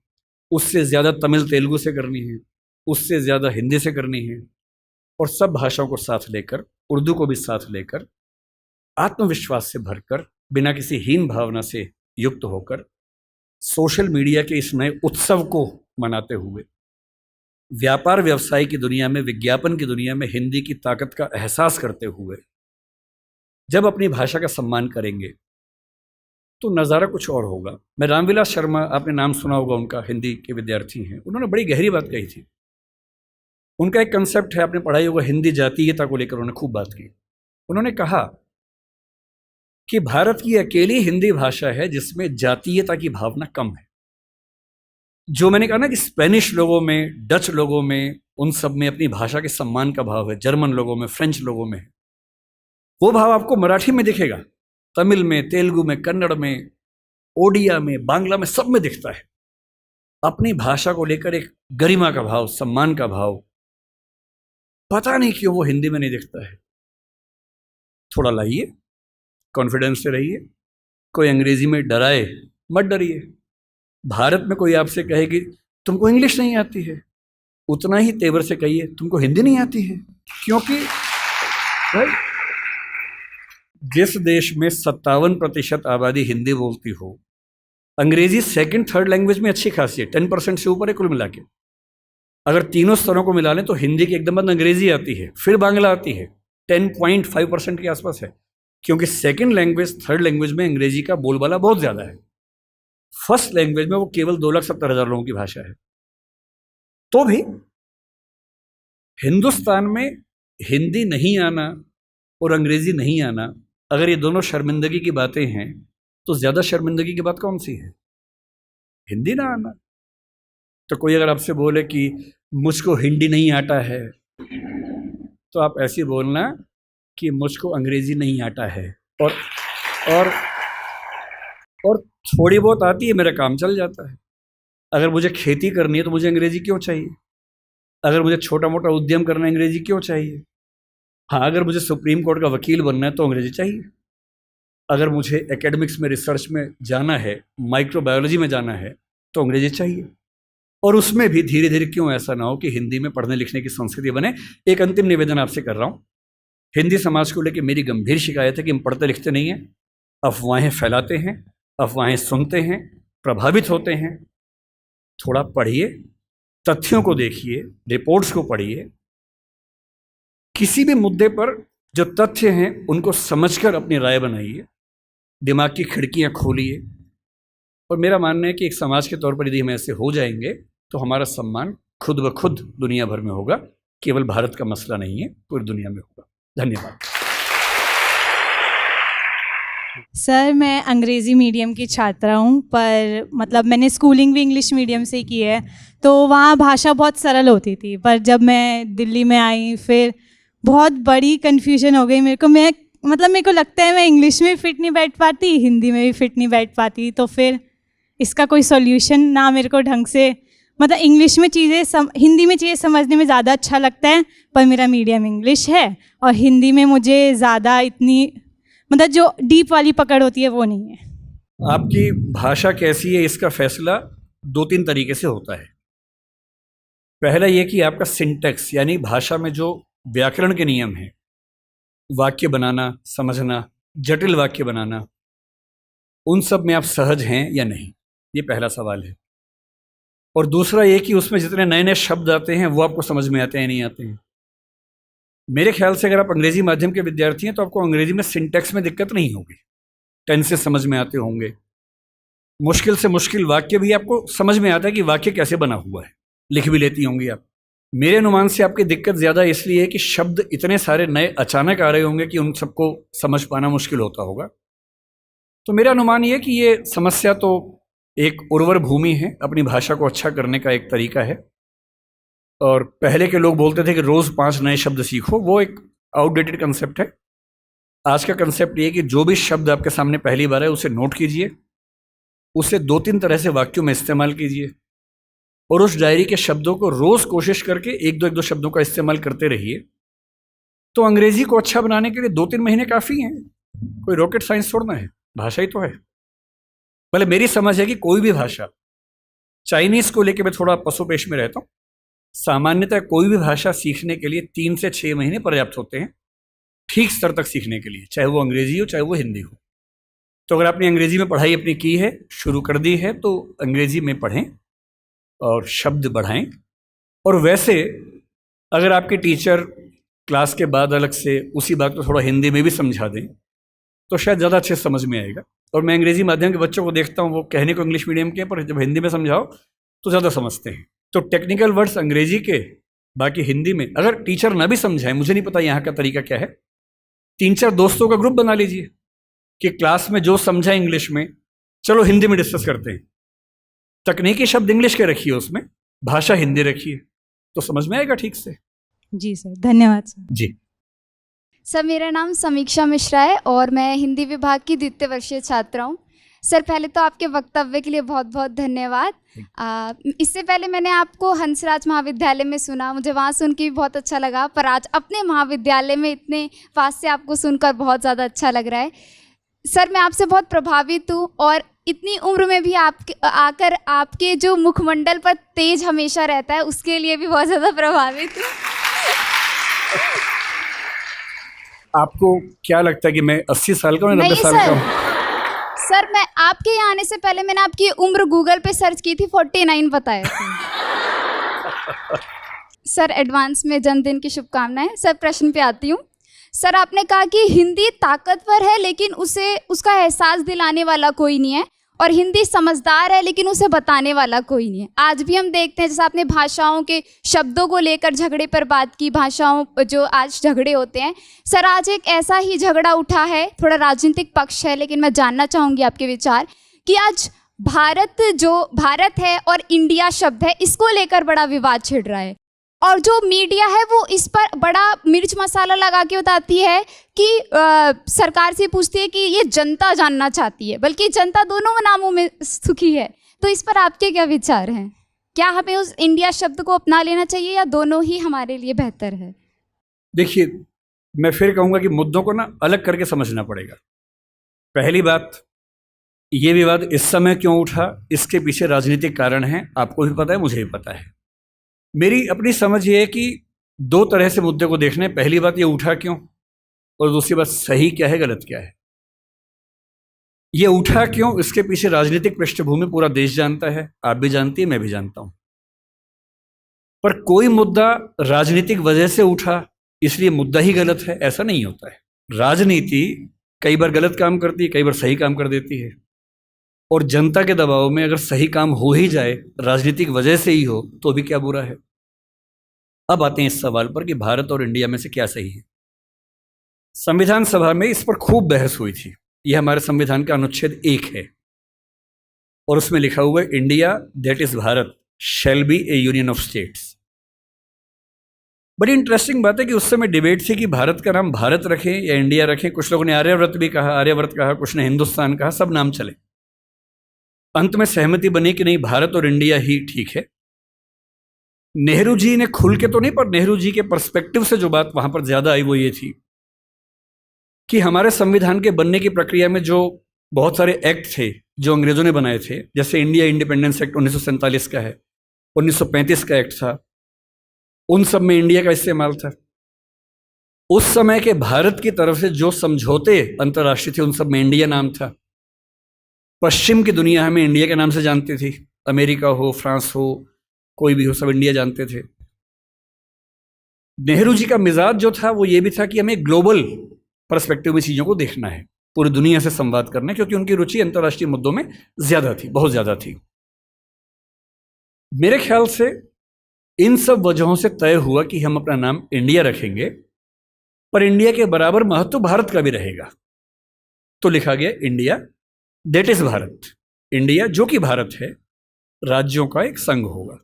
उससे ज़्यादा तमिल तेलुगु से करनी है, उससे ज़्यादा हिंदी से करनी है, और सब भाषाओं को साथ लेकर, उर्दू को भी साथ लेकर, आत्मविश्वास से भरकर, बिना किसी हीन भावना से युक्त होकर, सोशल मीडिया के इस नए उत्सव को मनाते हुए, व्यापार व्यवसाय की दुनिया में, विज्ञापन की दुनिया में हिंदी की ताकत का एहसास करते हुए जब अपनी भाषा का सम्मान करेंगे तो नज़ारा कुछ और होगा। मैं रामविलास शर्मा, आपने नाम सुना होगा उनका, हिंदी के विद्यार्थी हैं, उन्होंने बड़ी गहरी बात कही थी। उनका एक कंसेप्ट है, आपने पढ़ाई होगा, हिंदी जातीयता को लेकर उन्होंने खूब बात की। उन्होंने कहा कि भारत की अकेली हिंदी भाषा है जिसमें जातीयता की भावना कम है। जो मैंने कहा ना कि स्पेनिश लोगों में, डच लोगों में, उन सब में अपनी भाषा के सम्मान का भाव है, जर्मन लोगों में, फ्रेंच लोगों में है, वो भाव आपको मराठी में दिखेगा, तमिल में, तेलुगु में, कन्नड़ में, ओडिया में, बांग्ला में, सब में दिखता है। अपनी भाषा को लेकर एक गरिमा का भाव, सम्मान का भाव, पता नहीं क्यों वो हिंदी में नहीं दिखता है। थोड़ा लाइए, कॉन्फिडेंस से रहिए। कोई अंग्रेजी में डराए, मत डरिए। भारत में कोई आपसे कहे कि तुमको इंग्लिश नहीं आती है, उतना ही तेवर से कहिए तुमको हिंदी नहीं आती है। क्योंकि भाई, जिस देश में 57% आबादी हिंदी बोलती हो, अंग्रेजी सेकंड थर्ड लैंग्वेज में अच्छी खासी है, 10% से ऊपर है कुल मिला के। अगर तीनों स्तरों को मिला लें तो हिंदी की एकदम बाद अंग्रेजी आती है, फिर बांग्ला आती है, 10.5% के आसपास है। क्योंकि सेकंड लैंग्वेज, थर्ड लैंग्वेज में अंग्रेजी का बोलबाला बहुत ज़्यादा है। फर्स्ट लैंग्वेज में वो केवल 2,70,000 लोगों की भाषा है। तो भी हिंदुस्तान में हिंदी नहीं आना और अंग्रेजी नहीं आना, अगर ये दोनों शर्मिंदगी की बातें हैं तो ज़्यादा शर्मिंदगी की बात कौन सी है? हिंदी ना आना। तो कोई अगर आपसे बोले कि मुझको हिंदी नहीं आता है, तो आप ऐसे बोलना कि मुझको अंग्रेजी नहीं आता है, और थोड़ी बहुत आती है, मेरा काम चल जाता है। अगर मुझे खेती करनी है तो मुझे अंग्रेजी क्यों चाहिए? अगर मुझे छोटा मोटा उद्यम करना है, अंग्रेजी क्यों चाहिए? हाँ, अगर मुझे सुप्रीम कोर्ट का वकील बनना है तो अंग्रेजी चाहिए। अगर मुझे एकेडमिक्स में, रिसर्च में जाना है, माइक्रोबायोलॉजी में जाना है, तो अंग्रेजी चाहिए। और उसमें भी धीरे धीरे क्यों ऐसा ना हो कि हिंदी में पढ़ने लिखने की संस्कृति बने। एक अंतिम निवेदन आपसे कर रहा हूँ। हिंदी समाज को लेकर मेरी गंभीर शिकायत है कि हम पढ़ते लिखते नहीं हैं, अफवाहें फैलाते हैं, अफवाहें सुनते हैं, प्रभावित होते हैं। थोड़ा पढ़िए, तथ्यों को देखिए, रिपोर्ट्स को पढ़िए, किसी भी मुद्दे पर जो तथ्य हैं उनको समझकर अपनी राय बनाइए, दिमाग की खिड़कियां खोलिए। और मेरा मानना है कि एक समाज के तौर पर यदि हम ऐसे हो जाएंगे तो हमारा सम्मान खुद ब खुद दुनिया भर में होगा। केवल भारत का मसला नहीं है, पूरी दुनिया में होगा। धन्यवाद। सर, मैं अंग्रेज़ी मीडियम की छात्रा हूँ, पर मतलब मैंने स्कूलिंग भी इंग्लिश मीडियम से की है, तो वहाँ भाषा बहुत सरल होती थी। पर जब मैं दिल्ली में आई, फिर बहुत बड़ी कन्फ्यूजन हो गई मेरे को। मेरे को लगता है मैं इंग्लिश में फिट नहीं बैठ पाती, हिंदी में भी फिट नहीं बैठ पाती। तो फिर इसका कोई सॉल्यूशन ना मेरे को ढंग से, मतलब इंग्लिश में चीज़ें हिंदी में चीज़ें समझने में ज़्यादा अच्छा लगता है, पर मेरा मीडियम इंग्लिश है और हिंदी में मुझे ज़्यादा इतनी मतलब जो डीप वाली पकड़ होती है वो नहीं है। आपकी भाषा कैसी है इसका फैसला 2-3 तरीके से होता है। पहला ये कि आपका सिंटैक्स, यानी भाषा में जो व्याकरण के नियम हैं, वाक्य बनाना, समझना, जटिल वाक्य बनाना, उन सब में आप सहज हैं या नहीं, ये पहला सवाल है। और दूसरा ये कि उसमें जितने नए नए शब्द आते हैं वो आपको समझ में आते हैं नहीं आते हैं। मेरे ख्याल से अगर आप अंग्रेजी माध्यम के विद्यार्थी हैं तो आपको अंग्रेजी में सिंटैक्स में दिक्कत नहीं होगी, टेंसेस समझ में आते होंगे, मुश्किल से मुश्किल वाक्य भी आपको समझ में आता है कि वाक्य कैसे बना हुआ है, लिख भी लेती होंगी आप। मेरे अनुमान से आपकी दिक्कत ज़्यादा इसलिए है कि शब्द इतने सारे नए अचानक आ रहे होंगे कि उन सबको समझ पाना मुश्किल होता होगा। तो मेरा अनुमान ये कि ये समस्या तो एक उर्वर भूमि है, अपनी भाषा को अच्छा करने का एक तरीका है। और पहले के लोग बोलते थे कि रोज़ 5 नए शब्द सीखो, वो एक आउटडेटेड कंसेप्ट है। आज का कंसेप्ट ये है कि जो भी शब्द आपके सामने पहली बार है उसे नोट कीजिए, उसे 2-3 तरह से वाक्यों में इस्तेमाल कीजिए, और उस डायरी के शब्दों को रोज कोशिश करके एक दो शब्दों का इस्तेमाल करते रहिए, तो अंग्रेजी को अच्छा बनाने के लिए 2-3 महीने काफ़ी हैं। कोई रॉकेट साइंस थोड़ा ना है, भाषा ही तो है। भले मेरी समझ है कि कोई भी भाषा, चाइनीज़ को लेकर मैं थोड़ा पसोपेश में रहता हूँ, सामान्यतः कोई भी भाषा सीखने के लिए 3 से 6 महीने पर्याप्त होते हैं ठीक स्तर तक सीखने के लिए, चाहे वो अंग्रेजी हो चाहे वो हिंदी हो। तो अगर आपने अंग्रेजी में पढ़ाई अपनी की है, शुरू कर दी है, तो अंग्रेजी में पढ़ें और शब्द बढ़ाएं। और वैसे अगर आपके टीचर क्लास के बाद अलग से उसी बात को थोड़ा हिंदी में भी समझा दें तो शायद ज़्यादा अच्छे समझ में आएगा। और मैं अंग्रेजी माध्यम के बच्चों को देखता हूँ, वो कहने को इंग्लिश मीडियम के, पर जब हिंदी में समझाओ तो ज़्यादा समझते हैं। तो टेक्निकल वर्ड्स अंग्रेजी के, बाकी हिंदी में। अगर टीचर ना भी समझाए, मुझे नहीं पता यहाँ का तरीका क्या है, 3-4 दोस्तों का ग्रुप बना लीजिए कि क्लास में जो समझा इंग्लिश में, चलो हिंदी में डिस्कस करते हैं। तकनीकी शब्द इंग्लिश के रखिए, उसमें भाषा हिंदी रखिए, तो समझ में आएगा ठीक से। जी सर, धन्यवाद सर। जी सर, मेरा नाम समीक्षा मिश्रा है और मैं हिंदी विभाग की द्वितीय वर्षीय छात्रा हूँ। सर, पहले तो आपके वक्तव्य के लिए बहुत बहुत धन्यवाद। इससे पहले मैंने आपको हंसराज महाविद्यालय में सुना, मुझे वहाँ सुन के भी बहुत अच्छा लगा, पर आज अपने महाविद्यालय में इतने पास से आपको सुनकर बहुत ज़्यादा अच्छा लग रहा है। सर, मैं आपसे बहुत प्रभावित हूँ और इतनी उम्र में भी आकर आपके जो मुखमंडल पर तेज हमेशा रहता है, उसके लिए भी बहुत ज़्यादा प्रभावित हूँ। आपको क्या लगता है कि मैं 80 साल का हूँ, 90 साल का हूँ? सर, मैं आपके यहाँ आने से पहले मैंने आपकी उम्र गूगल पे सर्च की थी, 49 बताया था। सर, एडवांस में जन्मदिन की शुभकामनाएं। सर, प्रश्न पे आती हूँ। सर, आपने कहा कि हिंदी ताकतवर है लेकिन उसका एहसास दिलाने वाला कोई नहीं है, और हिंदी समझदार है लेकिन उसे बताने वाला कोई नहीं है। आज भी हम देखते हैं, जैसे आपने भाषाओं के शब्दों को लेकर झगड़े पर बात की, भाषाओं जो आज झगड़े होते हैं। सर, आज एक ऐसा ही झगड़ा उठा है, थोड़ा राजनीतिक पक्ष है, लेकिन मैं जानना चाहूँगी आपके विचार कि आज भारत है और इंडिया शब्द है, इसको लेकर बड़ा विवाद छिड़ रहा है, और जो मीडिया है वो इस पर बड़ा मिर्च मसाला लगा के बताती है कि सरकार से पूछती है कि ये जनता जानना चाहती है, बल्कि जनता दोनों नामों में सुखी है। तो इस पर आपके क्या विचार हैं? क्या हमें उस इंडिया शब्द को अपना लेना चाहिए या दोनों ही हमारे लिए बेहतर है? देखिए, मैं फिर कहूँगा कि मुद्दों को ना अलग करके समझना पड़ेगा। पहली बात, ये विवाद इस समय क्यों उठा, इसके पीछे राजनीतिक कारण हैं, आपको भी पता है, मुझे भी पता है। मेरी अपनी समझ ये है कि 2 तरह से मुद्दे को देखने। पहली बात, ये उठा क्यों, और दूसरी बात, सही क्या है, गलत क्या है। ये उठा क्यों, इसके पीछे राजनीतिक पृष्ठभूमि पूरा देश जानता है, आप भी जानती है, मैं भी जानता हूं। पर कोई मुद्दा राजनीतिक वजह से उठा इसलिए मुद्दा ही गलत है, ऐसा नहीं होता है। राजनीति कई बार गलत काम करती है, कई बार सही काम कर देती है, और जनता के दबाव में अगर सही काम हो ही जाए, राजनीतिक वजह से ही हो, तो भी क्या बुरा है। अब आते हैं इस सवाल पर कि भारत और इंडिया में से क्या सही है। संविधान सभा में इस पर खूब बहस हुई थी। यह हमारे संविधान का अनुच्छेद 1 है और उसमें लिखा हुआ है, India that is Bharat shall be A union of states. बड़ी इंटरेस्टिंग बात है कि उस समय डिबेट थी कि भारत का नाम भारत रखें या इंडिया रखें। कुछ लोगों ने आर्यव्रत भी कहा, आर्यव्रत कहा, कुछ ने हिंदुस्तान कहा, सब नाम चले। अंत में सहमति बनी कि नहीं, भारत और इंडिया ही ठीक है। नेहरू जी ने खुल के तो नहीं, पर नेहरू जी के पर्सपेक्टिव से जो बात वहां पर ज्यादा आई वो ये थी कि हमारे संविधान के बनने की प्रक्रिया में जो बहुत सारे एक्ट थे जो अंग्रेजों ने बनाए थे, जैसे इंडिया इंडिपेंडेंस एक्ट 1947 का है, 1935 का एक्ट था, उन सब में इंडिया का इस्तेमाल था। उस समय के भारत की तरफ से जो समझौते अंतर्राष्ट्रीय थे, उन सब में इंडिया नाम था। पश्चिम की दुनिया हमें इंडिया के नाम से जानती थी, अमेरिका हो, फ्रांस हो, कोई भी हो, सब इंडिया जानते थे। नेहरू जी का मिजाज जो था वो ये भी था कि हमें ग्लोबल पर्सपेक्टिव में चीज़ों को देखना है, पूरी दुनिया से संवाद करना है, क्योंकि उनकी रुचि अंतर्राष्ट्रीय मुद्दों में ज़्यादा थी, बहुत ज़्यादा थी। मेरे ख्याल से इन सब वजहों से तय हुआ कि हम अपना नाम इंडिया रखेंगे, पर इंडिया के बराबर महत्व भारत का भी रहेगा। तो लिखा गया India that is Bharat. India जो कि भारत है, राज्यों का एक संघ होगा।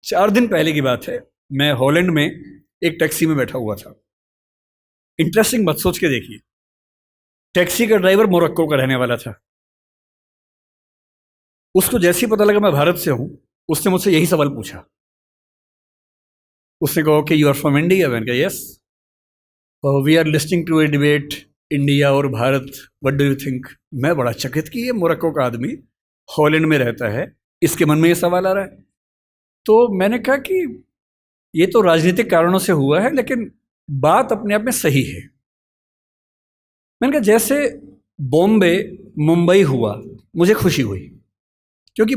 4 दिन पहले की बात है, मैं हॉलैंड में एक टैक्सी में बैठा हुआ था। इंटरेस्टिंग मत सोच के देखिए, टैक्सी का ड्राइवर मोरक्को का रहने वाला था। उसको जैसे ही पता लगा मैं भारत से हूं, उसने मुझसे यही सवाल पूछा। उसने कहा कि यू आर फ्रॉम इंडिया? मैंने कहा yes. We are listening to a debate India और Bharat, what do you think? मैं बड़ा चकित कि ये मोरक्को का आदमी हॉलैंड में रहता है, इसके मन में ये सवाल आ रहा है। तो मैंने कहा कि ये तो राजनीतिक कारणों से हुआ है, लेकिन बात अपने आप में सही है। मैंने कहा जैसे बॉम्बे मुंबई हुआ, मुझे खुशी हुई, क्योंकि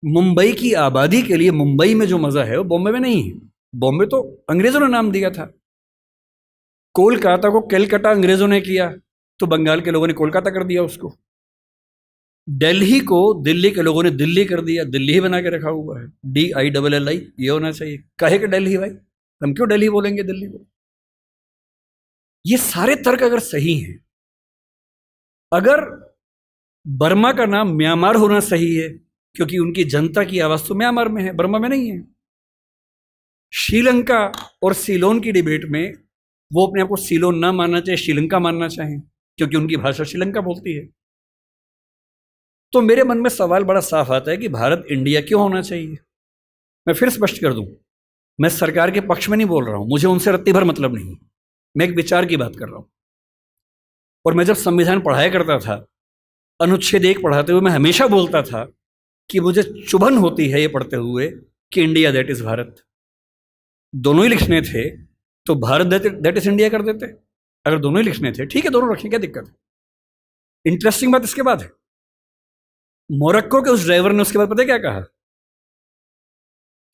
मुंबई की आबादी के लिए मुंबई में जो मज़ा है वो बॉम्बे में नहीं है। बॉम्बे तो अंग्रेज़ों ने नाम दिया था। कोलकाता को कैलकाटा अंग्रेज़ों ने किया, तो बंगाल के लोगों ने कोलकाता कर दिया उसको। दिल्ली को दिल्ली के लोगों ने दिल्ली कर दिया, दिल्ली ही बना के रखा हुआ है, DILLI, ये होना चाहिए। कहे कि दिल्ली भाई, हम क्यों दिल्ली बोलेंगे दिल्ली को? ये सारे तर्क अगर सही हैं, अगर बर्मा का नाम म्यांमार होना सही है क्योंकि उनकी जनता की आवाज तो म्यांमार में है, बर्मा में नहीं है। श्रीलंका और सीलोन की डिबेट में वो अपने आप को सीलोन ना मानना चाहे, श्रीलंका मानना चाहें, क्योंकि उनकी भाषा श्रीलंका बोलती है। तो मेरे मन में सवाल बड़ा साफ आता है कि भारत इंडिया क्यों होना चाहिए। मैं फिर स्पष्ट कर दूं, मैं सरकार के पक्ष में नहीं बोल रहा हूं, मुझे उनसे रत्ती भर मतलब नहीं, मैं एक विचार की बात कर रहा हूं। और मैं जब संविधान पढ़ाया करता था, अनुच्छेद 1 पढ़ाते हुए मैं हमेशा बोलता था कि मुझे चुभन होती है ये पढ़ते हुए कि इंडिया दैट इज भारत। दोनों ही लिखने थे तो भारत दैट इज इंडिया कर देते। अगर दोनों ही लिखने थे, ठीक है, दोनों रखें, क्या दिक्कत है। इंटरेस्टिंग बात इसके बाद है, मोरक्को के उस ड्राइवर ने उसके बाद पता है क्या कहा,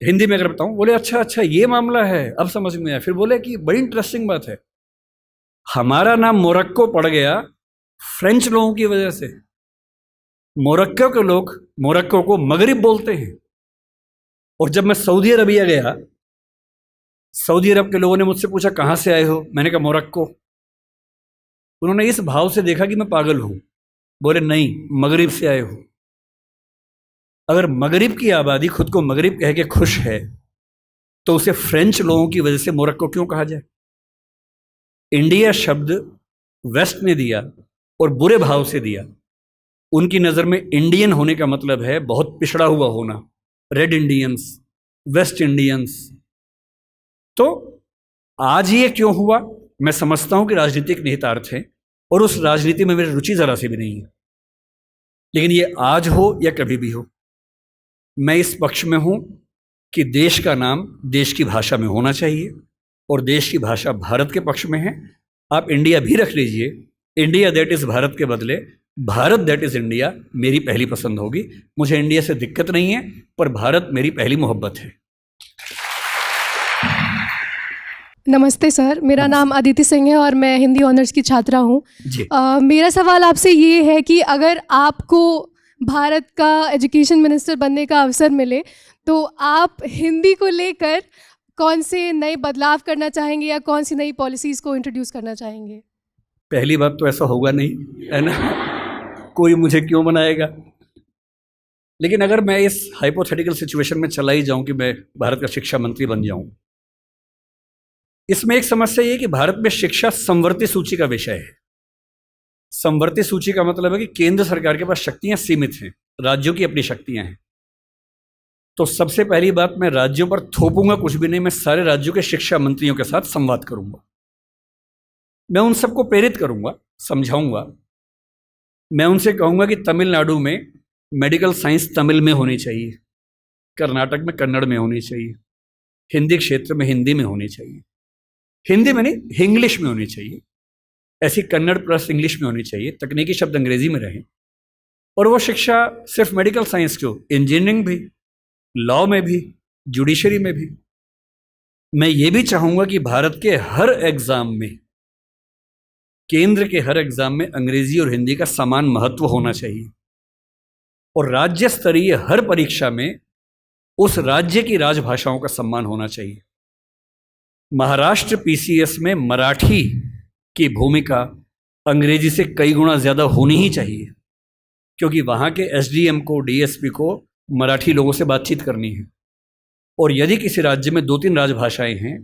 हिंदी में अगर बताऊं, बोले अच्छा अच्छा ये मामला है, अब समझ में आया। फिर बोले कि बड़ी इंटरेस्टिंग बात है, हमारा नाम मोरक्को पड़ गया फ्रेंच लोगों की वजह से। मोरक्को के लोग मोरक्को को मगरिब बोलते हैं। और जब मैं सऊदी अरबिया गया, सऊदी अरब के लोगों ने मुझसे पूछा कहां से आए हो, मैंने कहा मोरक्को। उन्होंने इस भाव से देखा कि मैं पागल हूं, बोले नहीं, मगरिब से आए हो। अगर मगरिब की आबादी खुद को मगरिब कह के खुश है तो उसे फ्रेंच लोगों की वजह से मोरक्को क्यों कहा जाए। इंडिया शब्द वेस्ट ने दिया और बुरे भाव से दिया। उनकी नज़र में इंडियन होने का मतलब है बहुत पिछड़ा हुआ होना, रेड इंडियंस, वेस्ट इंडियंस। तो आज ये क्यों हुआ, मैं समझता हूं कि राजनीतिक निहितार्थ है और उस राजनीति में मेरी रुचि ज़रा सी भी नहीं है। लेकिन ये आज हो या कभी भी हो, मैं इस पक्ष में हूं कि देश का नाम देश की भाषा में होना चाहिए और देश की भाषा भारत के पक्ष में है। आप इंडिया भी रख लीजिए, इंडिया दैट इज़ भारत के बदले भारत दैट इज़ इंडिया मेरी पहली पसंद होगी। मुझे इंडिया से दिक्कत नहीं है, पर भारत मेरी पहली मोहब्बत है। नमस्ते सर, मेरा नाम अदिति सिंह है और मैं हिंदी ऑनर्स की छात्रा हूँ। जी। मेरा सवाल आपसे ये है कि अगर आपको भारत का एजुकेशन मिनिस्टर बनने का अवसर मिले तो आप हिंदी को लेकर कौन से नए बदलाव करना चाहेंगे या कौन सी नई पॉलिसीज़ को इंट्रोड्यूस करना चाहेंगे? पहली बात तो ऐसा होगा नहीं, है ना, कोई मुझे क्यों बनाएगा। लेकिन अगर मैं इस हाइपोथेटिकल सिचुएशन में चला ही जाऊं कि मैं भारत का शिक्षा मंत्री बन जाऊं, इसमें एक समस्या ये कि भारत में शिक्षा समवर्ती सूची का विषय है। समवर्ती सूची का मतलब है कि केंद्र सरकार के पास शक्तियां सीमित हैं, राज्यों की अपनी शक्तियां हैं। तो सबसे पहली बात, मैं राज्यों पर थोपूंगा कुछ भी नहीं, मैं सारे राज्यों के शिक्षा मंत्रियों के साथ संवाद करूंगा। मैं उन सबको प्रेरित करूंगा, समझाऊंगा। मैं उनसे कहूंगा कि तमिलनाडु में मेडिकल साइंस तमिल में होनी चाहिए, कर्नाटक में कन्नड़ में होनी चाहिए, हिंदी क्षेत्र में हिंदी में होनी चाहिए, हिंदी में नहीं इंग्लिश में होनी चाहिए, ऐसी कन्नड़ प्लस इंग्लिश में होनी चाहिए, तकनीकी शब्द अंग्रेजी में रहें। और वो शिक्षा सिर्फ मेडिकल साइंस क्यों, इंजीनियरिंग भी, लॉ में भी, जुडिशरी में भी। मैं ये भी चाहूँगा कि भारत के हर एग्ज़ाम में, केंद्र के हर एग्ज़ाम में अंग्रेजी और हिंदी का समान महत्व होना चाहिए और राज्य स्तरीय हर परीक्षा में उस राज्य की राजभाषाओं का सम्मान होना चाहिए। महाराष्ट्र PCS में मराठी की भूमिका अंग्रेजी से कई गुना ज़्यादा होनी ही चाहिए, क्योंकि वहाँ के SDM को, DSP को मराठी लोगों से बातचीत करनी है। और यदि किसी राज्य में 2-3 राजभाषाएं हैं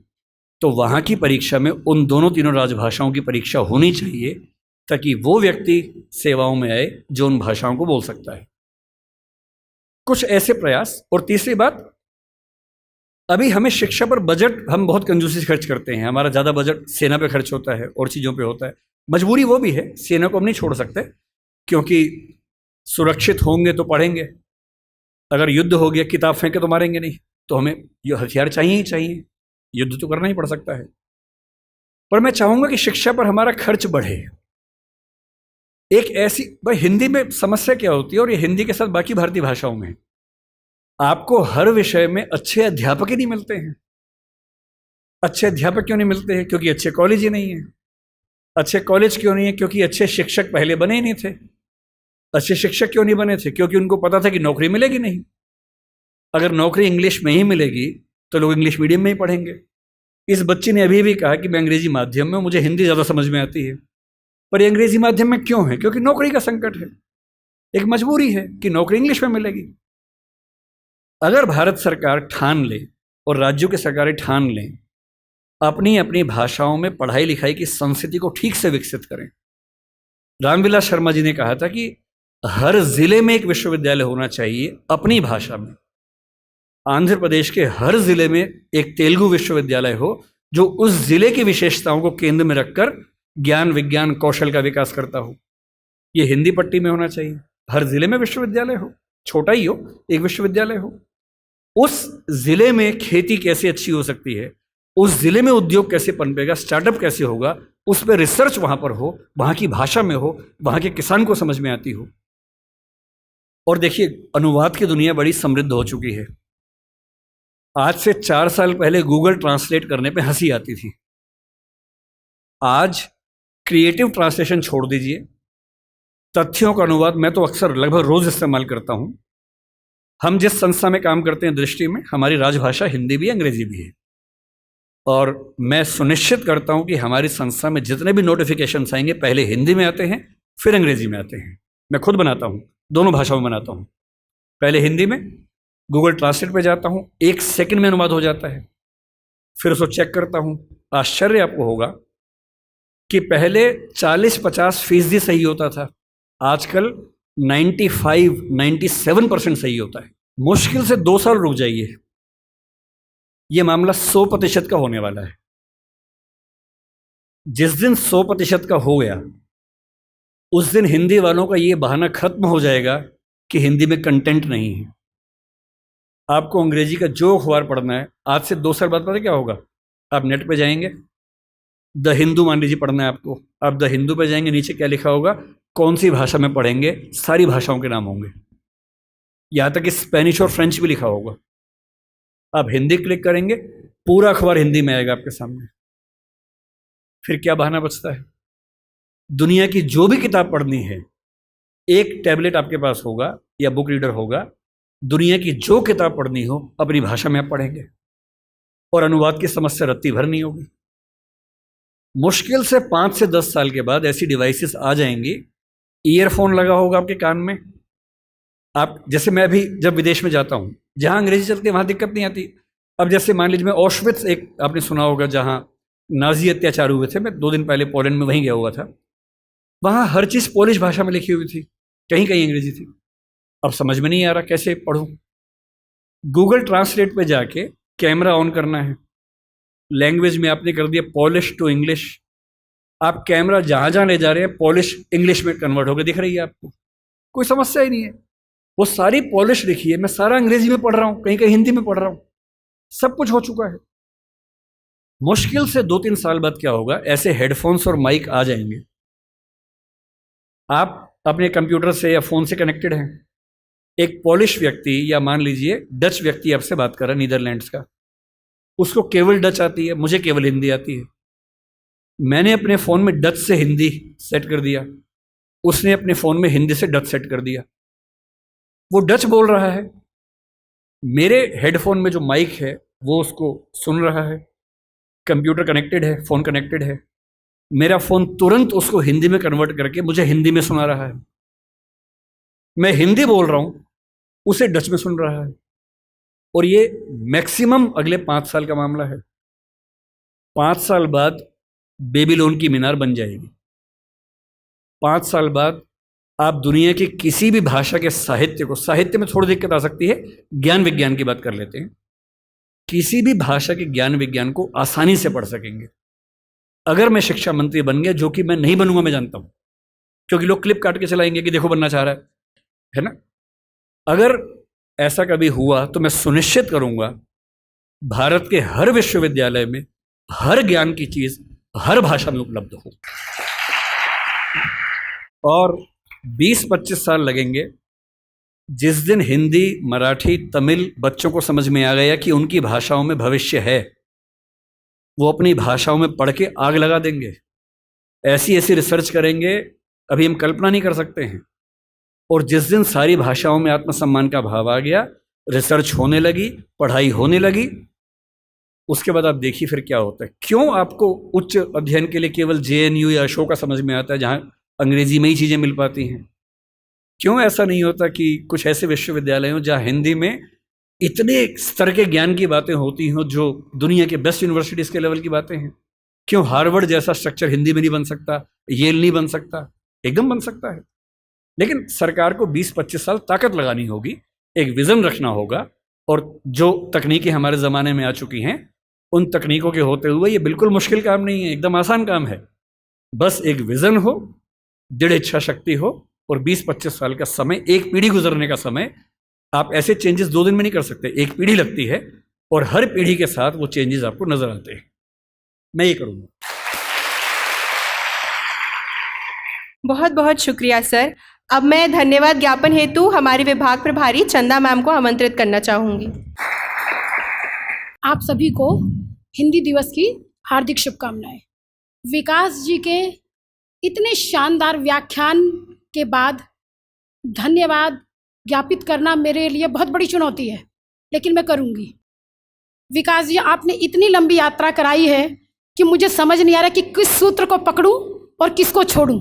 तो वहाँ की परीक्षा में उन दोनों तीनों राजभाषाओं की परीक्षा होनी चाहिए, ताकि वो व्यक्ति सेवाओं में आए जो उन भाषाओं को बोल सकता है। कुछ ऐसे प्रयास। और तीसरी बात, अभी हमें शिक्षा पर बजट हम बहुत कंजूसी से खर्च करते हैं। हमारा ज़्यादा बजट सेना पे खर्च होता है और चीज़ों पे होता है। मजबूरी वो भी है, सेना को हम नहीं छोड़ सकते, क्योंकि सुरक्षित होंगे तो पढ़ेंगे, अगर युद्ध हो गया किताब फेंके तो मारेंगे नहीं, तो हमें ये हथियार चाहिए ही चाहिए, युद्ध तो करना ही पड़ सकता है। पर मैं चाहूँगा कि शिक्षा पर हमारा खर्च बढ़े। एक ऐसी, भाई हिंदी में समस्या क्या होती है, और ये हिंदी के साथ बाकी भारतीय भाषाओं में, आपको हर विषय में अच्छे अध्यापक ही नहीं मिलते हैं। अच्छे अध्यापक क्यों नहीं मिलते हैं? क्योंकि अच्छे कॉलेज ही नहीं है। अच्छे कॉलेज क्यों नहीं है? क्योंकि अच्छे शिक्षक पहले बने ही नहीं थे। अच्छे शिक्षक क्यों नहीं बने थे? क्योंकि उनको पता था कि नौकरी मिलेगी नहीं। अगर नौकरी इंग्लिश में ही मिलेगी तो लोग इंग्लिश मीडियम में ही पढ़ेंगे। इस बच्ची ने अभी भी कहा कि मैं अंग्रेजी माध्यम में, मुझे हिंदी ज़्यादा समझ में आती है। पर ये अंग्रेजी माध्यम में क्यों है? क्योंकि नौकरी का संकट है, एक मजबूरी है कि नौकरी इंग्लिश में मिलेगी। अगर भारत सरकार ठान ले और राज्यों की सरकारें ठान लें, अपनी अपनी भाषाओं में पढ़ाई लिखाई की संस्कृति को ठीक से विकसित करें। रामविलास शर्मा जी ने कहा था कि हर जिले में एक विश्वविद्यालय होना चाहिए अपनी भाषा में। आंध्र प्रदेश के हर जिले में एक तेलुगु विश्वविद्यालय हो, जो उस जिले की विशेषताओं को केंद्र में रखकर ज्ञान विज्ञान कौशल का विकास करता हो। ये हिंदी पट्टी में होना चाहिए, हर जिले में विश्वविद्यालय हो, छोटा ही हो, एक विश्वविद्यालय हो। उस जिले में खेती कैसे अच्छी हो सकती है, उस जिले में उद्योग कैसे पनपेगा, स्टार्टअप कैसे होगा, उस पर रिसर्च वहाँ पर हो, वहाँ की भाषा में हो, वहाँ के किसान को समझ में आती हो। और देखिए, अनुवाद की दुनिया बड़ी समृद्ध हो चुकी है। आज से 4 साल पहले गूगल ट्रांसलेट करने पे हंसी आती थी। आज क्रिएटिव ट्रांसलेशन छोड़ दीजिए, तथ्यों का अनुवाद मैं तो अक्सर लगभग रोज इस्तेमाल करता हूं। हम जिस संस्था में काम करते हैं दृष्टि में, हमारी राजभाषा हिंदी भी अंग्रेजी भी है, और मैं सुनिश्चित करता हूं कि हमारी संस्था में जितने भी नोटिफिकेशंस आएंगे पहले हिंदी में आते हैं, फिर अंग्रेजी में आते हैं। मैं खुद बनाता हूं, दोनों भाषाओं में बनाता हूं। पहले हिंदी में, गूगल ट्रांसलेट पे जाता हूं, 1 सेकंड में अनुवाद हो जाता है, फिर उसको चेक करता हूं। आश्चर्य आपको होगा कि पहले 40-50% सही होता था, आजकल 95-97% सही होता है। मुश्किल से 2 साल रुक जाइए, ये मामला 100% का होने वाला है। जिस दिन 100% का हो गया, उस दिन हिंदी वालों का ये बहाना खत्म हो जाएगा कि हिंदी में कंटेंट नहीं है। आपको अंग्रेजी का जो अखबार पढ़ना है, आज से 2 साल बाद पता क्या होगा? आप नेट पे जाएंगे, द हिंदू मान लीजिए पढ़ना है आपको, आप द हिंदू पे जाएंगे, नीचे क्या लिखा होगा, कौन सी भाषा में पढ़ेंगे, सारी भाषाओं के नाम होंगे, यहाँ तक कि स्पेनिश और फ्रेंच भी लिखा होगा। आप हिंदी क्लिक करेंगे, पूरा अखबार हिंदी में आएगा आपके सामने। फिर क्या बहाना बचता है? दुनिया की जो भी किताब पढ़नी है, एक टैबलेट आपके पास होगा या बुक रीडर होगा, दुनिया की जो किताब पढ़नी हो अपनी भाषा में आप पढ़ेंगे, और अनुवाद की समस्या रत्ती भर नहीं होगी। मुश्किल से 5 से 10 साल के बाद ऐसी डिवाइसेस आ जाएंगी, ईयरफोन लगा होगा आपके कान में। आप जैसे, मैं भी जब विदेश में जाता हूँ, जहाँ अंग्रेजी चलती है वहाँ दिक्कत नहीं आती। अब जैसे मान लीजिए मैं ऑशविट्स, एक आपने सुना होगा जहाँ नाजी अत्याचार हुए थे, मैं 2 दिन पहले पोलैंड में वहीं गया हुआ था। वहाँ हर चीज़ पोलिश भाषा में लिखी हुई थी, कहीं कहीं अंग्रेजी थी। अब समझ में नहीं आ रहा कैसे पढ़ूँ। गूगल ट्रांसलेट पे जाके कैमरा ऑन करना है, लैंग्वेज में आपने कर दिया पॉलिश टू इंग्लिश, आप कैमरा जहाँ जहाँ ले जा रहे हैं पॉलिश इंग्लिश में कन्वर्ट होकर दिख रही है आपको, कोई समस्या ही नहीं है। वो सारी पॉलिश लिखी है, मैं सारा अंग्रेजी में पढ़ रहा हूँ, कहीं कहीं हिंदी में पढ़ रहा हूँ, सब कुछ हो चुका है। मुश्किल से 2-3 साल बाद क्या होगा, ऐसे हेडफोन्स और माइक आ जाएंगे। आप अपने कंप्यूटर से या फ़ोन से कनेक्टेड हैं, एक पॉलिश व्यक्ति या मान लीजिए डच व्यक्ति आपसे बात कर रहा है, नीदरलैंड्स का, उसको केवल डच आती है, मुझे केवल हिंदी आती है। मैंने अपने फ़ोन में डच से हिंदी सेट कर दिया, उसने अपने फ़ोन में हिंदी से डच सेट कर दिया। वो डच बोल रहा है, मेरे हेडफोन में जो माइक है वो उसको सुन रहा है, कंप्यूटर कनेक्टेड है, फ़ोन कनेक्टेड है, मेरा फ़ोन तुरंत उसको हिंदी में कन्वर्ट करके मुझे हिंदी में सुना रहा है। मैं हिंदी बोल रहा हूँ, उसे डच में सुन रहा है। और ये मैक्सिमम अगले 5 साल का मामला है। 5 साल बाद बेबीलोन की मीनार बन जाएगी। 5 साल बाद आप दुनिया की किसी भी भाषा के साहित्य को, साहित्य में थोड़ी दिक्कत आ सकती है, ज्ञान विज्ञान की बात कर लेते हैं, किसी भी भाषा के ज्ञान विज्ञान को आसानी से पढ़ सकेंगे। अगर मैं शिक्षा मंत्री बन गया, जो कि मैं नहीं बनूंगा, मैं जानता हूं, क्योंकि लोग क्लिप काट के चलाएंगे कि देखो बनना चाह रहा है ना। अगर ऐसा कभी हुआ तो मैं सुनिश्चित करूंगा भारत के हर विश्वविद्यालय में हर ज्ञान की चीज हर भाषा में उपलब्ध हो। और 20-25 साल लगेंगे। जिस दिन हिंदी, मराठी, तमिल बच्चों को समझ में आ गया कि उनकी भाषाओं में भविष्य है, वो अपनी भाषाओं में पढ़ के आग लगा देंगे। ऐसी ऐसी रिसर्च करेंगे, अभी हम कल्पना नहीं कर सकते हैं। और जिस दिन सारी भाषाओं में आत्मसम्मान का भाव आ गया, रिसर्च होने लगी, पढ़ाई होने लगी, उसके बाद आप देखिए फिर क्या होता है। क्यों आपको उच्च अध्ययन के लिए केवल JNU या अशोका समझ में आता है, जहाँ अंग्रेजी में ही चीज़ें मिल पाती हैं? क्यों ऐसा नहीं होता कि कुछ ऐसे विश्वविद्यालय हों जहाँ हिंदी में इतने स्तर के ज्ञान की बातें होती हों जो दुनिया के बेस्ट यूनिवर्सिटीज़ के लेवल की बातें हैं? क्यों हार्वर्ड जैसा स्ट्रक्चर हिंदी में नहीं बन सकता, येल नहीं बन सकता? एकदम बन सकता है। लेकिन सरकार को 20-25 साल ताकत लगानी होगी, एक विज़न रखना होगा। और जो तकनीकें हमारे ज़माने में आ चुकी हैं, उन तकनीकों के होते हुए ये बिल्कुल मुश्किल काम नहीं है, एकदम आसान काम है। बस एक विज़न हो, दृढ़ इच्छा शक्ति हो, और 20-25 साल का समय, एक पीढ़ी गुजरने का समय। आप ऐसे चेंजेस 2 दिन में नहीं कर सकते, एक पीढ़ी लगती है, और हर पीढ़ी के साथ वो चेंजेस आपको नजर आते हैं। मैं ये करूँगा। बहुत बहुत शुक्रिया सर। अब मैं धन्यवाद ज्ञापन हेतु हमारे विभाग प्रभारी चंदा मैम को आमंत्रित करना चाहूँगी। आप सभी को हिंदी दिवस की हार्दिक शुभकामनाएं। विकास जी के इतने शानदार व्याख्यान के बाद धन्यवाद ज्ञापित करना मेरे लिए बहुत बड़ी चुनौती है, लेकिन मैं करूँगी। विकास जी, आपने इतनी लंबी यात्रा कराई है कि मुझे समझ नहीं आ रहा कि किस सूत्र को पकड़ूं और किसको छोड़ूं।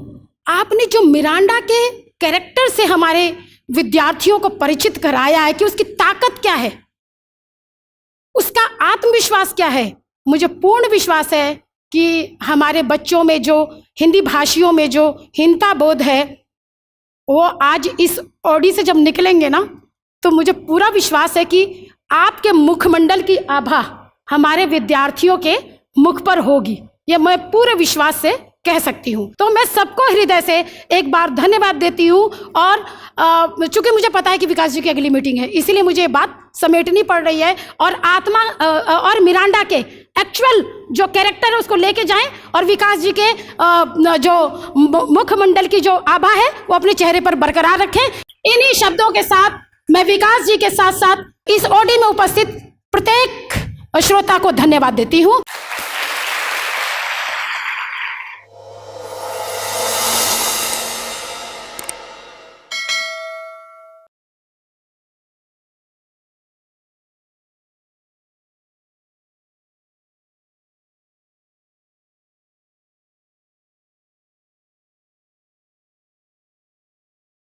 आपने जो मिरांडा के कैरेक्टर से हमारे विद्यार्थियों को परिचित कराया है कि उसकी ताकत क्या है, उसका आत्मविश्वास क्या है, मुझे पूर्ण विश्वास है कि हमारे बच्चों में जो हिंदी भाषियों में जो हीनता बोध है, वो आज इस ऑडी से जब निकलेंगे ना, तो मुझे पूरा विश्वास है कि आपके मुखमंडल की आभा हमारे विद्यार्थियों के मुख पर होगी। ये मैं पूरे विश्वास से कह सकती हूँ। तो मैं सबको हृदय से एक बार धन्यवाद देती हूँ। और चूंकि मुझे पता है कि विकास जी की अगली मीटिंग है, इसीलिए मुझे ये बात समेटनी पड़ रही है। और आत्मा और मिरांडा के एक्चुअल जो कैरेक्टर है उसको लेके जाएं, और विकास जी के जो मुखमंडल की जो आभा है वो अपने चेहरे पर बरकरार रखें। इन्हीं शब्दों के साथ मैं विकास जी के साथ साथ इस ऑडी में उपस्थित प्रत्येक श्रोता को धन्यवाद देती हूँ।